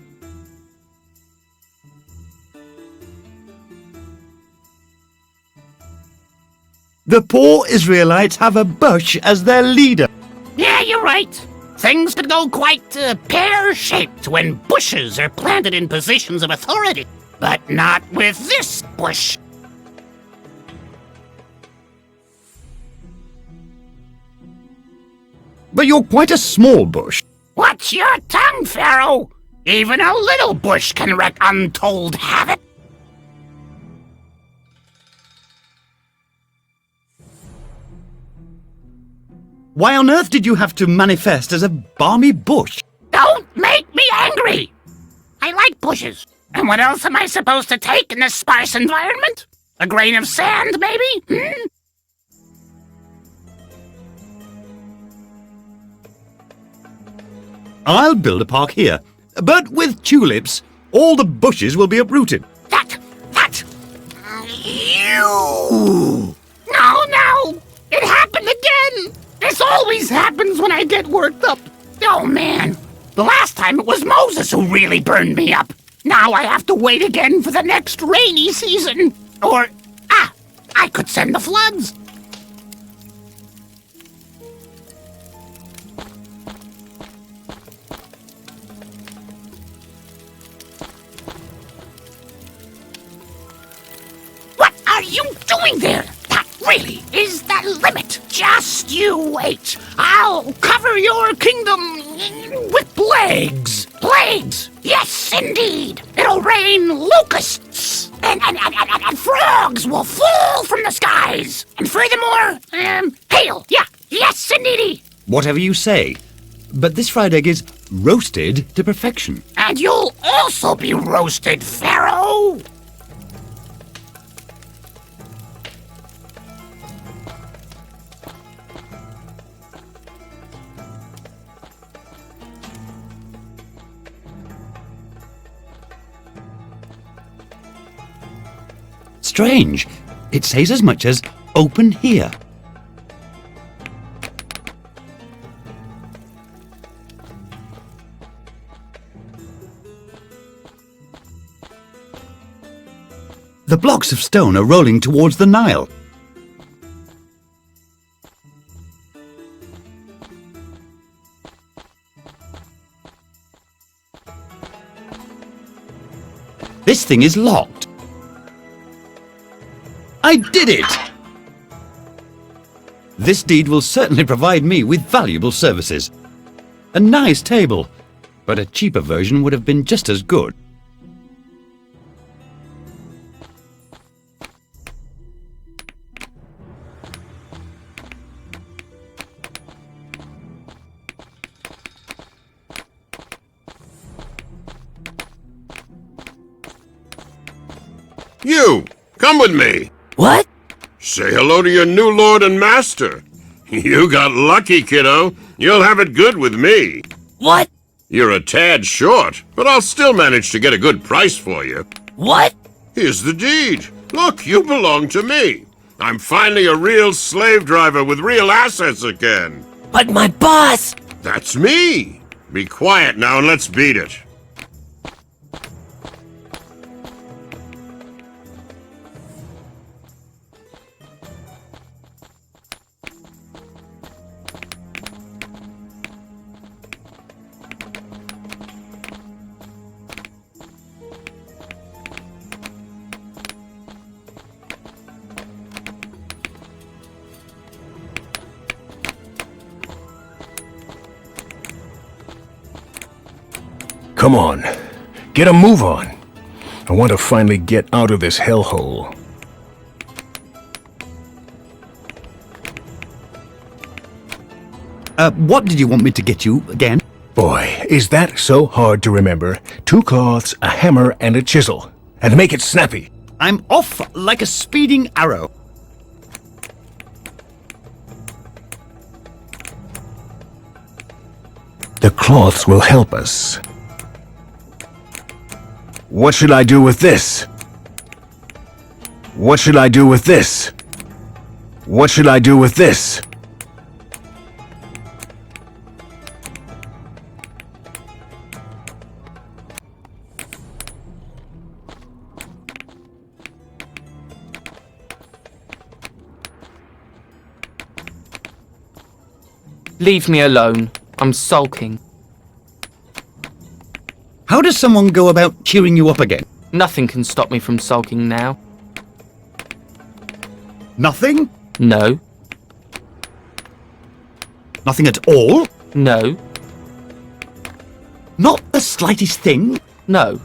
The poor Israelites have a bush as their leader. Yeah, you're right. Things could go quite pear-shaped when bushes are planted in positions of authority. But not with this bush. But you're quite a small bush. Watch your tongue, Pharaoh! Even a little bush can wreak untold havoc. Why on earth did you have to manifest as a balmy bush? Don't make me angry! I like bushes. And what else am I supposed to take in this sparse environment? A grain of sand, maybe? I'll build a park here, but with tulips, all the bushes will be uprooted. You! No! It happened again! This always happens when I get worked up. Oh, man. The last time it was Moses who really burned me up. Now I have to wait again for the next rainy season. Or, I could send the floods. What are you doing there? That really is the limit. Just you wait. I'll cover your kingdom with plagues. Plagues! Yes, indeed. It'll rain locusts. And frogs will fall from the skies. And furthermore, hail. Yeah, yes, indeedy. Whatever you say. But this fried egg is roasted to perfection. And you'll also be roasted, Pharaoh. Strange. It says as much as open here. The blocks of stone are rolling towards the Nile. This thing is locked. I did it! This deed will certainly provide me with valuable services. A nice table, but a cheaper version would have been just as good. You! Come with me! What? Say hello to your new lord and master. You got lucky, kiddo. You'll have it good with me. What? You're a tad short, but I'll still manage to get a good price for you. What? Here's the deed. Look, you belong to me. I'm finally a real slave driver with real assets again. But my boss! That's me. Be quiet now and let's beat it. Come on. Get a move on. I want to finally get out of this hellhole. What did you want me to get you again? Boy, is that so hard to remember. 2 cloths, a hammer, and a chisel. And make it snappy. I'm off like a speeding arrow. The cloths will help us. What should I do with this? What should I do with this? What should I do with this? Leave me alone. I'm sulking. How does someone go about cheering you up again? Nothing can stop me from sulking now. Nothing? No. Nothing at all? No. Not the slightest thing? No.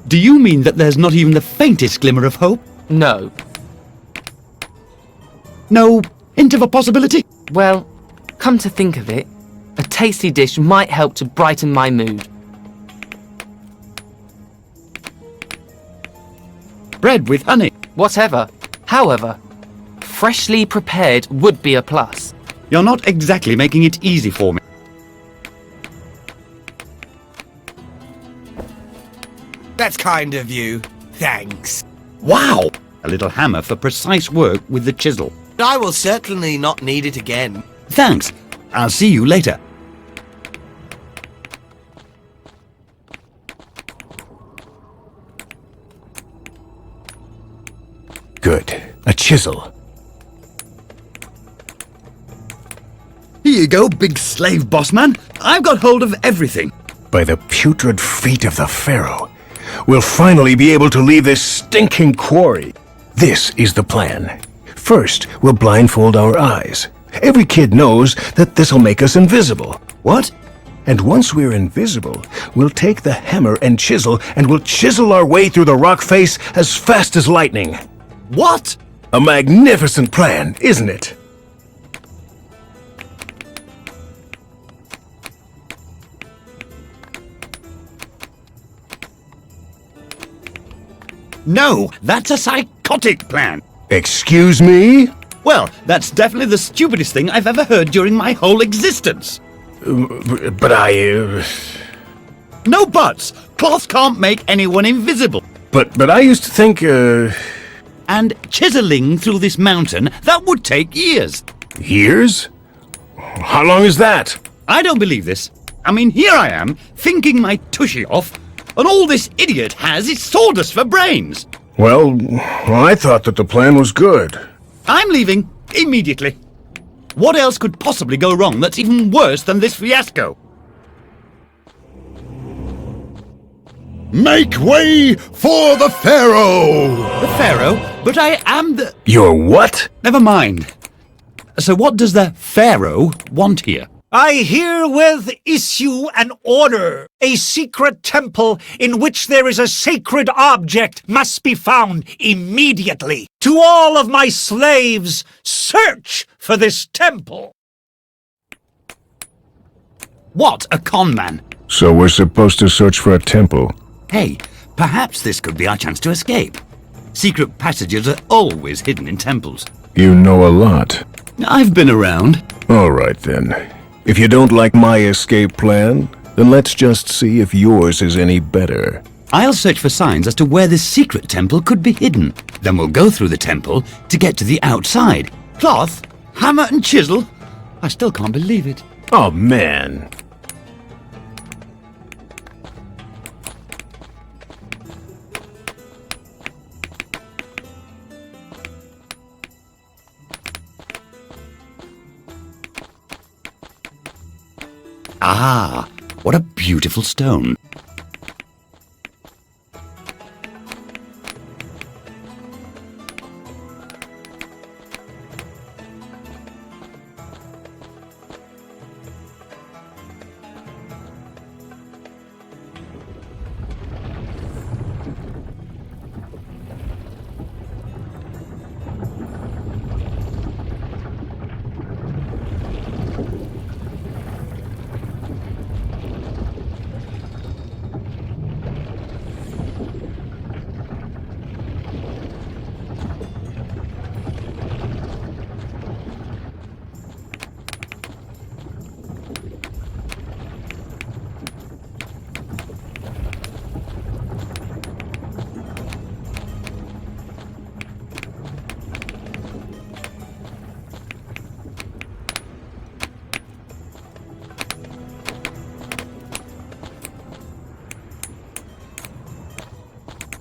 Do you mean that there's not even the faintest glimmer of hope? No. No hint of a possibility? Well, come to think of it, a tasty dish might help to brighten my mood. Bread with honey. Whatever. However, freshly prepared would be a plus. You're not exactly making it easy for me. That's kind of you. Thanks. Wow! A little hammer for precise work with the chisel. I will certainly not need it again. Thanks. I'll see you later. Good. A chisel. Here you go, big slave boss man. I've got hold of everything. By the putrid feet of the Pharaoh, we'll finally be able to leave this stinking quarry. This is the plan. First, we'll blindfold our eyes. Every kid knows that this'll make us invisible. What? And once we're invisible, we'll take the hammer and chisel and we'll chisel our way through the rock face as fast as lightning. What? A magnificent plan, isn't it? No, that's a psychotic plan. Excuse me? Well, that's definitely the stupidest thing I've ever heard during my whole existence. But I... No buts! Cloth can't make anyone invisible. But I used to think, And chiseling through this mountain, that would take years. Years? How long is that? I don't believe this. I mean, here I am, thinking my tushy off, and all this idiot has is sawdust for brains. Well, I thought that the plan was good. I'm leaving, immediately. What else could possibly go wrong that's even worse than this fiasco? Make way for the Pharaoh! The Pharaoh? But I am the... You're what? Never mind. So what does the Pharaoh want here? I herewith issue an order. A secret temple in which there is a sacred object must be found immediately. To all of my slaves, search for this temple. What a con man. So we're supposed to search for a temple. Hey, perhaps this could be our chance to escape. Secret passages are always hidden in temples. You know a lot. I've been around. All right, then. If you don't like my escape plan, then let's just see if yours is any better. I'll search for signs as to where this secret temple could be hidden. Then we'll go through the temple to get to the outside. Cloth, hammer and chisel. I still can't believe it. Oh, man. Ah, what a beautiful stone.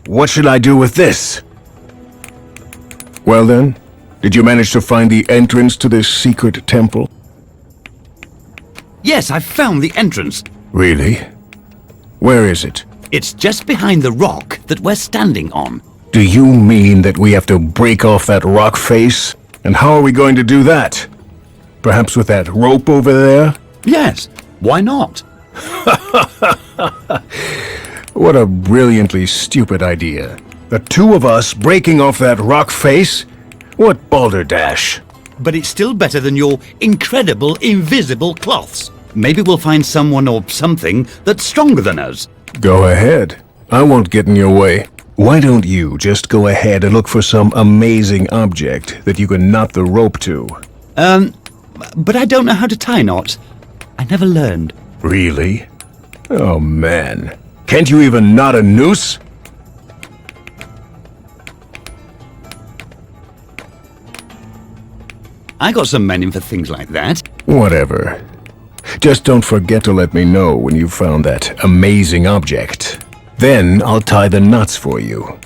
What should I do with this? Well then, did you manage to find the entrance to this secret temple? Yes, I've found the entrance. Really? Where is it? It's just behind the rock that we're standing on. Do you mean that we have to break off that rock face? And how are we going to do that? Perhaps with that rope over there? Yes, why not? What a brilliantly stupid idea. The two of us breaking off that rock face? What balderdash. But it's still better than your incredible invisible cloths. Maybe we'll find someone or something that's stronger than us. Go ahead. I won't get in your way. Why don't you just go ahead and look for some amazing object that you can knot the rope to? But I don't know how to tie knots. I never learned. Really? Oh, man. Can't you even knot a noose? I got some men in for things like that. Whatever. Just don't forget to let me know when you've found that amazing object. Then I'll tie the knots for you.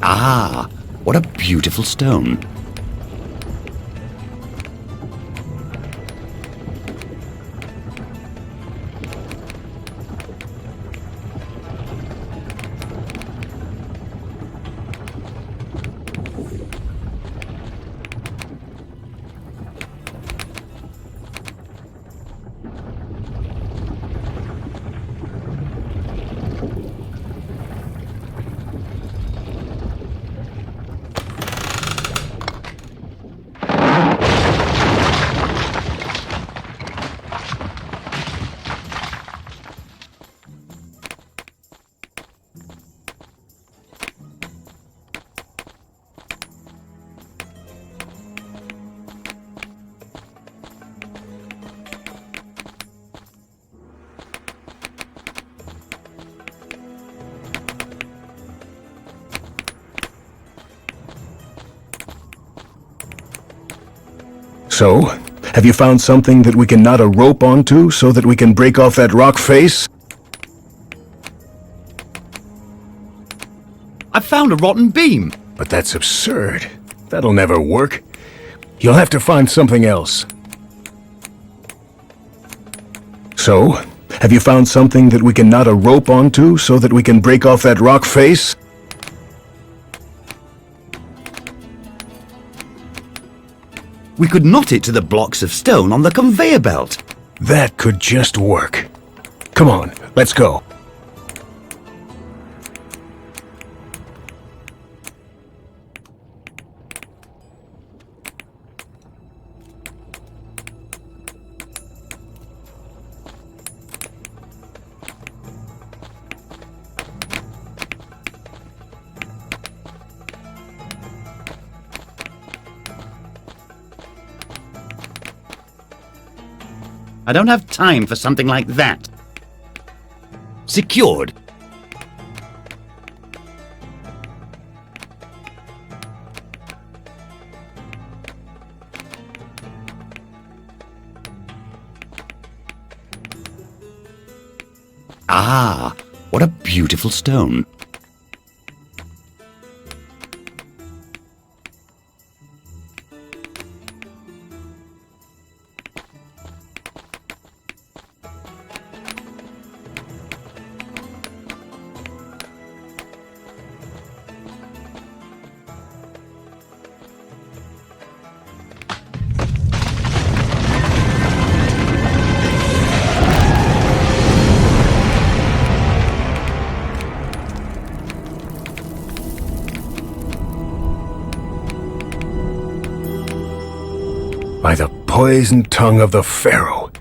Ah, what a beautiful stone. So, have you found something that we can knot a rope onto so that we can break off that rock face? I found a rotten beam. But that's absurd. That'll never work. You'll have to find something else. So, have you found something that we can knot a rope onto so that we can break off that rock face? We could knot it to the blocks of stone on the conveyor belt. That could just work. Come on, let's go. I don't have time for something like that. Secured. Ah, what a beautiful stone. By the poisoned tongue of the Pharaoh.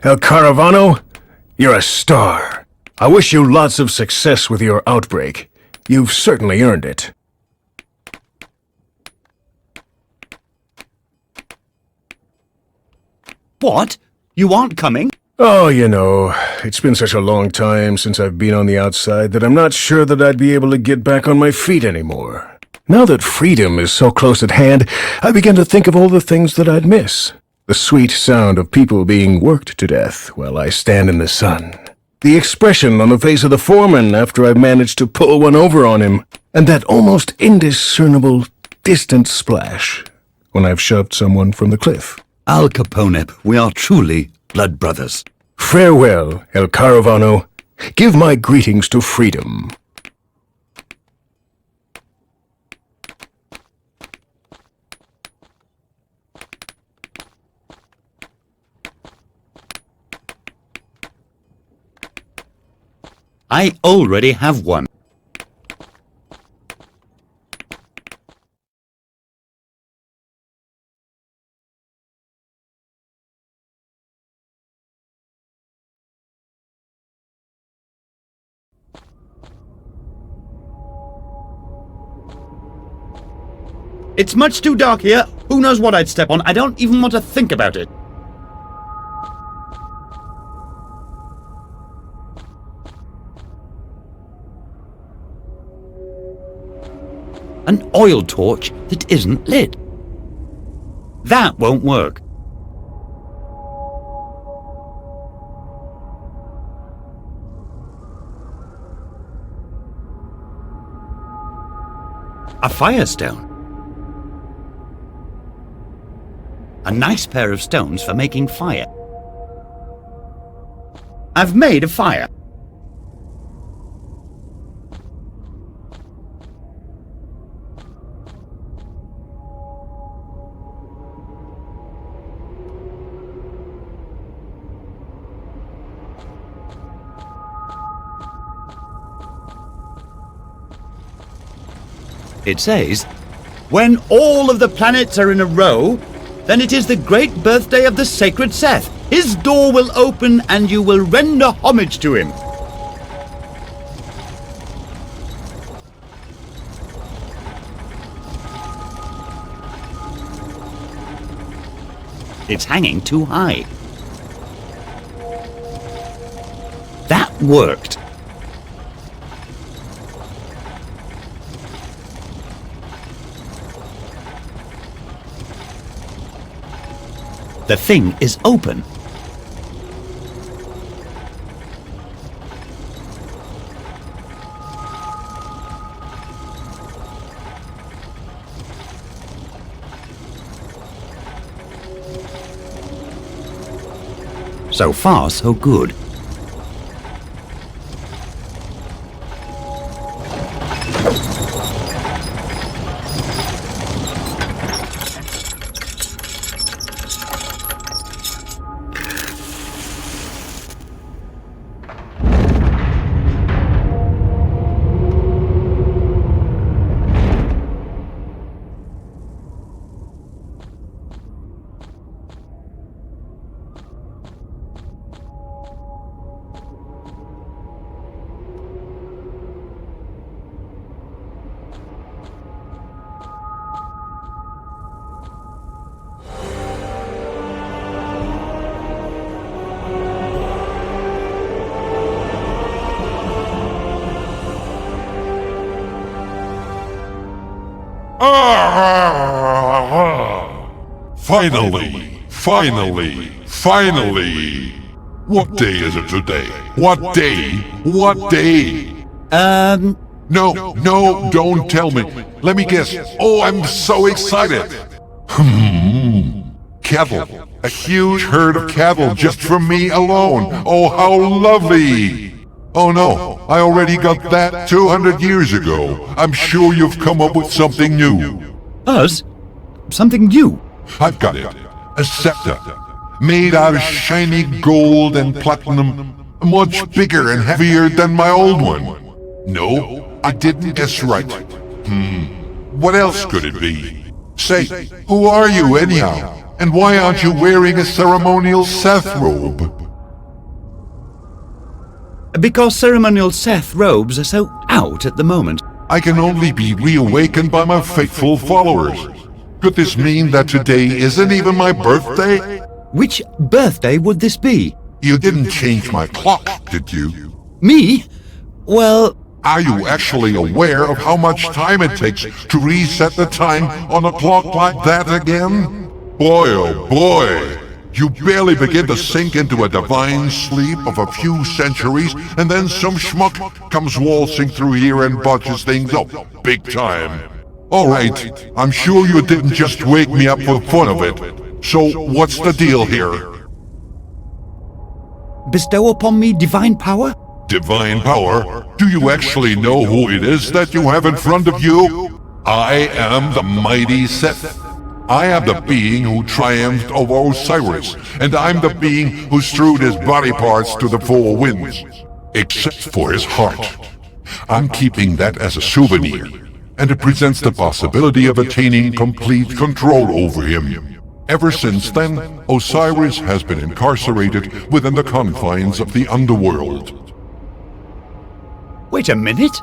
El Caravano, you're a star. I wish you lots of success with your outbreak. You've certainly earned it. What? You aren't coming? Oh, you know, it's been such a long time since I've been on the outside that I'm not sure that I'd be able to get back on my feet anymore. Now that freedom is so close at hand, I begin to think of all the things that I'd miss. The sweet sound of people being worked to death while I stand in the sun. The expression on the face of the foreman after I've managed to pull one over on him. And that almost indiscernible, distant splash when I've shoved someone from the cliff. Al Capone, we are truly blood brothers. Farewell, El Caravano. Give my greetings to freedom. I already have one. It's much too dark here. Who knows what I'd step on? I don't even want to think about it. An oil torch that isn't lit. That won't work. A firestone. A nice pair of stones for making fire. I've made a fire. It says, when all of the planets are in a row, then it is the great birthday of the sacred Seth. His door will open and you will render homage to him. It's hanging too high. That worked. The thing is open. So far, so good. Finally! What day is it today? What day? What day? No, don't tell me. Let me guess. Oh, I'm so excited. Cattle. A huge herd of cattle just for me alone. Oh, how lovely. Oh no, I already got that 200 years ago. I'm sure you've come up with something new. Us? Something new? I've got it. A scepter. Made out of shiny gold and platinum. Much bigger and heavier than my old one. No, I didn't guess right. What else could it be? Say, who are you anyhow? And why aren't you wearing a ceremonial Seth robe? Because ceremonial Seth robes are so out at the moment. I can only be reawakened by my faithful followers. Could this mean that today isn't even my birthday? Which birthday would this be? You didn't change my clock, did you? Me? Well... Are you actually aware of how much time it takes to reset the time on a clock like that again? Boy, oh boy! You barely begin to sink into a divine sleep of a few centuries, and then some schmuck comes waltzing through here and botches things up, big time. Alright, I'm sure you didn't just wake me up for the fun of it. So, what's the deal here? Bestow upon me divine power? Divine power? Do you actually know who it is that you have in front of you? I am the mighty Seth. I am the being who triumphed over Osiris, and I'm the being who strewed his body parts to the four winds. Except for his heart. I'm keeping that as a souvenir, and it presents the possibility of attaining complete control over him. Ever since then, Osiris has been incarcerated within the confines of the underworld. Wait a minute.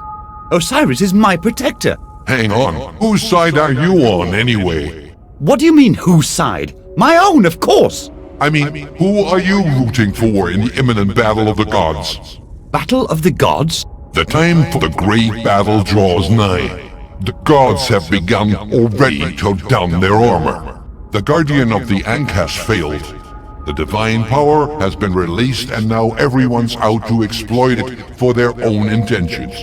Osiris is my protector. Hang on. Whose side are you on, anyway? What do you mean, whose side? My own, of course! I mean, who are you rooting for in the imminent battle of the gods? Battle of the gods? The time for the great battle draws nigh. The gods have begun already to don their armor. The guardian of the Ankh has failed. The divine power has been released, and now everyone's out to exploit it for their own intentions.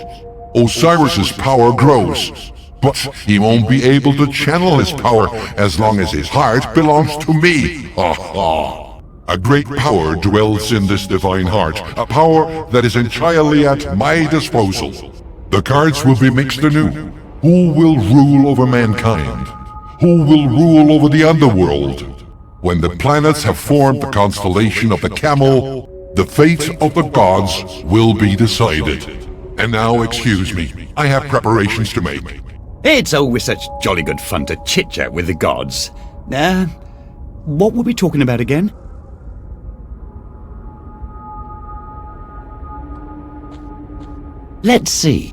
Osiris's power grows, but he won't be able to channel his power as long as his heart belongs to me. Ha ha! A great power dwells in this divine heart, a power that is entirely at my disposal. The cards will be mixed anew. Who will rule over mankind? Who will rule over the underworld? When the planets have formed the constellation of the Camel, the fate of the gods will be decided. And now, excuse me, I have preparations to make. It's always such jolly good fun to chit-chat with the gods. What were we talking about again? Let's see.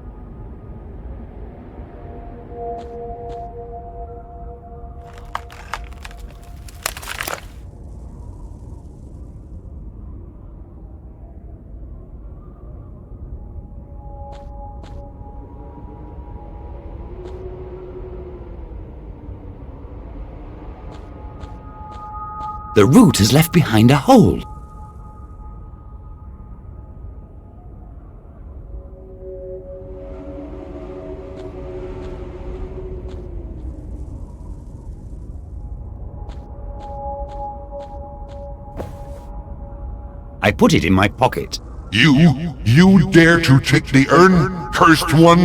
The root has left behind a hole. I put it in my pocket. You dare to take the urn, cursed one?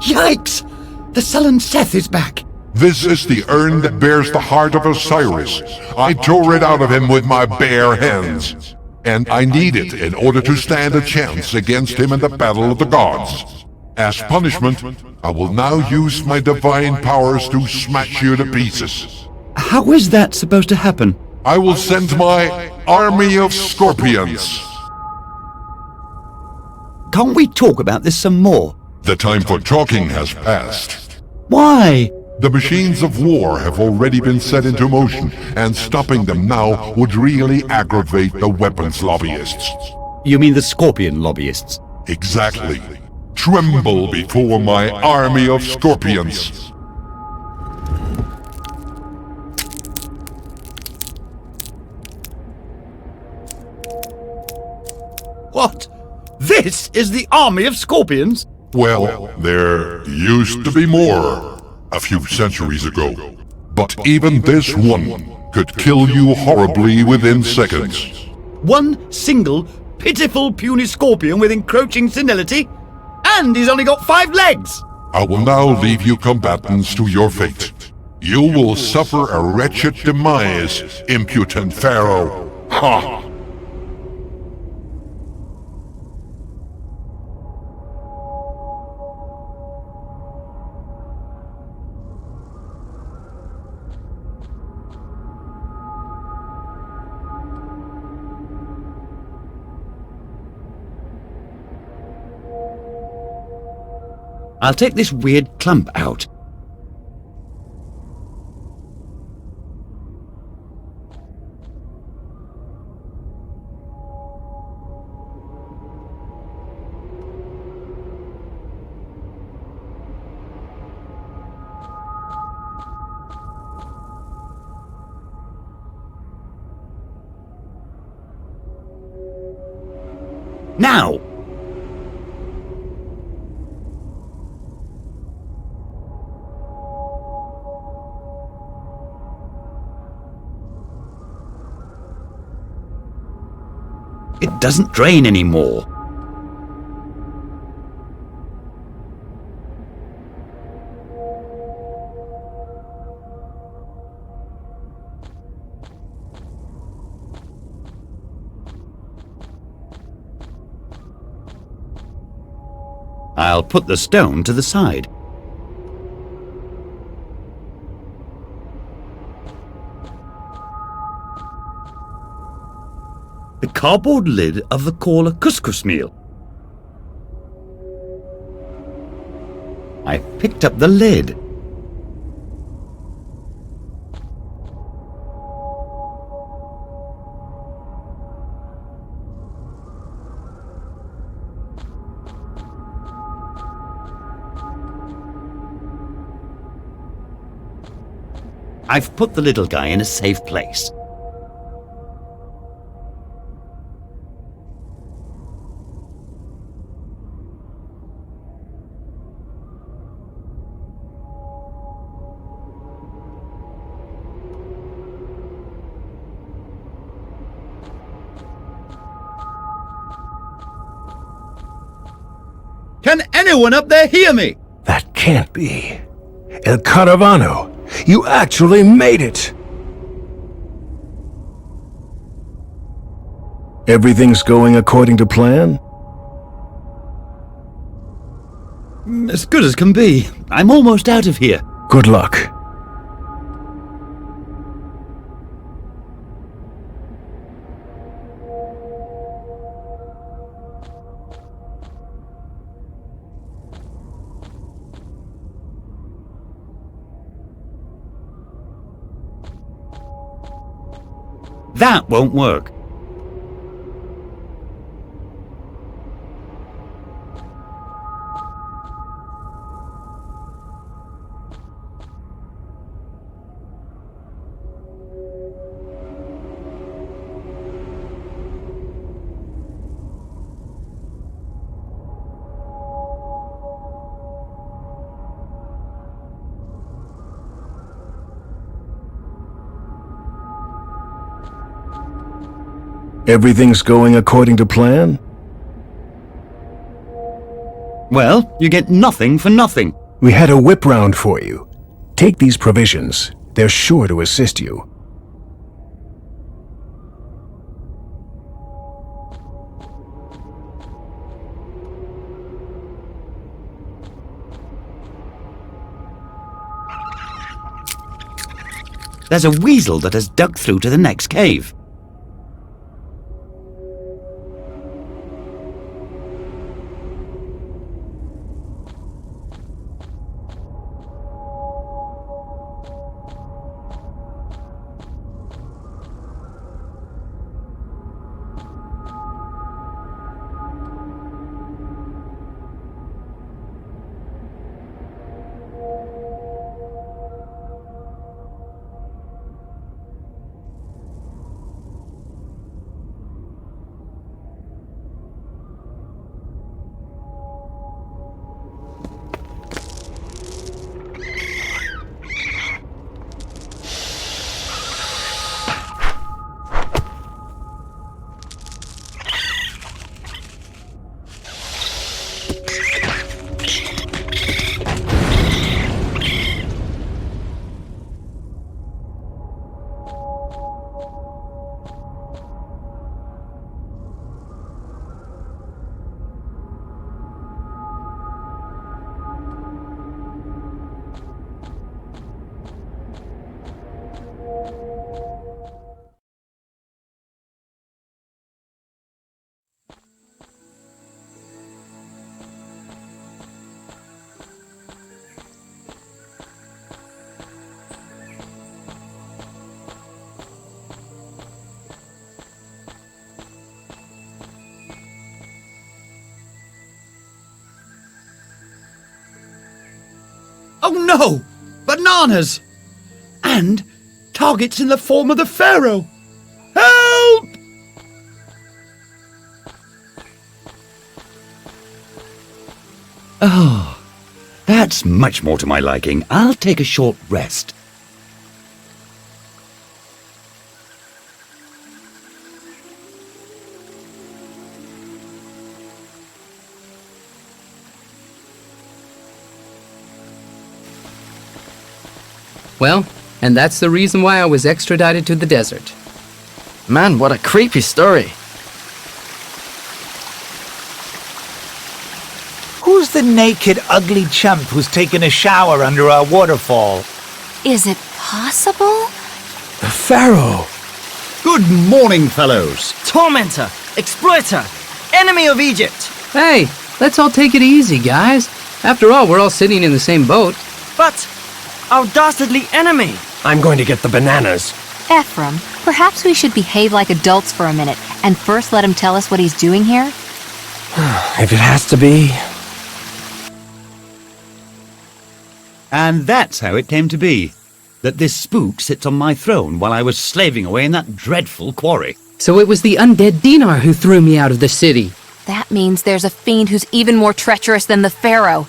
Yikes! The sullen Seth is back. This is the urn that bears the heart of Osiris. I tore it out of him with my bare hands. And I need it in order to stand a chance against him in the battle of the gods. As punishment, I will now use my divine powers to smash you to pieces. How is that supposed to happen? I will send my army of scorpions. Can't we talk about this some more? The time for talking has passed. Why? The machines of war have already been set into motion, and stopping them now would really aggravate the weapons lobbyists. You mean the scorpion lobbyists? Exactly. Tremble before my army of scorpions. What? This is the army of scorpions? Well, there used to be more a few centuries ago. But even this one could kill you horribly within seconds. One single, pitiful, puny scorpion with encroaching senility? And he's only got 5 legs! I will now leave you combatants to your fate. You will suffer a wretched demise, impudent pharaoh. Ha! I'll take this weird clump out. Now! It doesn't drain anymore. I'll put the stone to the side. The cardboard lid of the Caller couscous meal. I picked up the lid. I've put the little guy in a safe place. Can anyone up there hear me? That can't be. El Caravano, you actually made it! Everything's going according to plan? As good as can be. I'm almost out of here. Good luck. That won't work. Everything's going according to plan? Well, you get nothing for nothing. We had a whip round for you. Take these provisions. They're sure to assist you. There's a weasel that has dug through to the next cave. Oh no! Bananas! And targets in the form of the pharaoh! Help! Oh, that's much more to my liking. I'll take a short rest. Well, and that's the reason why I was extradited to the desert. Man, what a creepy story. Who's the naked, ugly chump who's taking a shower under our waterfall? Is it possible? The Pharaoh! Good morning, fellows. Tormentor, exploiter, enemy of Egypt. Hey, let's all take it easy, guys. After all, we're all sitting in the same boat. But our dastardly enemy. I'm going to get the bananas. Ephraim, perhaps we should behave like adults for a minute and first let him tell us what he's doing here? If it has to be. And that's how it came to be. That this spook sits on my throne while I was slaving away in that dreadful quarry. So it was the undead Dinar who threw me out of the city. That means there's a fiend who's even more treacherous than the Pharaoh.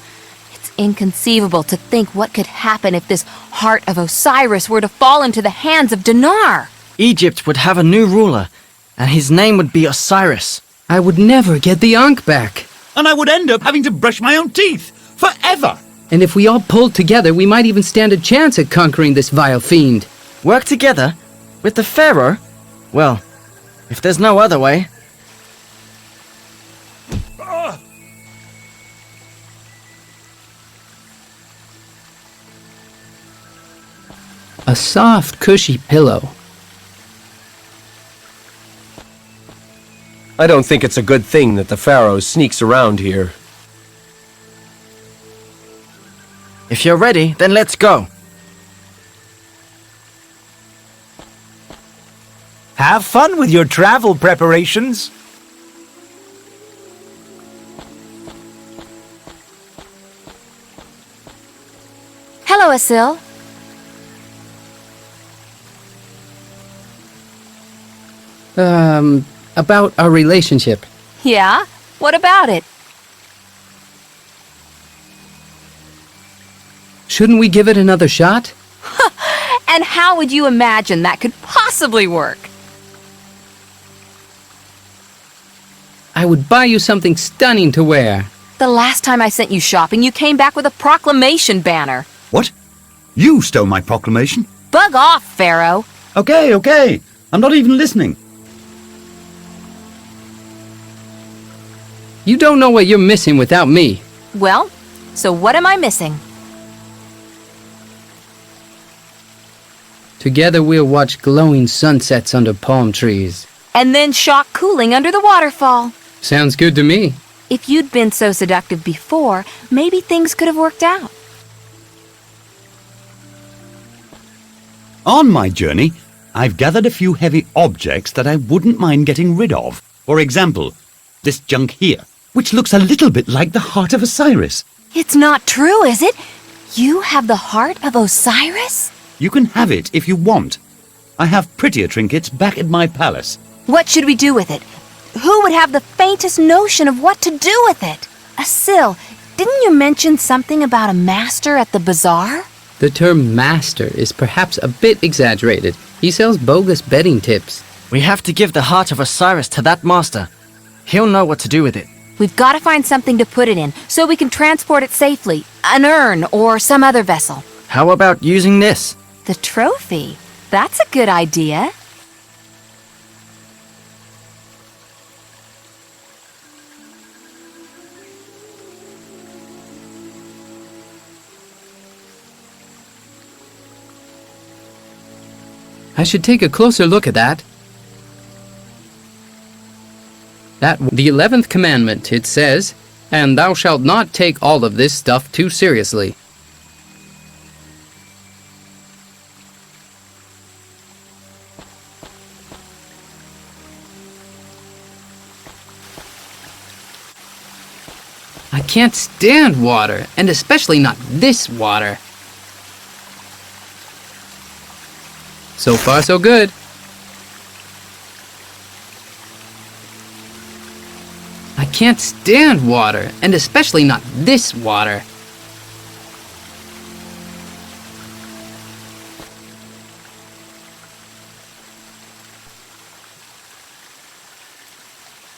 It's inconceivable to think what could happen if this heart of Osiris were to fall into the hands of Dinar. Egypt would have a new ruler, and his name would be Osiris. I would never get the Ankh back. And I would end up having to brush my own teeth. Forever. And if we all pulled together, we might even stand a chance at conquering this vile fiend. Work together? With the Pharaoh? Well, if there's no other way. A soft, cushy pillow. I don't think it's a good thing that the Pharaoh sneaks around here. If you're ready, then let's go. Have fun with your travel preparations. Hello, Asil. About our relationship. Yeah? What about it? Shouldn't we give it another shot? And how would you imagine that could possibly work? I would buy you something stunning to wear. The last time I sent you shopping, you came back with a proclamation banner. What? You stole my proclamation? Bug off, Pharaoh. Okay. I'm not even listening. You don't know what you're missing without me. Well, so what am I missing? Together we'll watch glowing sunsets under palm trees. And then shock cooling under the waterfall. Sounds good to me. If you'd been so seductive before, maybe things could have worked out. On my journey, I've gathered a few heavy objects that I wouldn't mind getting rid of. For example, this junk here, which looks a little bit like the heart of Osiris. It's not true, is it? You have the heart of Osiris? You can have it if you want. I have prettier trinkets back at my palace. What should we do with it? Who would have the faintest notion of what to do with it? Asil, didn't you mention something about a master at the bazaar? The term master is perhaps a bit exaggerated. He sells bogus betting tips. We have to give the heart of Osiris to that master. He'll know what to do with it. We've got to find something to put it in so we can transport it safely. An urn or some other vessel. How about using this? The trophy. That's a good idea. I should take a closer look at that. The 11th commandment, it says, "And thou shalt not take all of this stuff too seriously." I can't stand water, and especially not this water. So far, so good. I can't stand water, and especially not this water.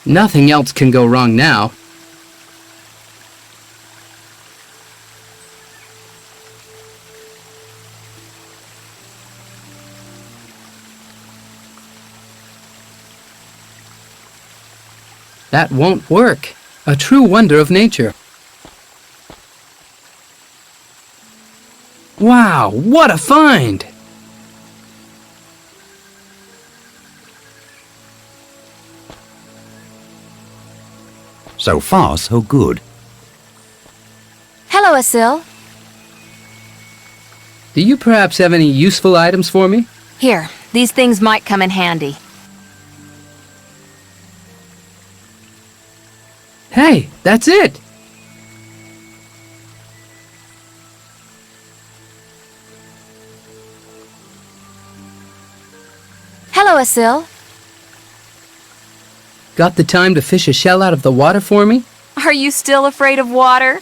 Nothing else can go wrong now. That won't work. A true wonder of nature. Wow, what a find! So far, so good. Hello, Asil. Do you perhaps have any useful items for me? Here, these things might come in handy. Hey, that's it! Hello, Asil. Got the time to fish a shell out of the water for me? Are you still afraid of water?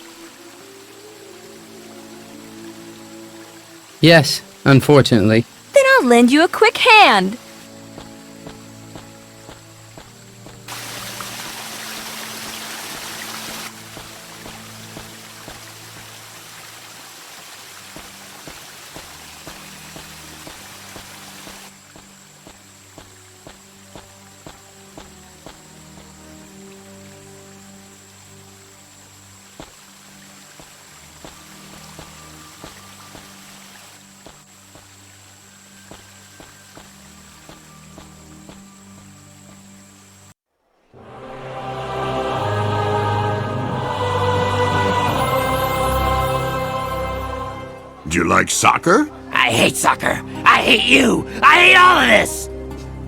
Yes, unfortunately. Then I'll lend you a quick hand. Do you like soccer? I hate soccer. I hate you. I hate all of this.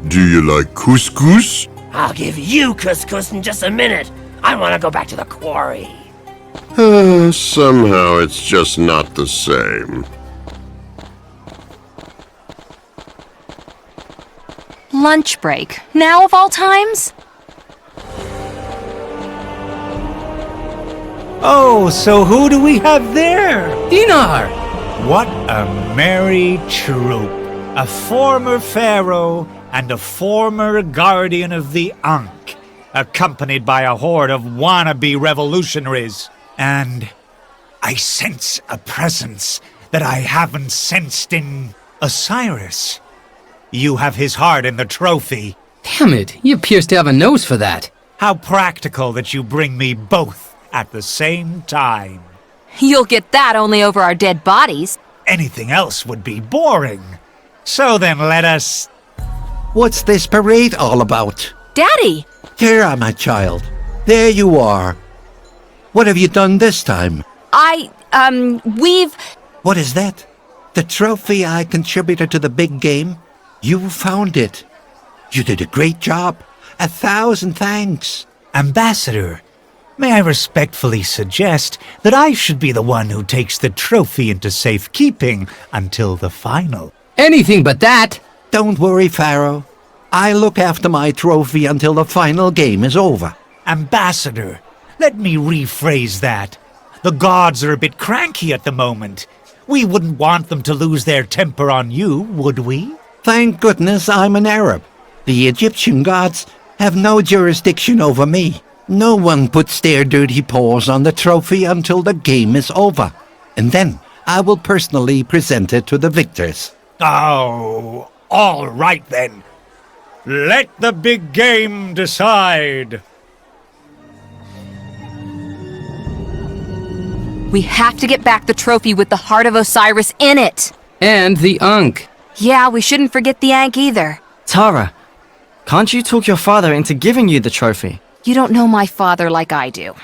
Do you like couscous? I'll give you couscous in just a minute. I want to go back to the quarry. Somehow it's just not the same. Lunch break. Now of all times? Oh, so who do we have there? Dinar! What a merry troop. A former pharaoh and a former guardian of the Ankh. accompanied by a horde of wannabe revolutionaries. And I sense a presence that I haven't sensed in Osiris. You have his heart in the trophy. Damn it, you appears to have a nose for that. How practical that you bring me both at the same time. You'll get that only over our dead bodies. Anything else would be boring. So then let us... What's this parade all about? Daddy! Thara, my child. There you are. What have you done this time? We've... What is that? The trophy I contributed to the big game? You found it. You did a great job. 1,000 thanks. Ambassador, may I respectfully suggest that I should be the one who takes the trophy into safekeeping until the final? Anything but that! Don't worry, Pharaoh. I'll look after my trophy until the final game is over. Ambassador, let me rephrase that. The gods are a bit cranky at the moment. We wouldn't want them to lose their temper on you, would we? Thank goodness I'm an Arab. The Egyptian gods have no jurisdiction over me. No one puts their dirty paws on the trophy until the game is over. And then I will personally present it to the victors. Oh, all right then. Let the big game decide. We have to get back the trophy with the heart of Osiris in it. And the Ankh. Yeah, we shouldn't forget the Ankh either. Thara, can't you talk your father into giving you the trophy? You don't know my father like I do.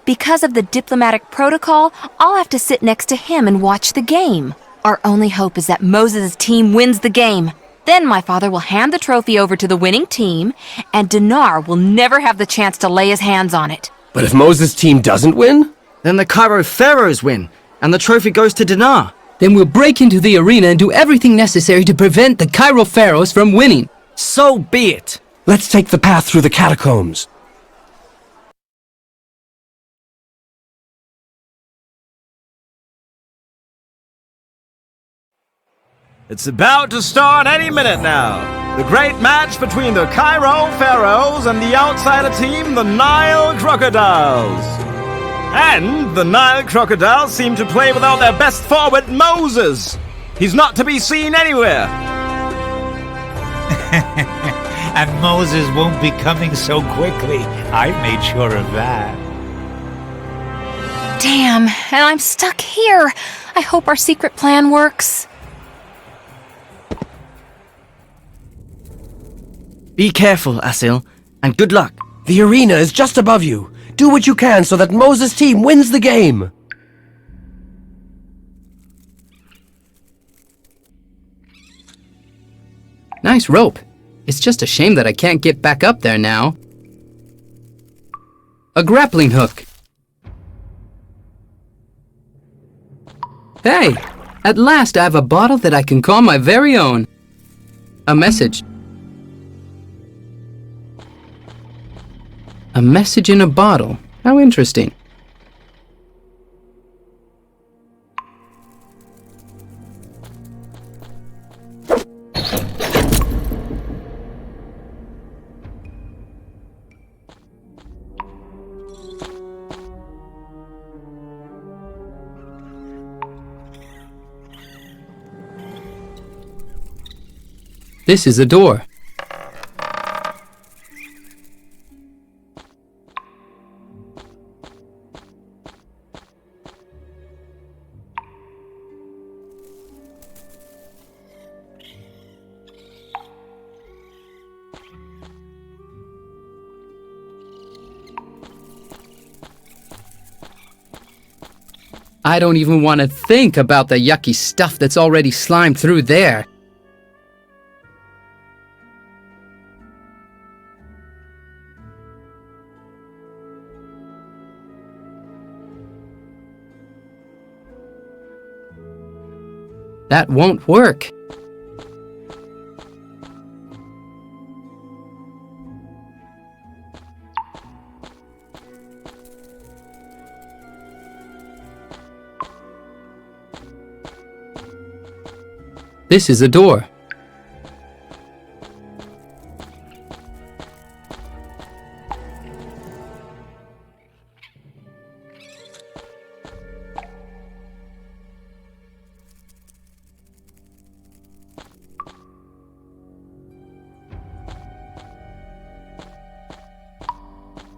Because of the diplomatic protocol, I'll have to sit next to him and watch the game. Our only hope is that Moses' team wins the game. Then my father will hand the trophy over to the winning team, and Dinar will never have the chance to lay his hands on it. But if Moses' team doesn't win? Then the Cairo Pharaohs win, and the trophy goes to Dinar. Then we'll break into the arena and do everything necessary to prevent the Cairo Pharaohs from winning. So be it. Let's take the path through the catacombs. It's about to start any minute now. The great match between the Cairo Pharaohs and the outsider team, the Nile Crocodiles. And the Nile Crocodiles seem to play without their best forward, Moses. He's not to be seen anywhere. And Moses won't be coming so quickly. I've made sure of that. Damn, and I'm stuck here. I hope our secret plan works. Be careful, Asil, and good luck. The arena is just above you. Do what you can so that Moses' team wins the game. Nice rope. It's just a shame that I can't get back up there now. A grappling hook. Hey, at last I have a bottle that I can call my very own. A message. A message in a bottle. How interesting. This is a door. I don't even want to think about the yucky stuff that's already slimed through there. That won't work. This is a door.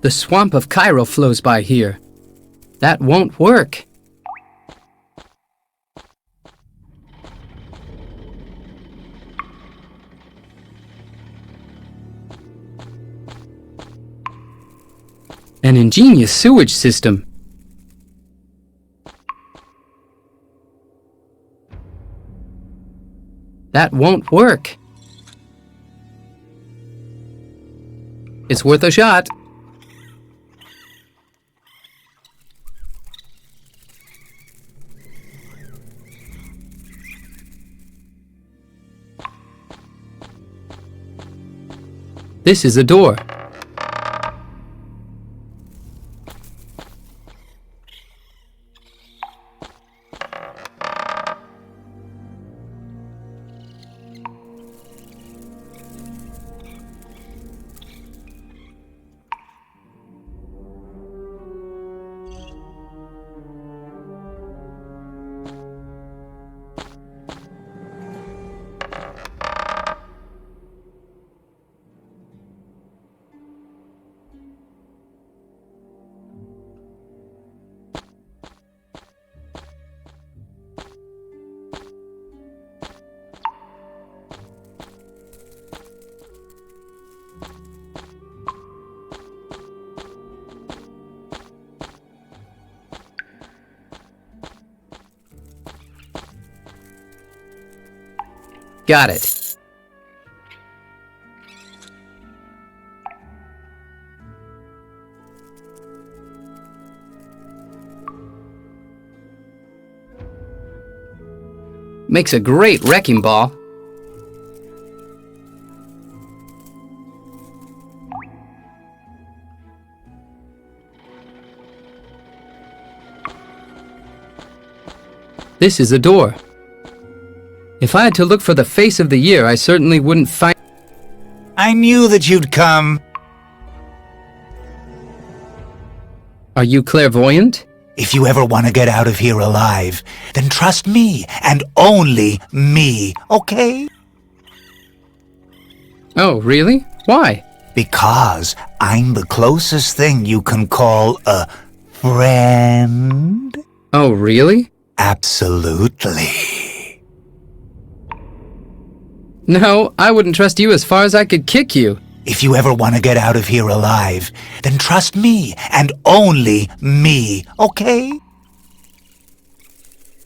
The swamp of Cairo flows by here. That won't work. An ingenious sewage system. That won't work. It's worth a shot. This is a door. Got it. Makes a great wrecking ball. This is a door. If I had to look for the face of the year, I certainly wouldn't find... I knew that you'd come. Are you clairvoyant? If you ever want to get out of here alive, then trust me, and only me, okay? Oh, really? Why? Because I'm the closest thing you can call a friend. Oh, really? Absolutely. No, I wouldn't trust you as far as I could kick you. If you ever want to get out of here alive, then trust me, and only me, okay?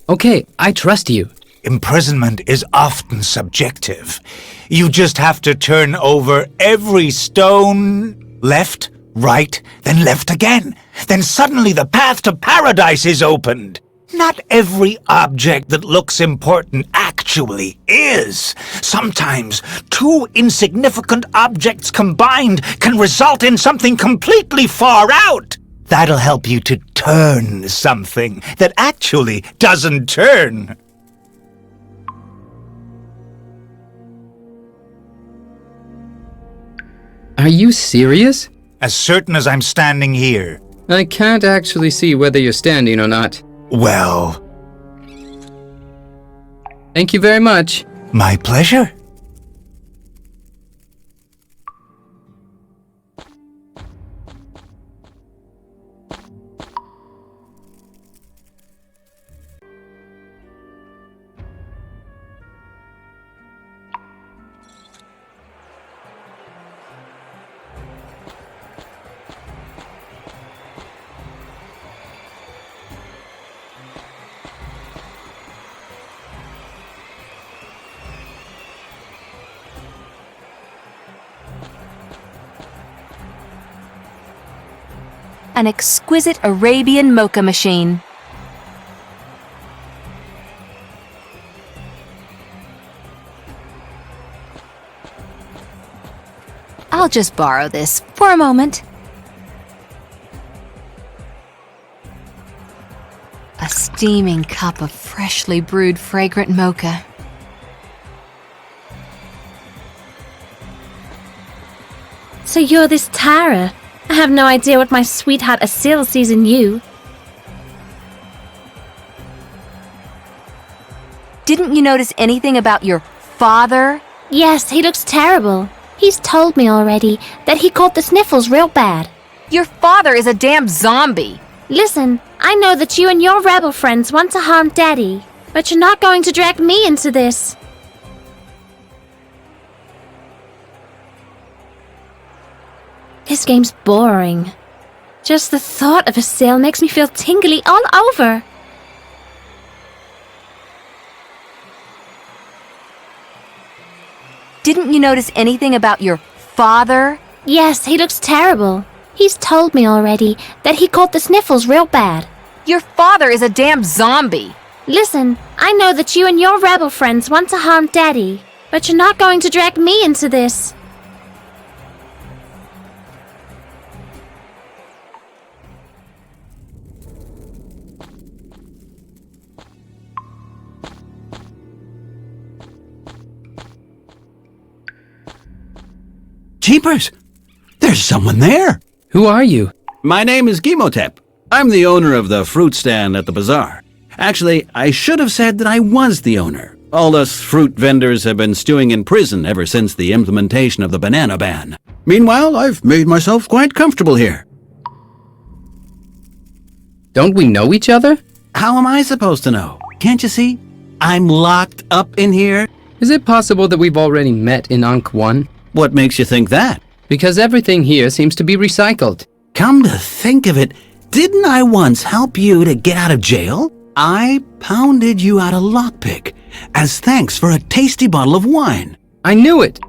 Okay, I trust you. Imprisonment is often subjective. You just have to turn over every stone, left, right, then left again. Then suddenly the path to paradise is opened. Not every object that looks important actually is. Sometimes two insignificant objects combined can result in something completely far out. That'll help you to turn something that actually doesn't turn. Are you serious? As certain as I'm standing here. I can't actually see whether you're standing or not. Well... Thank you very much. My pleasure. An exquisite Arabian mocha machine. I'll just borrow this for a moment. A steaming cup of freshly brewed fragrant mocha. So you're this Thara? I have no idea what my sweetheart Asil sees in you. Didn't you notice anything about your father? Yes, he looks terrible. He's told me already that he caught the sniffles real bad. Your father is a damn zombie. Listen, I know that you and your rebel friends want to harm Daddy, but you're not going to drag me into this. This game's boring. Just the thought of a sale makes me feel tingly all over. Didn't you notice anything about your father? Yes, he looks terrible. He's told me already that he caught the sniffles real bad. Your father is a damn zombie. Listen, I know that you and your rebel friends want to harm Daddy, but you're not going to drag me into this. Jeepers! There's someone there! Who are you? My name is Gimotep. I'm the owner of the fruit stand at the bazaar. Actually, I should have said that I was the owner. All us fruit vendors have been stewing in prison ever since the implementation of the banana ban. Meanwhile, I've made myself quite comfortable here. Don't we know each other? How am I supposed to know? Can't you see? I'm locked up in here. Is it possible that we've already met in Ankh 1? What makes you think that? Because everything here seems to be recycled. Come to think of it, didn't I once help you to get out of jail? I pounded you out a lockpick as thanks for a tasty bottle of wine. I knew it!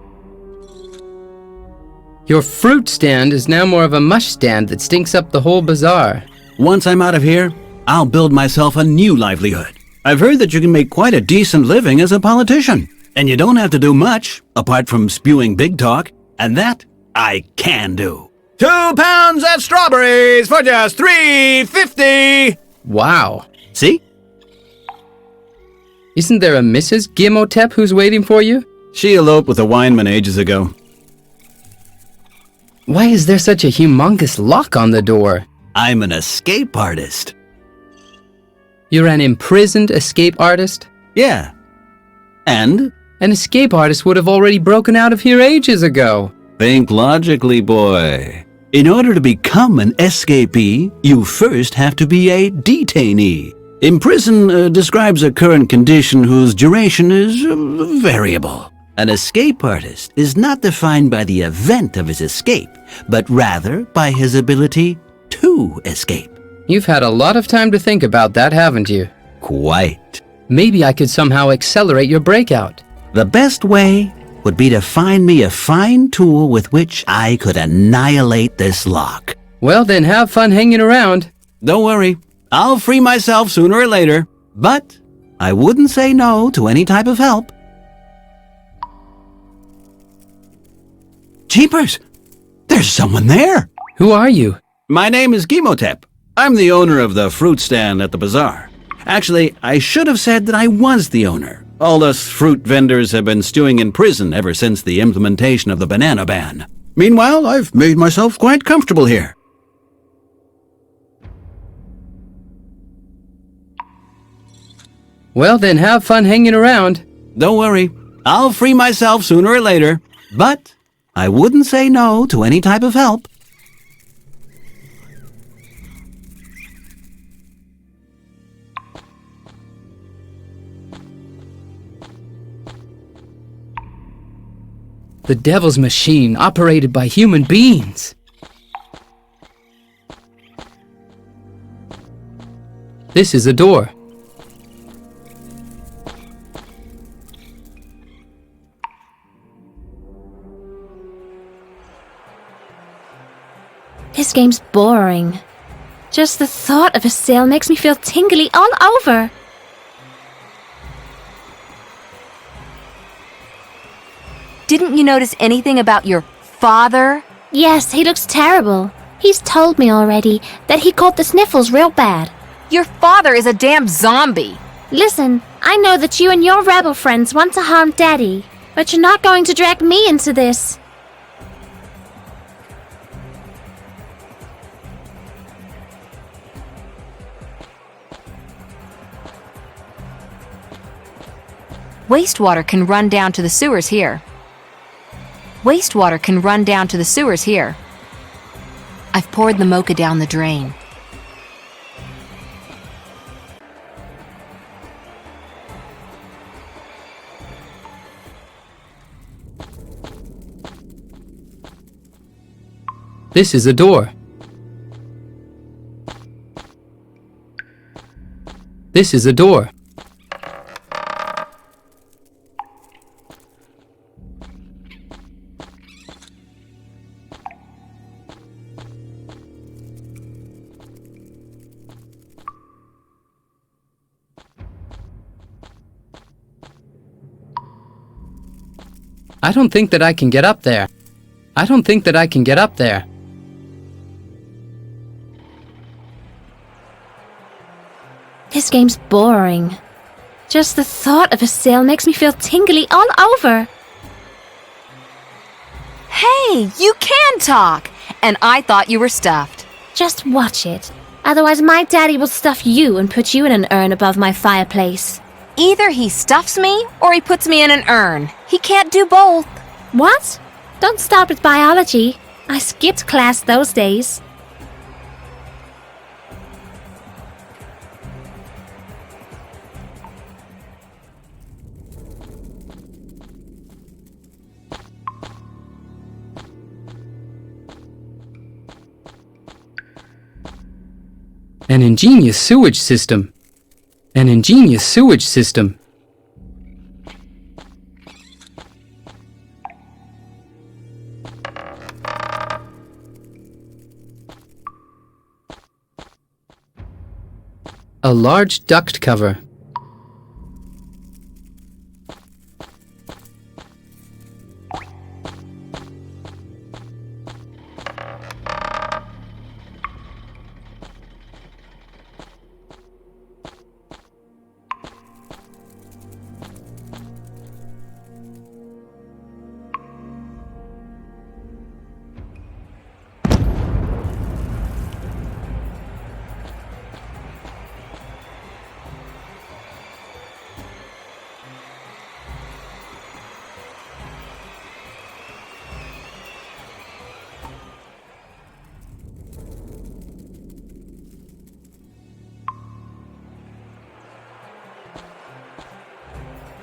Your fruit stand is now more of a mush stand that stinks up the whole bazaar. Once I'm out of here, I'll build myself a new livelihood. I've heard that you can make quite a decent living as a politician. And you don't have to do much, apart from spewing big talk, and that I can do. 2 pounds of strawberries for just $3.50! Wow. See? Isn't there a Mrs. Gimotep who's waiting for you? She eloped with a wineman ages ago. Why is there such a humongous lock on the door? I'm an escape artist. You're an imprisoned escape artist? Yeah. And? An escape artist would have already broken out of here ages ago. Think logically, boy. In order to become an escapee, you first have to be a detainee. Imprison describes a current condition whose duration is variable. An escape artist is not defined by the event of his escape, but rather by his ability to escape. You've had a lot of time to think about that, haven't you? Quite. Maybe I could somehow accelerate your breakout. The best way would be to find me a fine tool with which I could annihilate this lock. Well, then have fun hanging around. Don't worry, I'll free myself sooner or later, but I wouldn't say no to any type of help. Jeepers! There's someone there! Who are you? My name is Gimotep. I'm the owner of the fruit stand at the bazaar. Actually, I should have said that I was the owner. All us fruit vendors have been stewing in prison ever since the implementation of the banana ban. Meanwhile, I've made myself quite comfortable here. Well, then have fun hanging around. Don't worry, I'll free myself sooner or later, but I wouldn't say no to any type of help. The devil's machine operated by human beings. This is a door. This game's boring. Just the thought of a sale makes me feel tingly all over. Didn't you notice anything about your father? Yes, he looks terrible. He's told me already that he caught the sniffles real bad. Your father is a damn zombie. Listen, I know that you and your rebel friends want to harm Daddy, but you're not going to drag me into this. Wastewater can run down to the sewers here. Wastewater can run down to the sewers here. I've poured the mocha down the drain. This is a door. This is a door. I don't think that I can get up there. I don't think that I can get up there. This game's boring. Just the thought of a sail makes me feel tingly all over. Hey, you can talk! And I thought you were stuffed. Just watch it. Otherwise my daddy will stuff you and put you in an urn above my fireplace. Either he stuffs me, or he puts me in an urn. He can't do both. What? Don't start with biology. I skipped class those days. An ingenious sewage system. An ingenious sewage system. A large duct cover.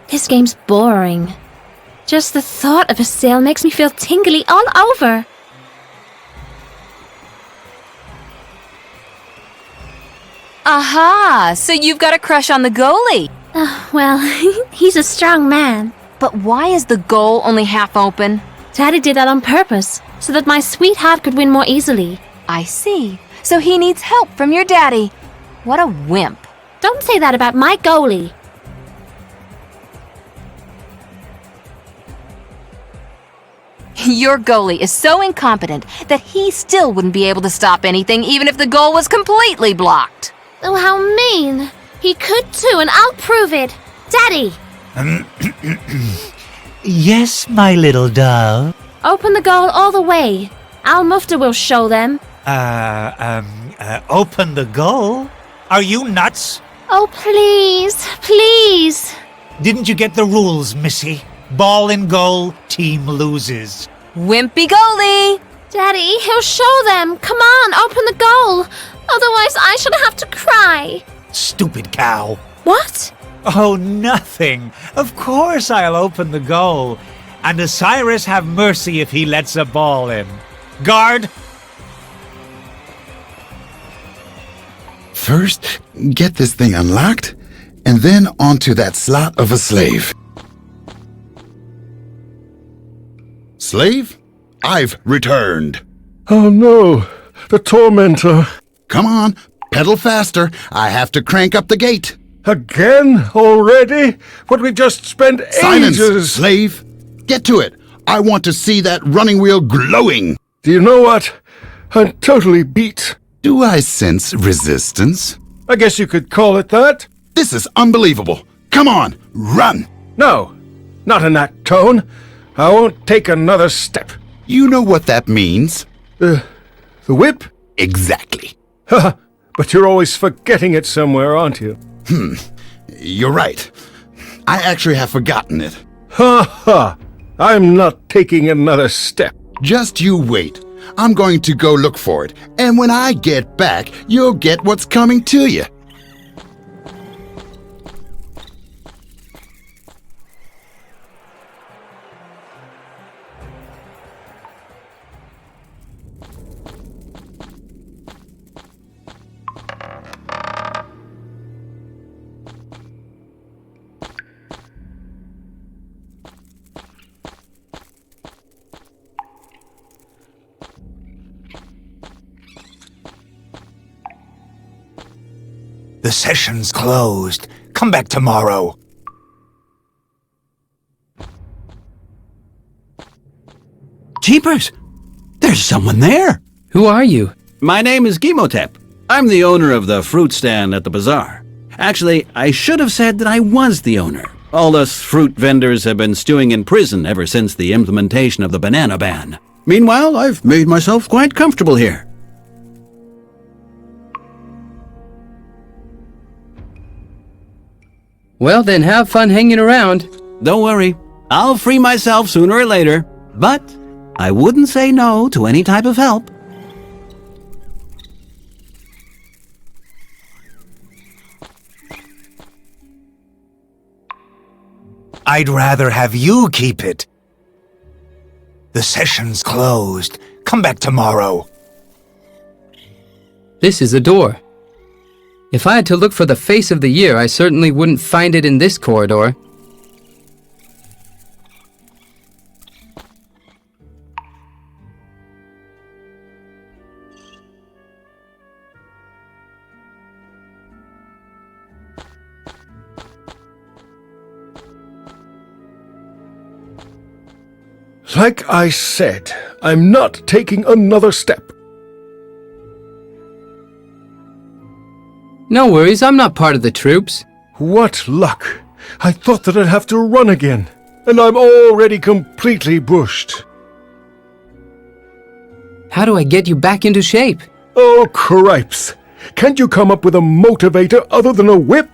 This game's boring. Just the thought of a sail makes me feel tingly all over. Aha! So you've got a crush on the goalie. Well, he's a strong man. But why is the goal only half open? Daddy did that on purpose, so that my sweetheart could win more easily. I see. So he needs help from your daddy. What a wimp. Don't say that about my goalie. Your goalie is so incompetent that he still wouldn't be able to stop anything even if the goal was completely blocked. Oh, how mean. He could too, and I'll prove it. Daddy! Yes, my little doll. Open the goal all the way. Al-Mufta will show them. Open the goal? Are you nuts? Oh, please, please. Didn't you get the rules, Missy? Ball in goal, team loses. Wimpy goalie! Daddy, he'll show them. Come on, open the goal. Otherwise, I should have to cry. Stupid cow. What? Oh, nothing. Of course I'll open the goal. And Osiris have mercy if he lets a ball in. Guard! First, get this thing unlocked, and then onto that slot of a slave. Slave, I've returned. Oh no, the tormentor. Come on, pedal faster. I have to crank up the gate. Again? Already? But we just spent Silence, ages. slave. Get to it. I want to see that running wheel glowing. Do you know what? I'm totally beat. Do I sense resistance? I guess you could call it that. This is unbelievable. Come on, run. No, not in that tone. I won't take another step. You know what that means? The whip? Exactly. Haha, but you're always forgetting it somewhere, aren't you? You're right. I actually have forgotten it. Ha ha! I'm not taking another step. Just you wait. I'm going to go look for it, and when I get back, you'll get what's coming to you. The session's closed. Come back tomorrow. Jeepers! There's someone there! Who are you? My name is Gimotep. I'm the owner of the fruit stand at the bazaar. Actually, I should have said that I was the owner. All us fruit vendors have been stewing in prison ever since the implementation of the banana ban. Meanwhile, I've made myself quite comfortable here. Well, then have fun hanging around. Don't worry, I'll free myself sooner or later. But I wouldn't say no to any type of help. I'd rather have you keep it. The session's closed. Come back tomorrow. This is a door. If I had to look for the face of the year, I certainly wouldn't find it in this corridor. Like I said, I'm not taking another step. No worries, I'm not part of the troops. What luck! I thought that I'd have to run again, and I'm already completely bushed. How do I get you back into shape? Oh, cripes! Can't you come up with a motivator other than a whip?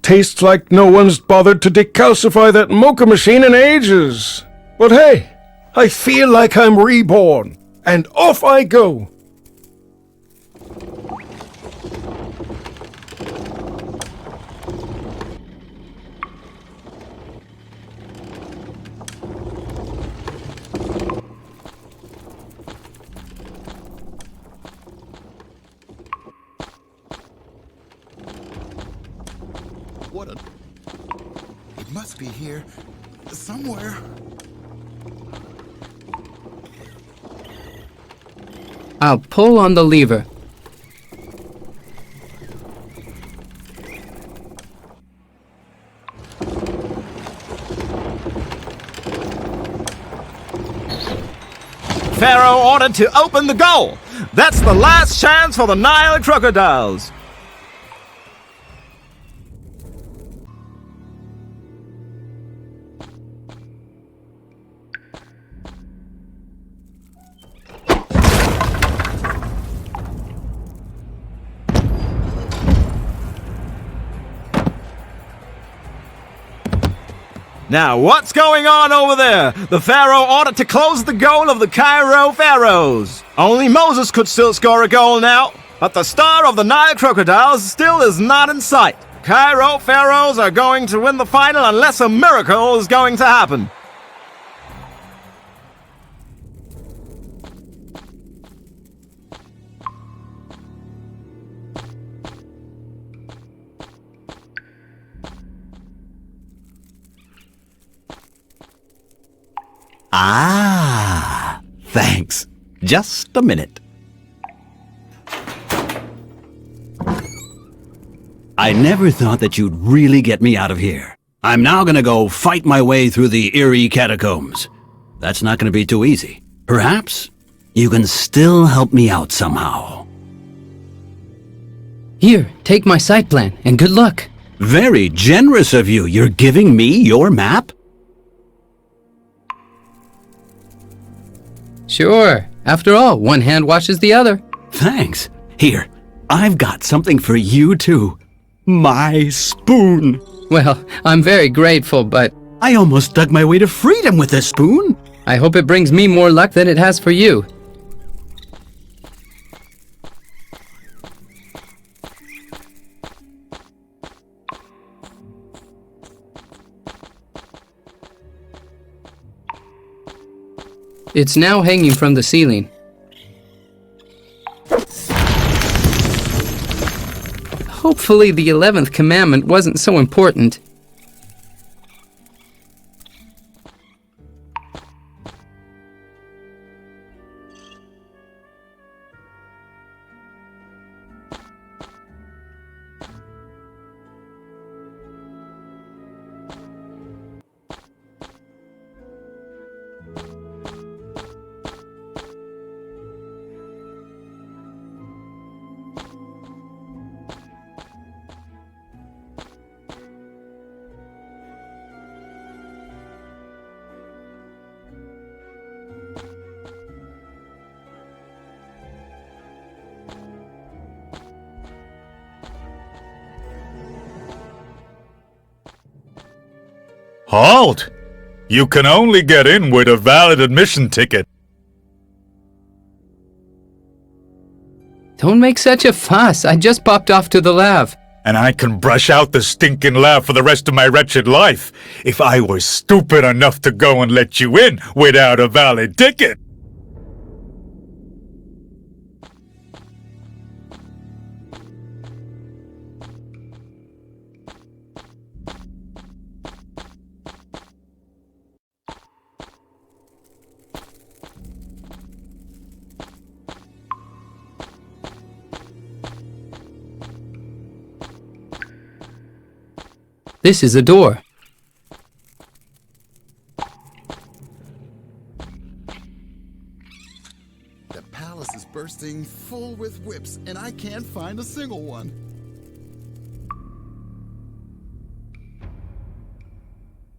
Tastes like no one's bothered to decalcify that mocha machine in ages. But hey, I feel like I'm reborn, and off I go. It must be here somewhere. I'll pull on the lever. Pharaoh ordered to open the goal. That's the last chance for the Nile crocodiles. Now, what's going on over there? The Pharaoh ordered to close the goal of the Cairo Pharaohs. Only Moses could still score a goal now, but the star of the Nile crocodiles still is not in sight. Cairo Pharaohs are going to win the final unless a miracle is going to happen. Ah, thanks. Just a minute. I never thought that you'd really get me out of here. I'm now gonna go fight my way through the eerie catacombs. That's not gonna be too easy. Perhaps you can still help me out somehow. Here, take my site plan, and good luck. Very generous of you. You're giving me your map? Sure. After all, one hand washes the other. Thanks. Here, I've got something for you too. My spoon. Well, I'm very grateful, but I almost dug my way to freedom with this spoon. I hope it brings me more luck than it has for you. It's now hanging from the ceiling. Hopefully the 11th commandment wasn't so important. Halt! You can only get in with a valid admission ticket. Don't make such a fuss. I just popped off to the lav. And I can brush out the stinking lav for the rest of my wretched life if I was stupid enough to go and let you in without a valid ticket. This is a door. The palace is bursting full with whips, and I can't find a single one.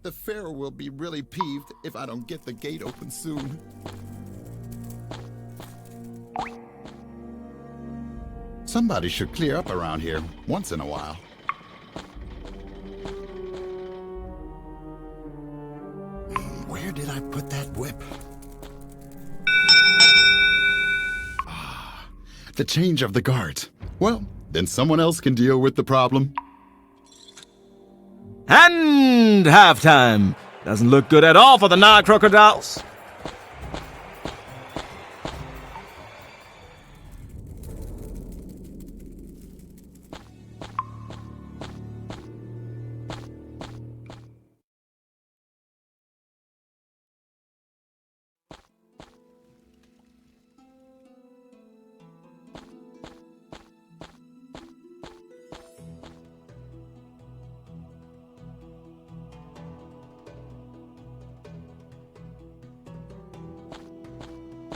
The pharaoh will be really peeved if I don't get the gate open soon. Somebody should clear up around here once in a while. Where did I put that whip? The change of the guards. Well, then someone else can deal with the problem. And halftime. Doesn't look good at all for the Nile crocodiles.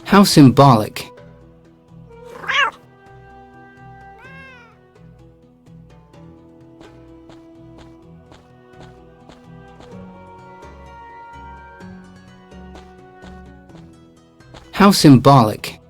How symbolic. How symbolic.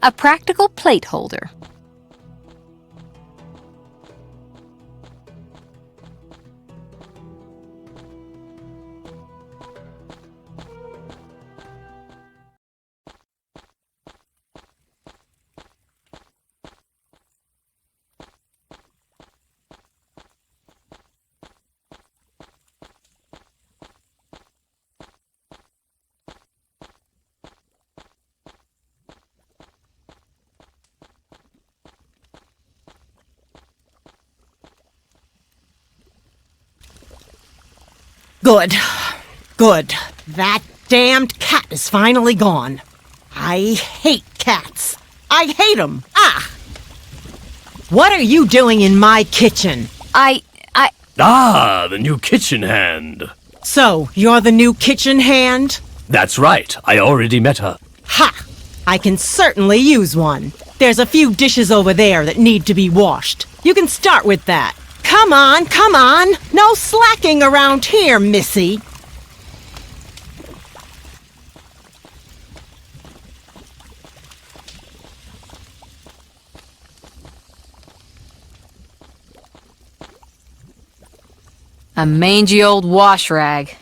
A practical plate holder. Good. Good. That damned cat is finally gone. I hate cats. I hate them. Ah! What are you doing in my kitchen? Ah, the new kitchen hand. So, you're the new kitchen hand? That's right. I already met her. Ha! I can certainly use one. There's a few dishes over there that need to be washed. You can start with that. Come on, come on! No slacking around here, Missy! A mangy old wash rag.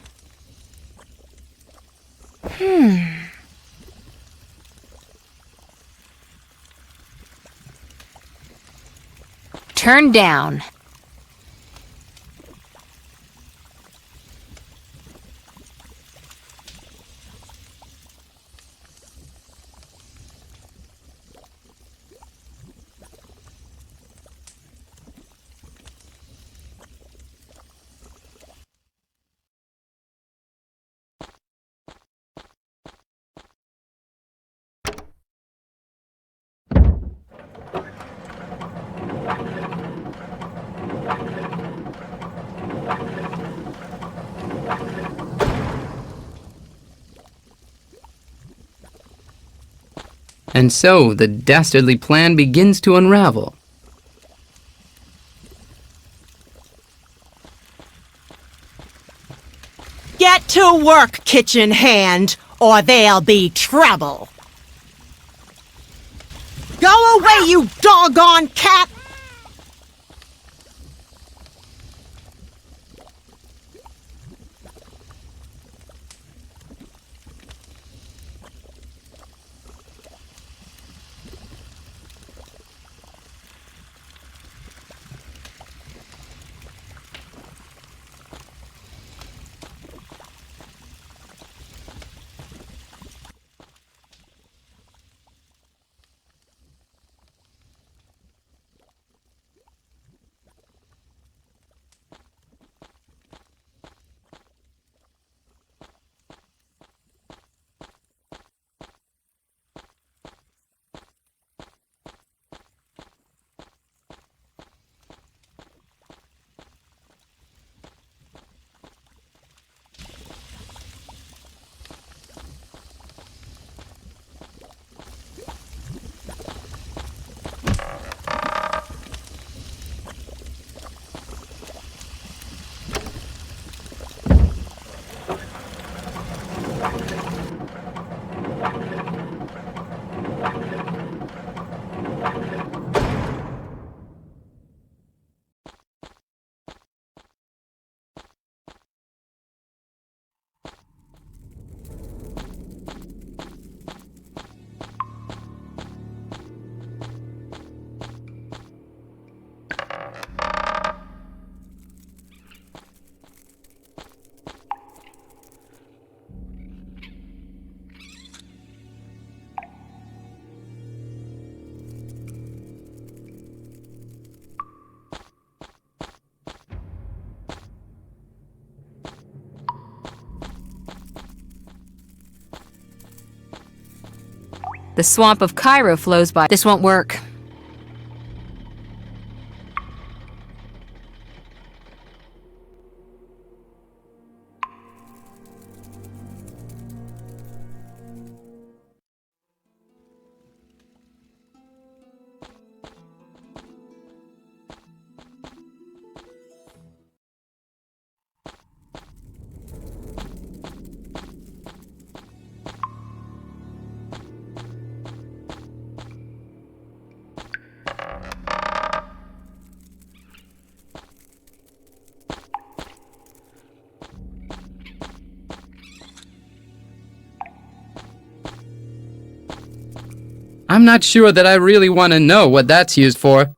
Turn down. And so the dastardly plan begins to unravel. Get to work, kitchen hand, or there'll be trouble. Go away, you doggone cat! The swamp of Cairo flows by. This won't work. I'm not sure that I really want to know what that's used for.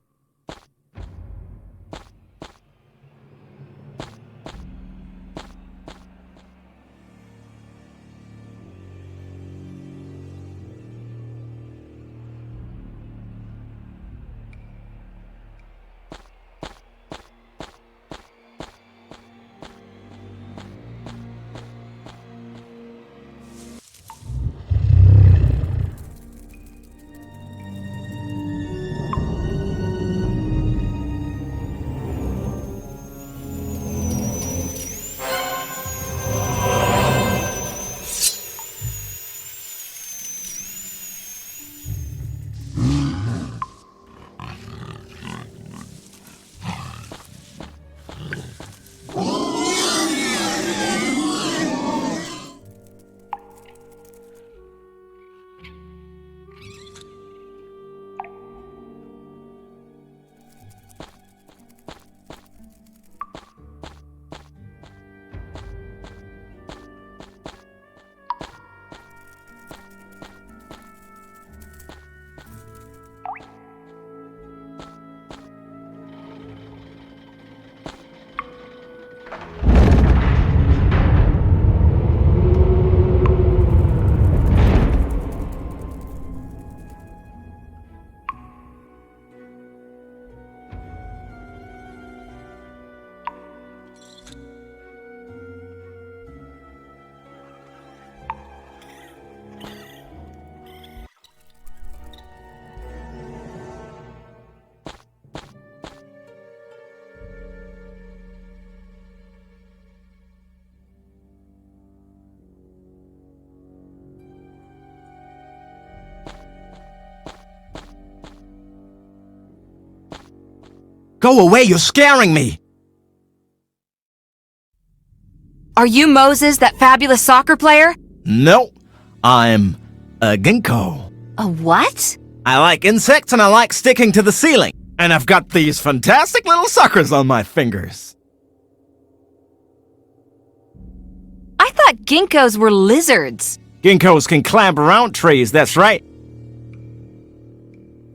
Go away, you're scaring me! Are you Moses, that fabulous soccer player? No, I'm a ginkgo. A what? I like insects and I like sticking to the ceiling. And I've got these fantastic little suckers on my fingers. I thought ginkgos were lizards. Ginkgos can climb around trees, that's right.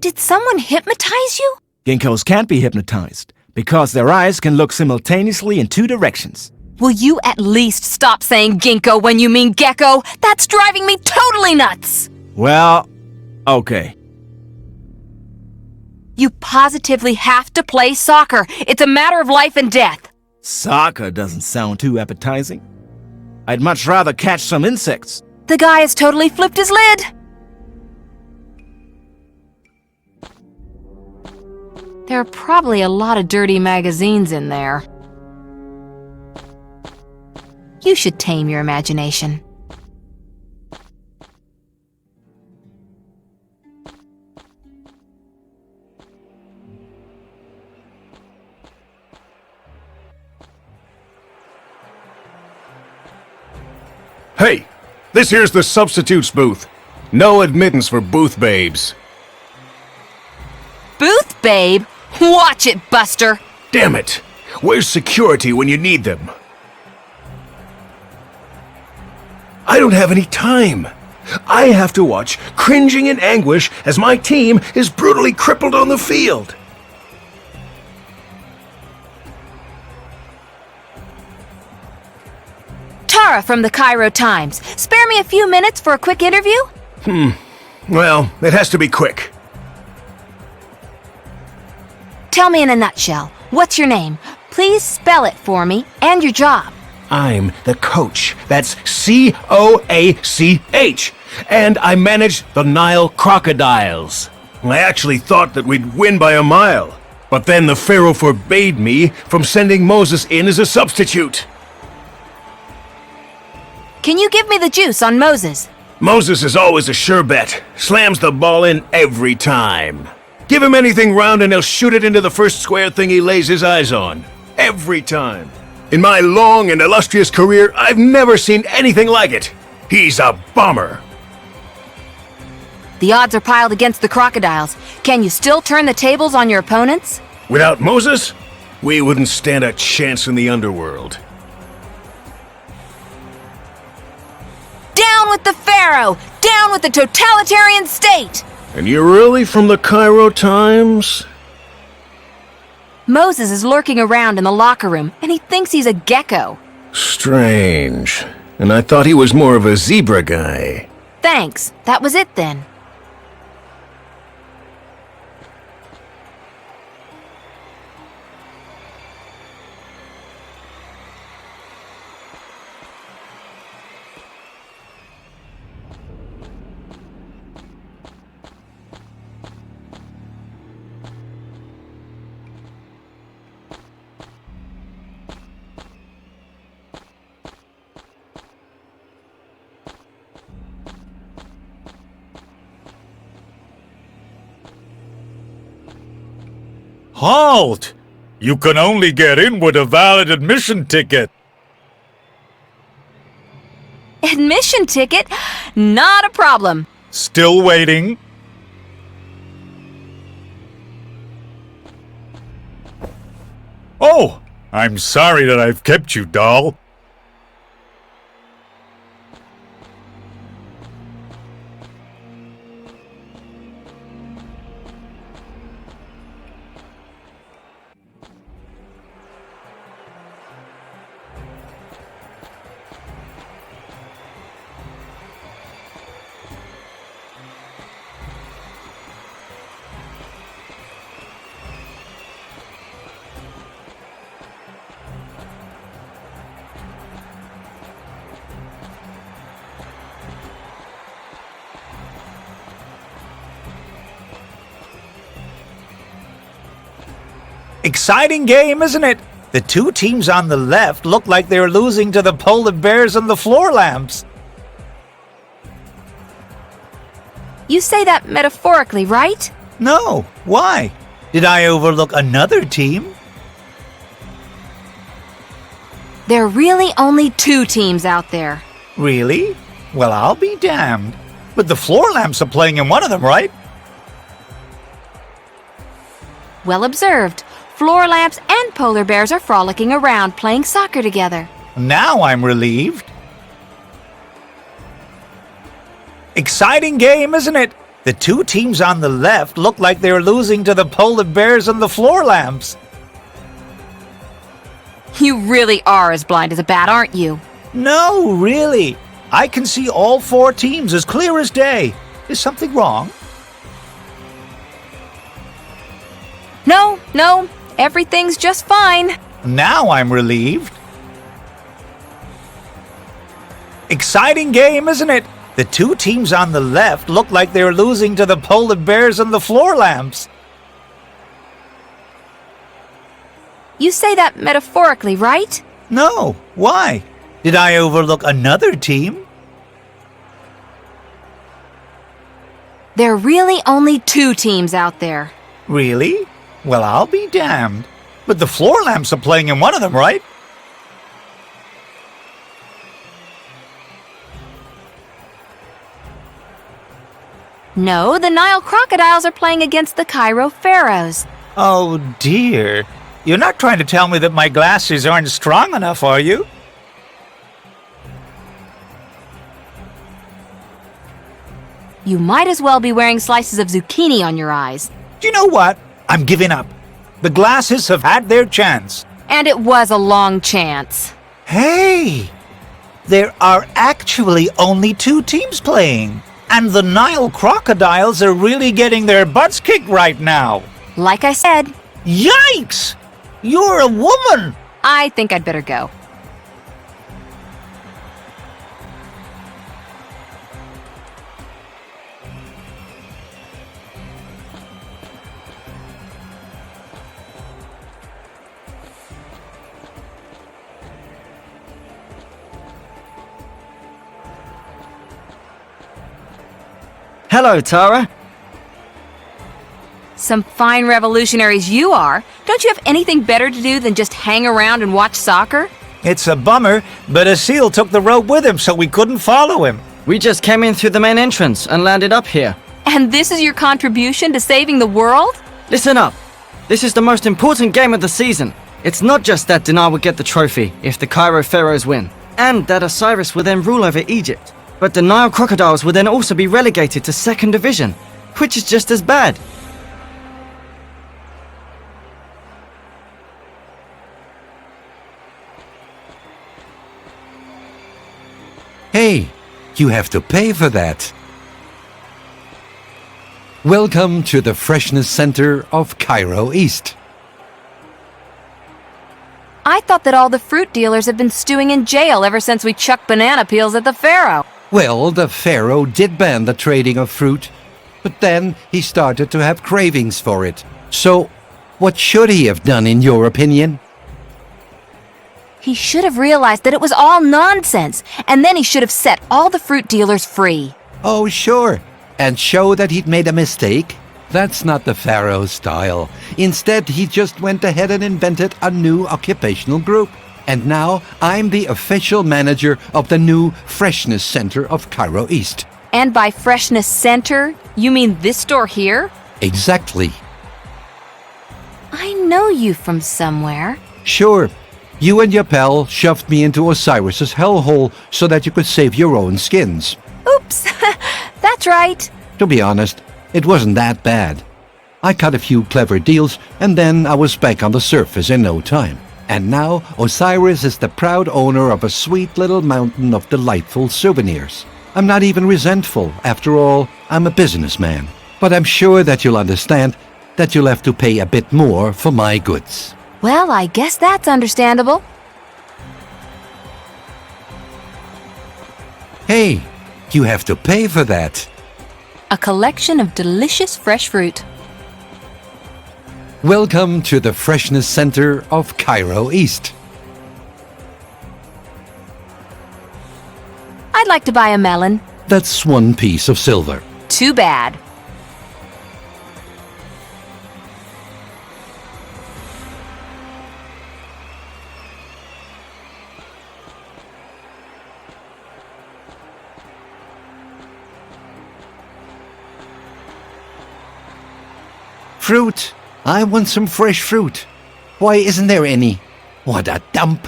Did someone hypnotize you? Ginkgos can't be hypnotized because their eyes can look simultaneously in 2 directions. Will you at least stop saying ginkgo when you mean gecko? That's driving me totally nuts! Well, okay. You positively have to play soccer. It's a matter of life and death. Soccer doesn't sound too appetizing. I'd much rather catch some insects. The guy has totally flipped his lid. There are probably a lot of dirty magazines in there. You should tame your imagination. Hey, this here's the substitutes booth. No admittance for booth babes. Booth babe? Watch it, Buster! Damn it! Where's security when you need them? I don't have any time. I have to watch, cringing in anguish, as my team is brutally crippled on the field. Thara from the Cairo Times. Spare me a few minutes for a quick interview? Well, it has to be quick. Tell me in a nutshell. What's your name? Please spell it for me, and your job. I'm the coach. That's C-O-A-C-H. And I manage the Nile crocodiles. I actually thought that we'd win by a mile. But then the Pharaoh forbade me from sending Moses in as a substitute. Can you give me the juice on Moses? Moses is always a sure bet. Slams the ball in every time. Give him anything round and he'll shoot it into the first square thing he lays his eyes on. Every time. In my long and illustrious career, I've never seen anything like it. He's a bomber. The odds are piled against the crocodiles. Can you still turn the tables on your opponents? Without Moses, we wouldn't stand a chance in the underworld. Down with the Pharaoh! Down with the totalitarian state! And you're really from the Cairo Times? Moses is lurking around in the locker room, and he thinks he's a gecko. Strange. And I thought he was more of a zebra guy. Thanks. That was it then. Halt! You can only get in with a valid admission ticket. Admission ticket? Not a problem. Still waiting? Oh, I'm sorry that I've kept you, doll. Exciting game, isn't it? The two teams on the left look like they're losing to the polar bears and the floor lamps. You say that metaphorically, right? No, why? Did I overlook another team? There are really only 2 teams out there. Really? Well, I'll be damned. But the floor lamps are playing in one of them, right? Well observed. Floor lamps and polar bears are frolicking around playing soccer together. Now I'm relieved. Exciting game, isn't it? The two teams on the left look like they're losing to the polar bears and the floor lamps. You really are as blind as a bat, aren't you? No, really. I can see all 4 teams as clear as day. Is something wrong? No, everything's just fine. Now I'm relieved. Exciting game, isn't it? The two teams on the left look like they're losing to the polar bears and the floor lamps. You say that metaphorically, right? No, why? Did I overlook another team? There are really only 2 teams out there. Really? Well, I'll be damned. But the floor lamps are playing in one of them, right? No, the Nile crocodiles are playing against the Cairo pharaohs. Oh dear. You're not trying to tell me that my glasses aren't strong enough, are you? You might as well be wearing slices of zucchini on your eyes. Do you know what? I'm giving up. The glasses have had their chance. And it was a long chance. Hey! There are actually only 2 teams playing. And the Nile crocodiles are really getting their butts kicked right now. Like I said. Yikes! You're a woman! I think I'd better go. Hello, Thara. Some fine revolutionaries you are. Don't you have anything better to do than just hang around and watch soccer? It's a bummer, but a seal took the rope with him, so we couldn't follow him. We just came in through the main entrance and landed up here. And this is your contribution to saving the world? Listen up. This is the most important game of the season. It's not just that Dinar will get the trophy if the Cairo pharaohs win, and that Osiris will then rule over Egypt. But the Nile crocodiles will then also be relegated to 2nd division, which is just as bad. Hey, you have to pay for that. Welcome to the Freshness Center of Cairo East. I thought that all the fruit dealers have been stewing in jail ever since we chucked banana peels at the pharaoh. Well, the pharaoh did ban the trading of fruit, but then he started to have cravings for it. So, what should he have done in your opinion? He should have realized that it was all nonsense, and then he should have set all the fruit dealers free. Oh, sure. And show that he'd made a mistake? That's not the pharaoh's style. Instead, he just went ahead and invented a new occupational group. And now I'm the official manager of the new Freshness Center of Cairo East. And by Freshness Center, you mean this store here? Exactly. I know you from somewhere. Sure. You and your pal shoved me into Osiris's hellhole so that you could save your own skins. Oops, that's right. To be honest, it wasn't that bad. I cut a few clever deals and then I was back on the surface in no time. And now Osiris is the proud owner of a sweet little mountain of delightful souvenirs. I'm not even resentful. After all, I'm a businessman. But I'm sure that you'll understand that you'll have to pay a bit more for my goods. Well, I guess that's understandable. Hey, you have to pay for that. A collection of delicious fresh fruit. Welcome to the Freshness Center of Cairo East. I'd like to buy a melon. That's 1 piece of silver. Too bad. Fruit. I want some fresh fruit. Why isn't there any? What a dump.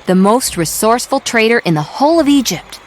The most resourceful trader in the whole of Egypt.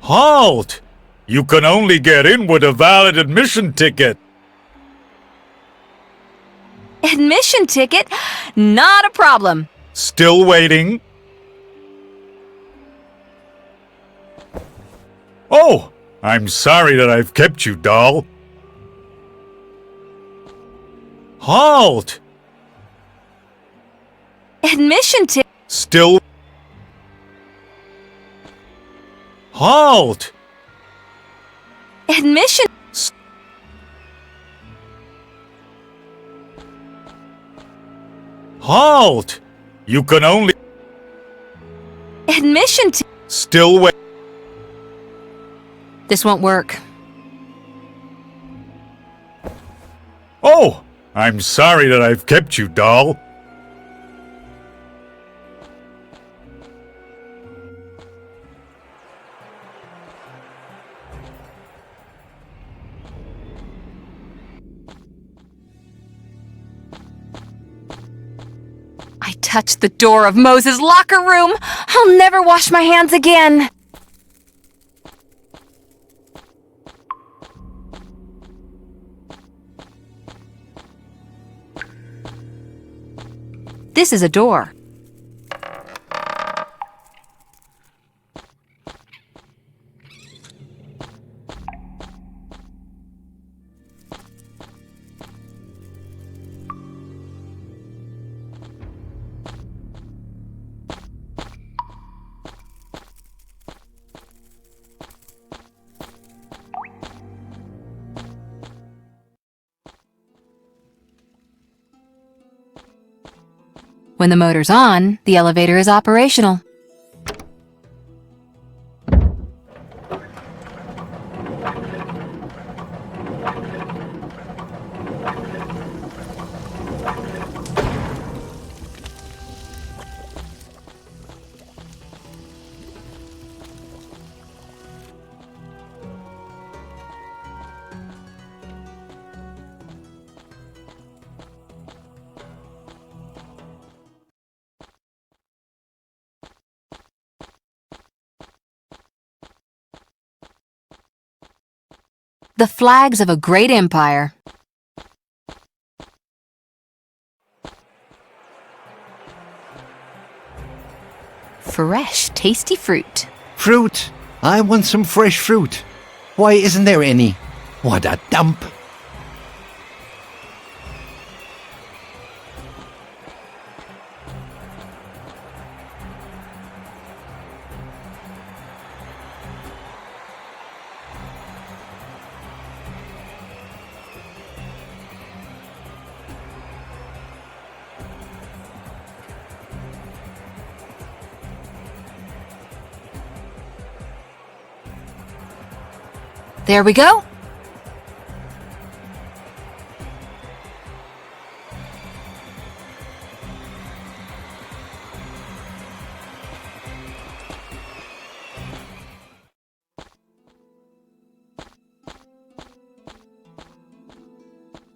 Halt! You can only get in with a valid admission ticket. Admission ticket? Not a problem. Still waiting? Oh, I'm sorry that I've kept you, doll. Halt! Admission ticket. Still. Halt! Admission. Halt! You can only. Admission ticket. Still wait. This won't work. Oh, I'm sorry that I've kept you, doll. I touched the door of Moses' locker room. I'll never wash my hands again. This is a door. When the motor's on, the elevator is operational. The flags of a great empire. fresh, tasty fruit. Fruit? I want some fresh fruit. Why isn't there any? What a dump. There we go.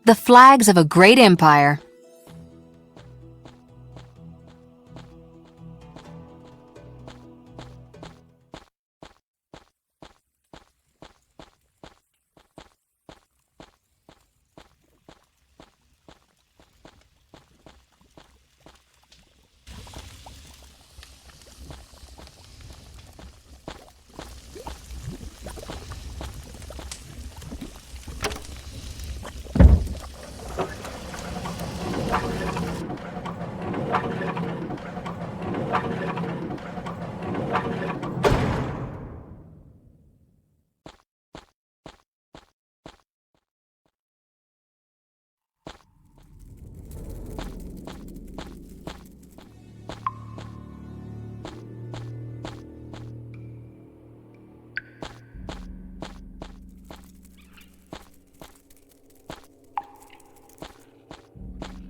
The flags of a great empire.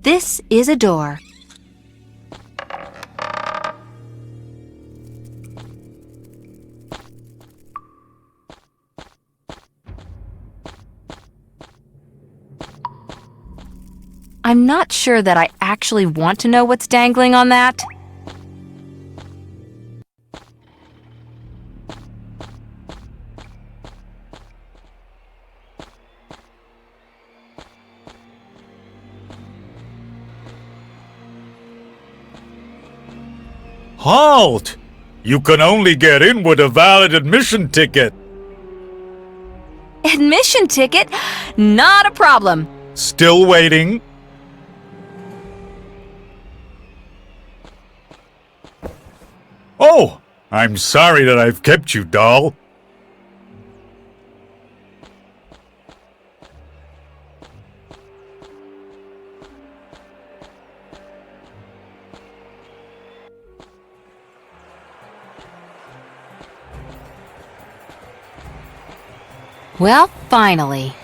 This is a door. I'm not sure that I actually want to know what's dangling on that. Halt! You can only get in with a valid admission ticket. Admission ticket? Not a problem. Still waiting? Oh, I'm sorry that I've kept you, doll. Well, finally.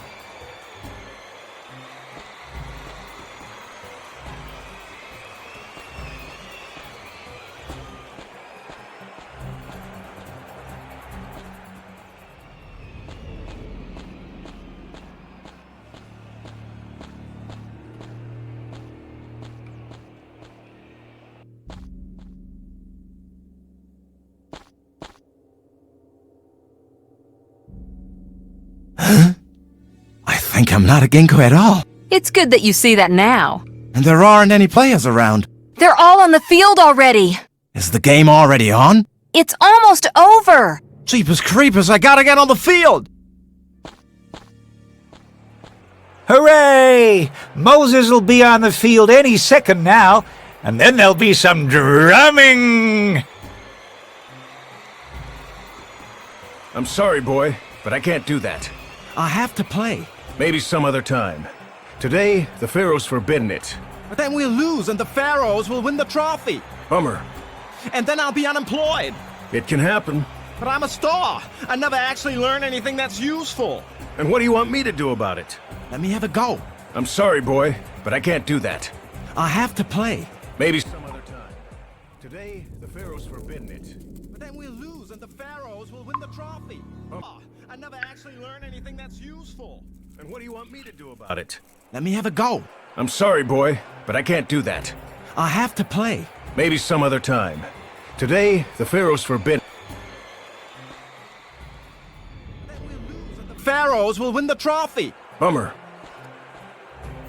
I think I'm not a ginkgo at all. It's good that you see that now. And there aren't any players around. They're all on the field already. Is the game already on? It's almost over. Jeepers creepers, I gotta get on the field! Hooray! Moses will be on the field any second now, and then there'll be some drumming! I'm sorry, boy, but I can't do that. I have to play. Maybe some other time. Today, the Pharaoh's forbidden it. But then we'll lose and the Pharaohs will win the trophy. Bummer. And then I'll be unemployed. It can happen. But I'm a star. I never actually learned anything that's useful. And what do you want me to do about it? Let me have a go. I'm sorry, boy, but I can't do that. I have to play. Maybe some other time. Today, the Pharaoh's forbidden it. But then we'll lose and the Pharaohs will win the trophy. I never actually learned anything that's useful. And what do you want me to do about it? Let me have a go. I'm sorry, boy, but I can't do that. I have to play. Maybe some other time. Today, the Pharaoh's forbidden. The Pharaohs will win the trophy. Bummer.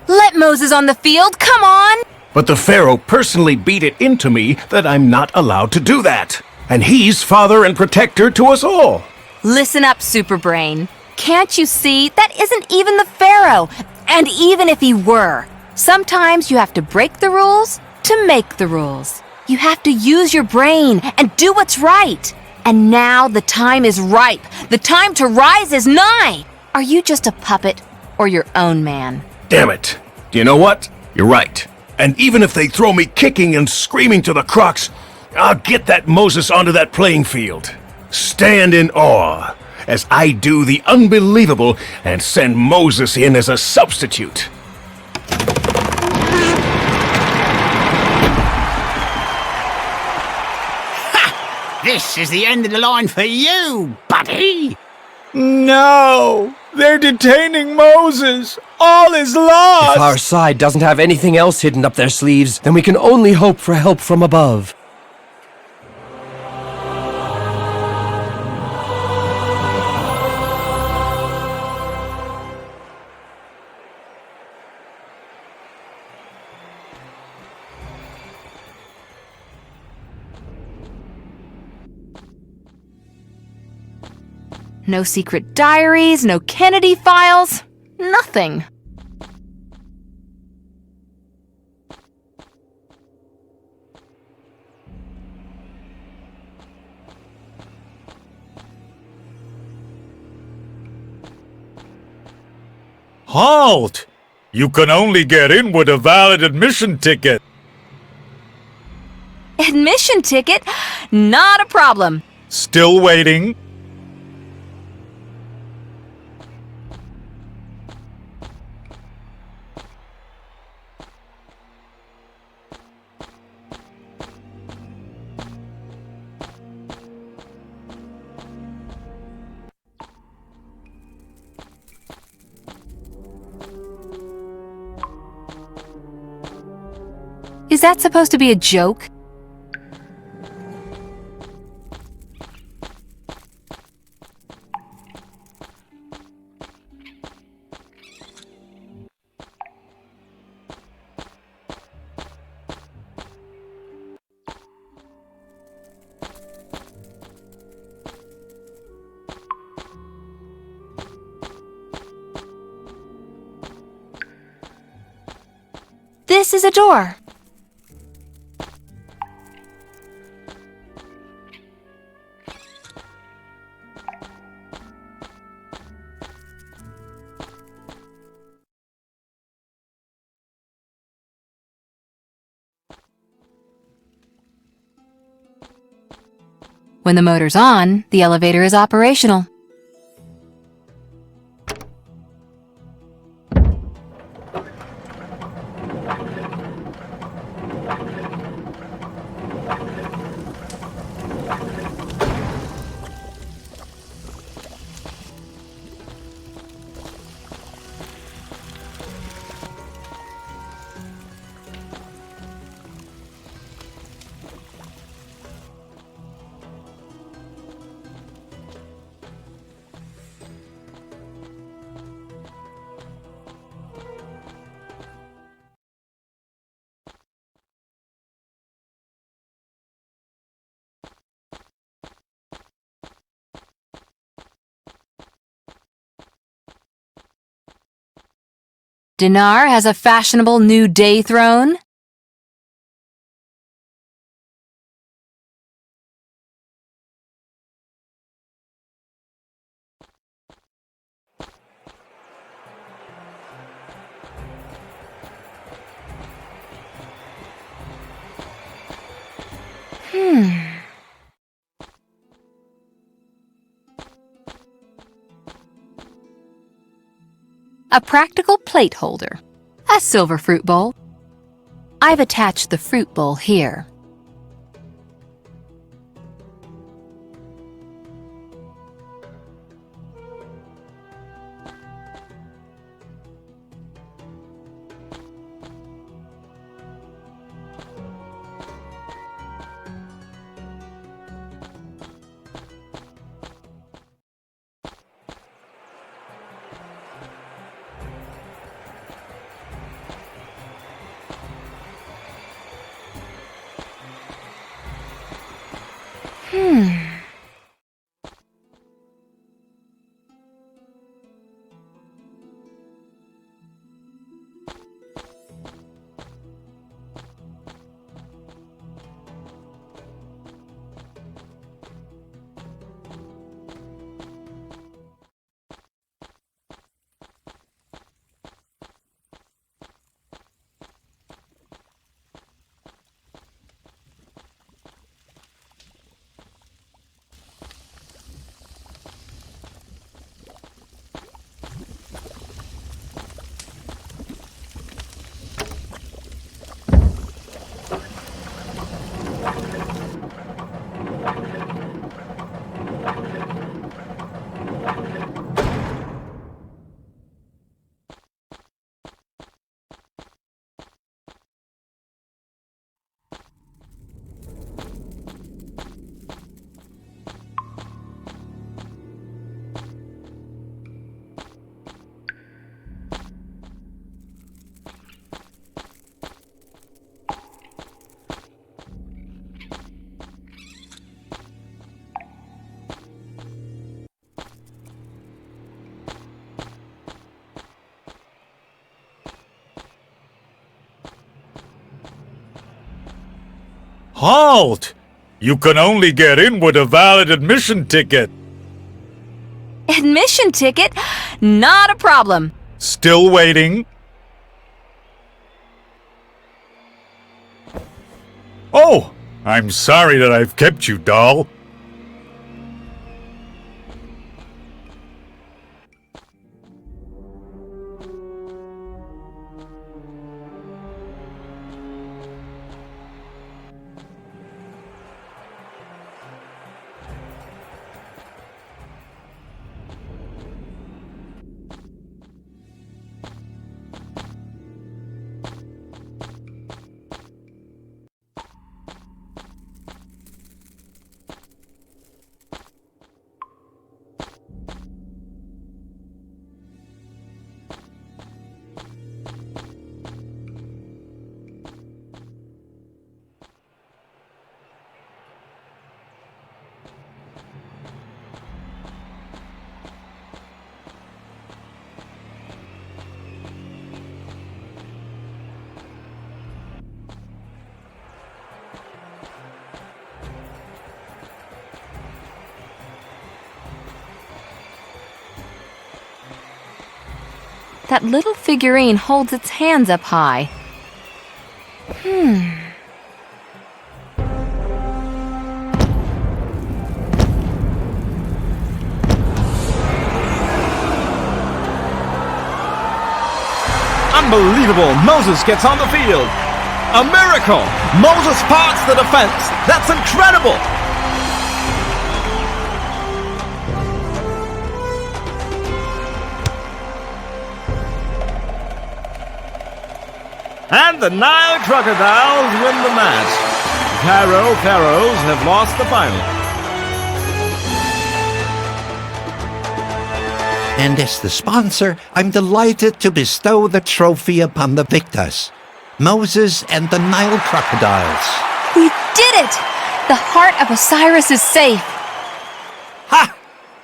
Let Moses on the field, come on! But the Pharaoh personally beat it into me that I'm not allowed to do that. and he's father and protector to us all. Listen up, Superbrain. Can't you see that isn't even the Pharaoh? And even if he were, sometimes you have to break the rules to make the rules. You have to use your brain and do what's right. And now the time is ripe. The time to rise is nigh. Are you just a puppet or your own man? Damn it. Do you know what? You're right. And even if they throw me kicking and screaming to the crux, I'll get that Moses onto that playing field. Stand in awe as I do the unbelievable and send Moses in as a substitute. This is the end of the line for you, buddy! No! They're detaining Moses! All is lost! If our side doesn't have anything else hidden up their sleeves, then we can only hope for help from above. No secret diaries, no Kennedy files, nothing. Halt! You can only get in with a valid admission ticket. Admission ticket? Not a problem. Still waiting? Is that supposed to be a joke? This is a door. When the motor's on, the elevator is operational. Dinar has a fashionable new day throne. A practical plate holder. A silver fruit bowl. I've attached the fruit bowl here. Halt! You can only get in with a valid admission ticket. Admission ticket? Not a problem. Still waiting? Oh, I'm sorry that I've kept you, doll. That little figurine holds its hands up high. Unbelievable! Moses gets on the field! A miracle! Moses parts the defense! That's incredible! And the Nile Crocodiles win the match. The Cairo Pharaohs have lost the final. And as the sponsor, I'm delighted to bestow the trophy upon the victors, Moses and the Nile Crocodiles. We did it! The heart of Osiris is safe. Ha!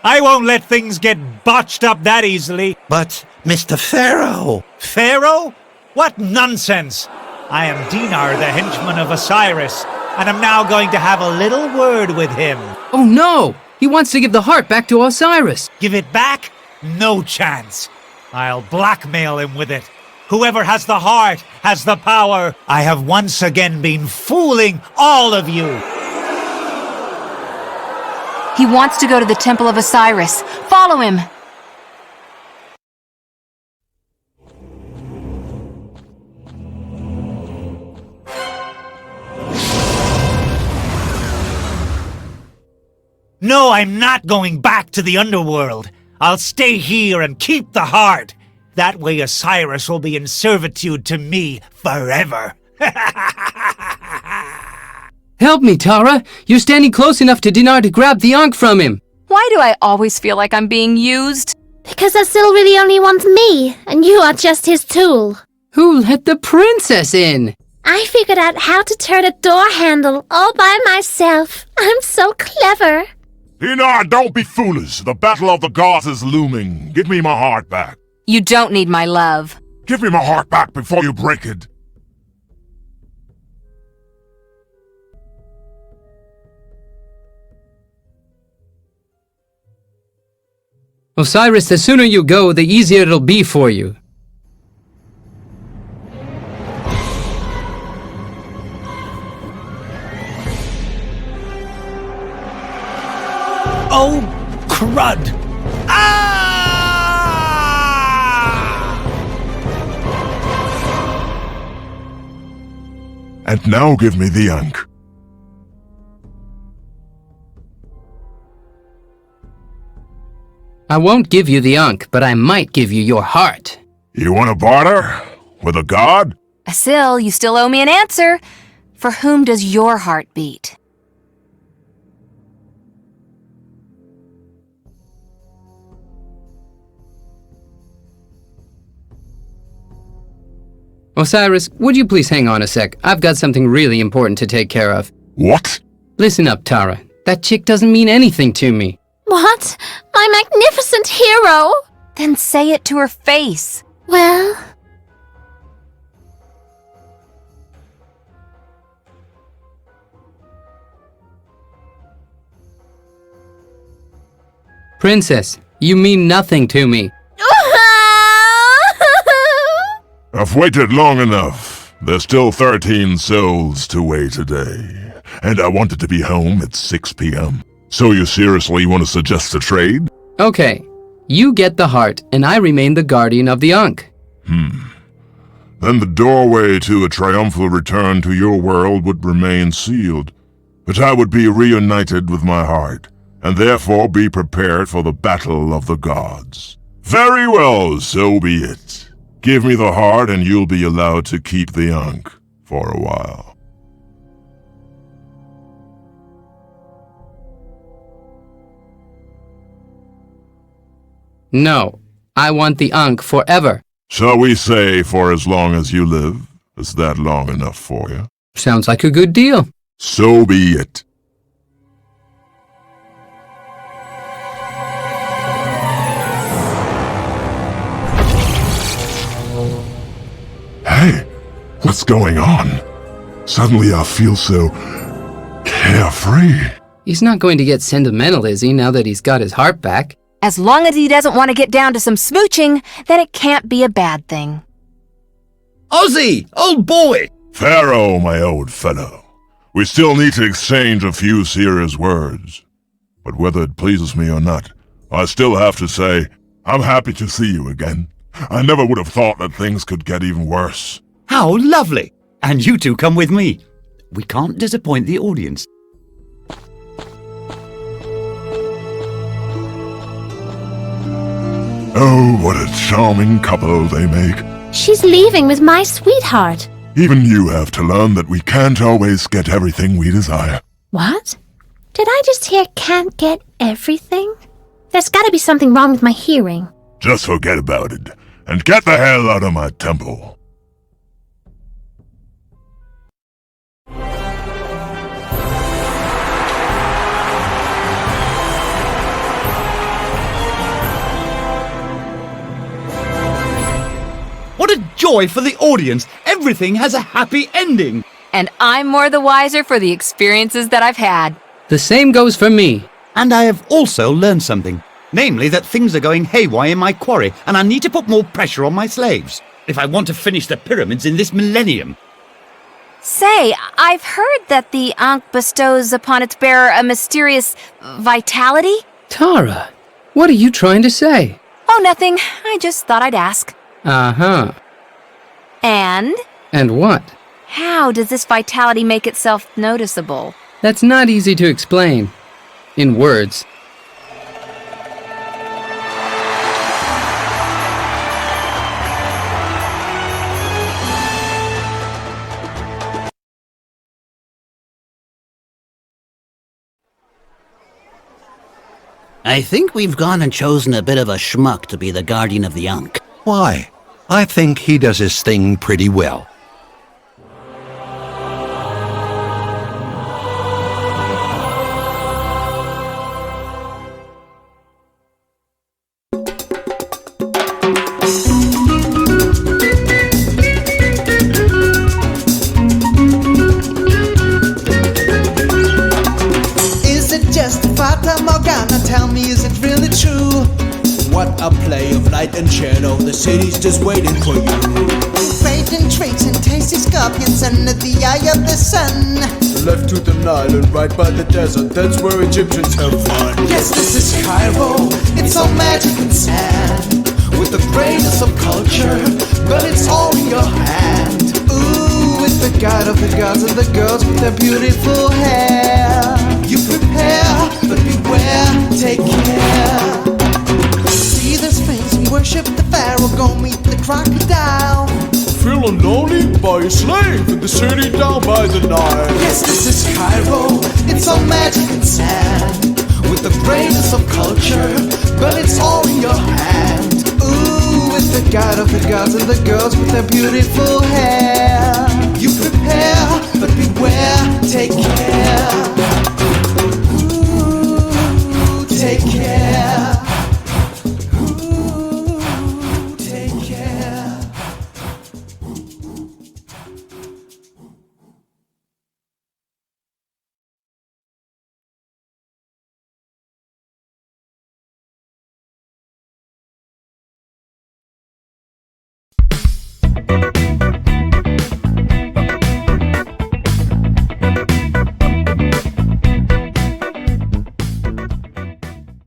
I won't let things get botched up that easily. But, Mr. Pharaoh... Pharaoh? What nonsense! I am Dinar, the henchman of Osiris, and I'm now going to have a little word with him. Oh no! He wants to give the heart back to Osiris. Give it back? No chance. I'll blackmail him with it. Whoever has the heart has the power. I have once again been fooling all of you. He wants to go to the Temple of Osiris. Follow him. No, I'm not going back to the underworld. I'll stay here and keep the heart. That way Osiris will be in servitude to me forever. Help me, Thara. You're standing close enough to Dinar to grab the Ankh from him. Why do I always feel like I'm being used? Because Asil really only wants me, and you are just his tool. Who let the princess in? I figured out how to turn a door handle all by myself. I'm so clever. Ina, don't be foolish. The battle of the gods is looming. Give me my heart back. You don't need my love. Give me my heart back before you break it. Osiris, the sooner you go, the easier it'll be for you. Oh, crud! And now give me the Ankh. I won't give you the Ankh, but I might give you your heart. You want to barter? With a god? Asil, you still owe me an answer. For whom does your heart beat? Osiris, would you please hang on a sec? I've got something really important to take care of. What? Listen up, Thara. That chick doesn't mean anything to me. What? My magnificent hero? Then say it to her face. Well... Princess, you mean nothing to me. I've waited long enough. There's still 13 souls to wait a day. And I wanted to be home at 6 p.m. So you seriously want to suggest a trade? Okay. You get the heart, and I remain the guardian of the Ankh. Then the doorway to a triumphal return to your world would remain sealed. But I would be reunited with my heart, and therefore be prepared for the battle of the gods. Very well, so be it. Give me the heart and you'll be allowed to keep the Ankh for a while. No, I want the Ankh forever. Shall we say for as long as you live? Is that long enough for you? Sounds like a good deal. So be it. Hey, what's going on? Suddenly I feel so carefree. He's not going to get sentimental, is he, now that he's got his heart back? As long as he doesn't want to get down to some smooching, then it can't be a bad thing. Ozzy, old boy! Pharaoh, my old fellow. We still need to exchange a few serious words. But whether it pleases me or not, I still have to say, I'm happy to see you again. I never would have thought that things could get even worse. How lovely! And you two come with me. We can't disappoint the audience. Oh, what a charming couple they make. She's leaving with my sweetheart. Even you have to learn that we can't always get everything we desire. What? Did I just hear can't get everything? There's gotta be something wrong with my hearing. Just forget about it, and get the hell out of my temple. What a joy for the audience! Everything has a happy ending! And I'm more the wiser for the experiences that I've had. The same goes for me. And I have also learned something. Namely that things are going haywire in my quarry, and I need to put more pressure on my slaves, if I want to finish the pyramids in this millennium. Say, I've heard that the Ankh bestows upon its bearer a mysterious vitality? Thara, what are you trying to say? Oh, nothing. I just thought I'd ask. Uh-huh. And? And what? How does this vitality make itself noticeable? That's not easy to explain. In words. I think we've gone and chosen a bit of a schmuck to be the guardian of the Ankh. Why? I think he does his thing pretty well. Fata Morgana, tell me, is it really true? What a play of light and shadow, the city's just waiting for you. Fragrant traits and tasty scorpions under the eye of the sun. Left to the Nile and right by the desert, that's where Egyptians have fun. Yes, this is Cairo, it's all magic and sand. With the greatness of culture, but it's all in your hand. Ooh, with the guide of the gods and the girls with their beautiful hair. You prepare, but beware, take care. See the Sphinx, we worship the Pharaoh, go meet the crocodile. Feeling lonely by a slave in the city down by the Nile. Yes, this is Cairo, it's all magic and sand. With the greatness of culture, but it's all in your hand. Ooh, with the guide of the gods and the girls with their beautiful hair. You prepare, but beware, take care. Ooh, take care. Ooh, take care.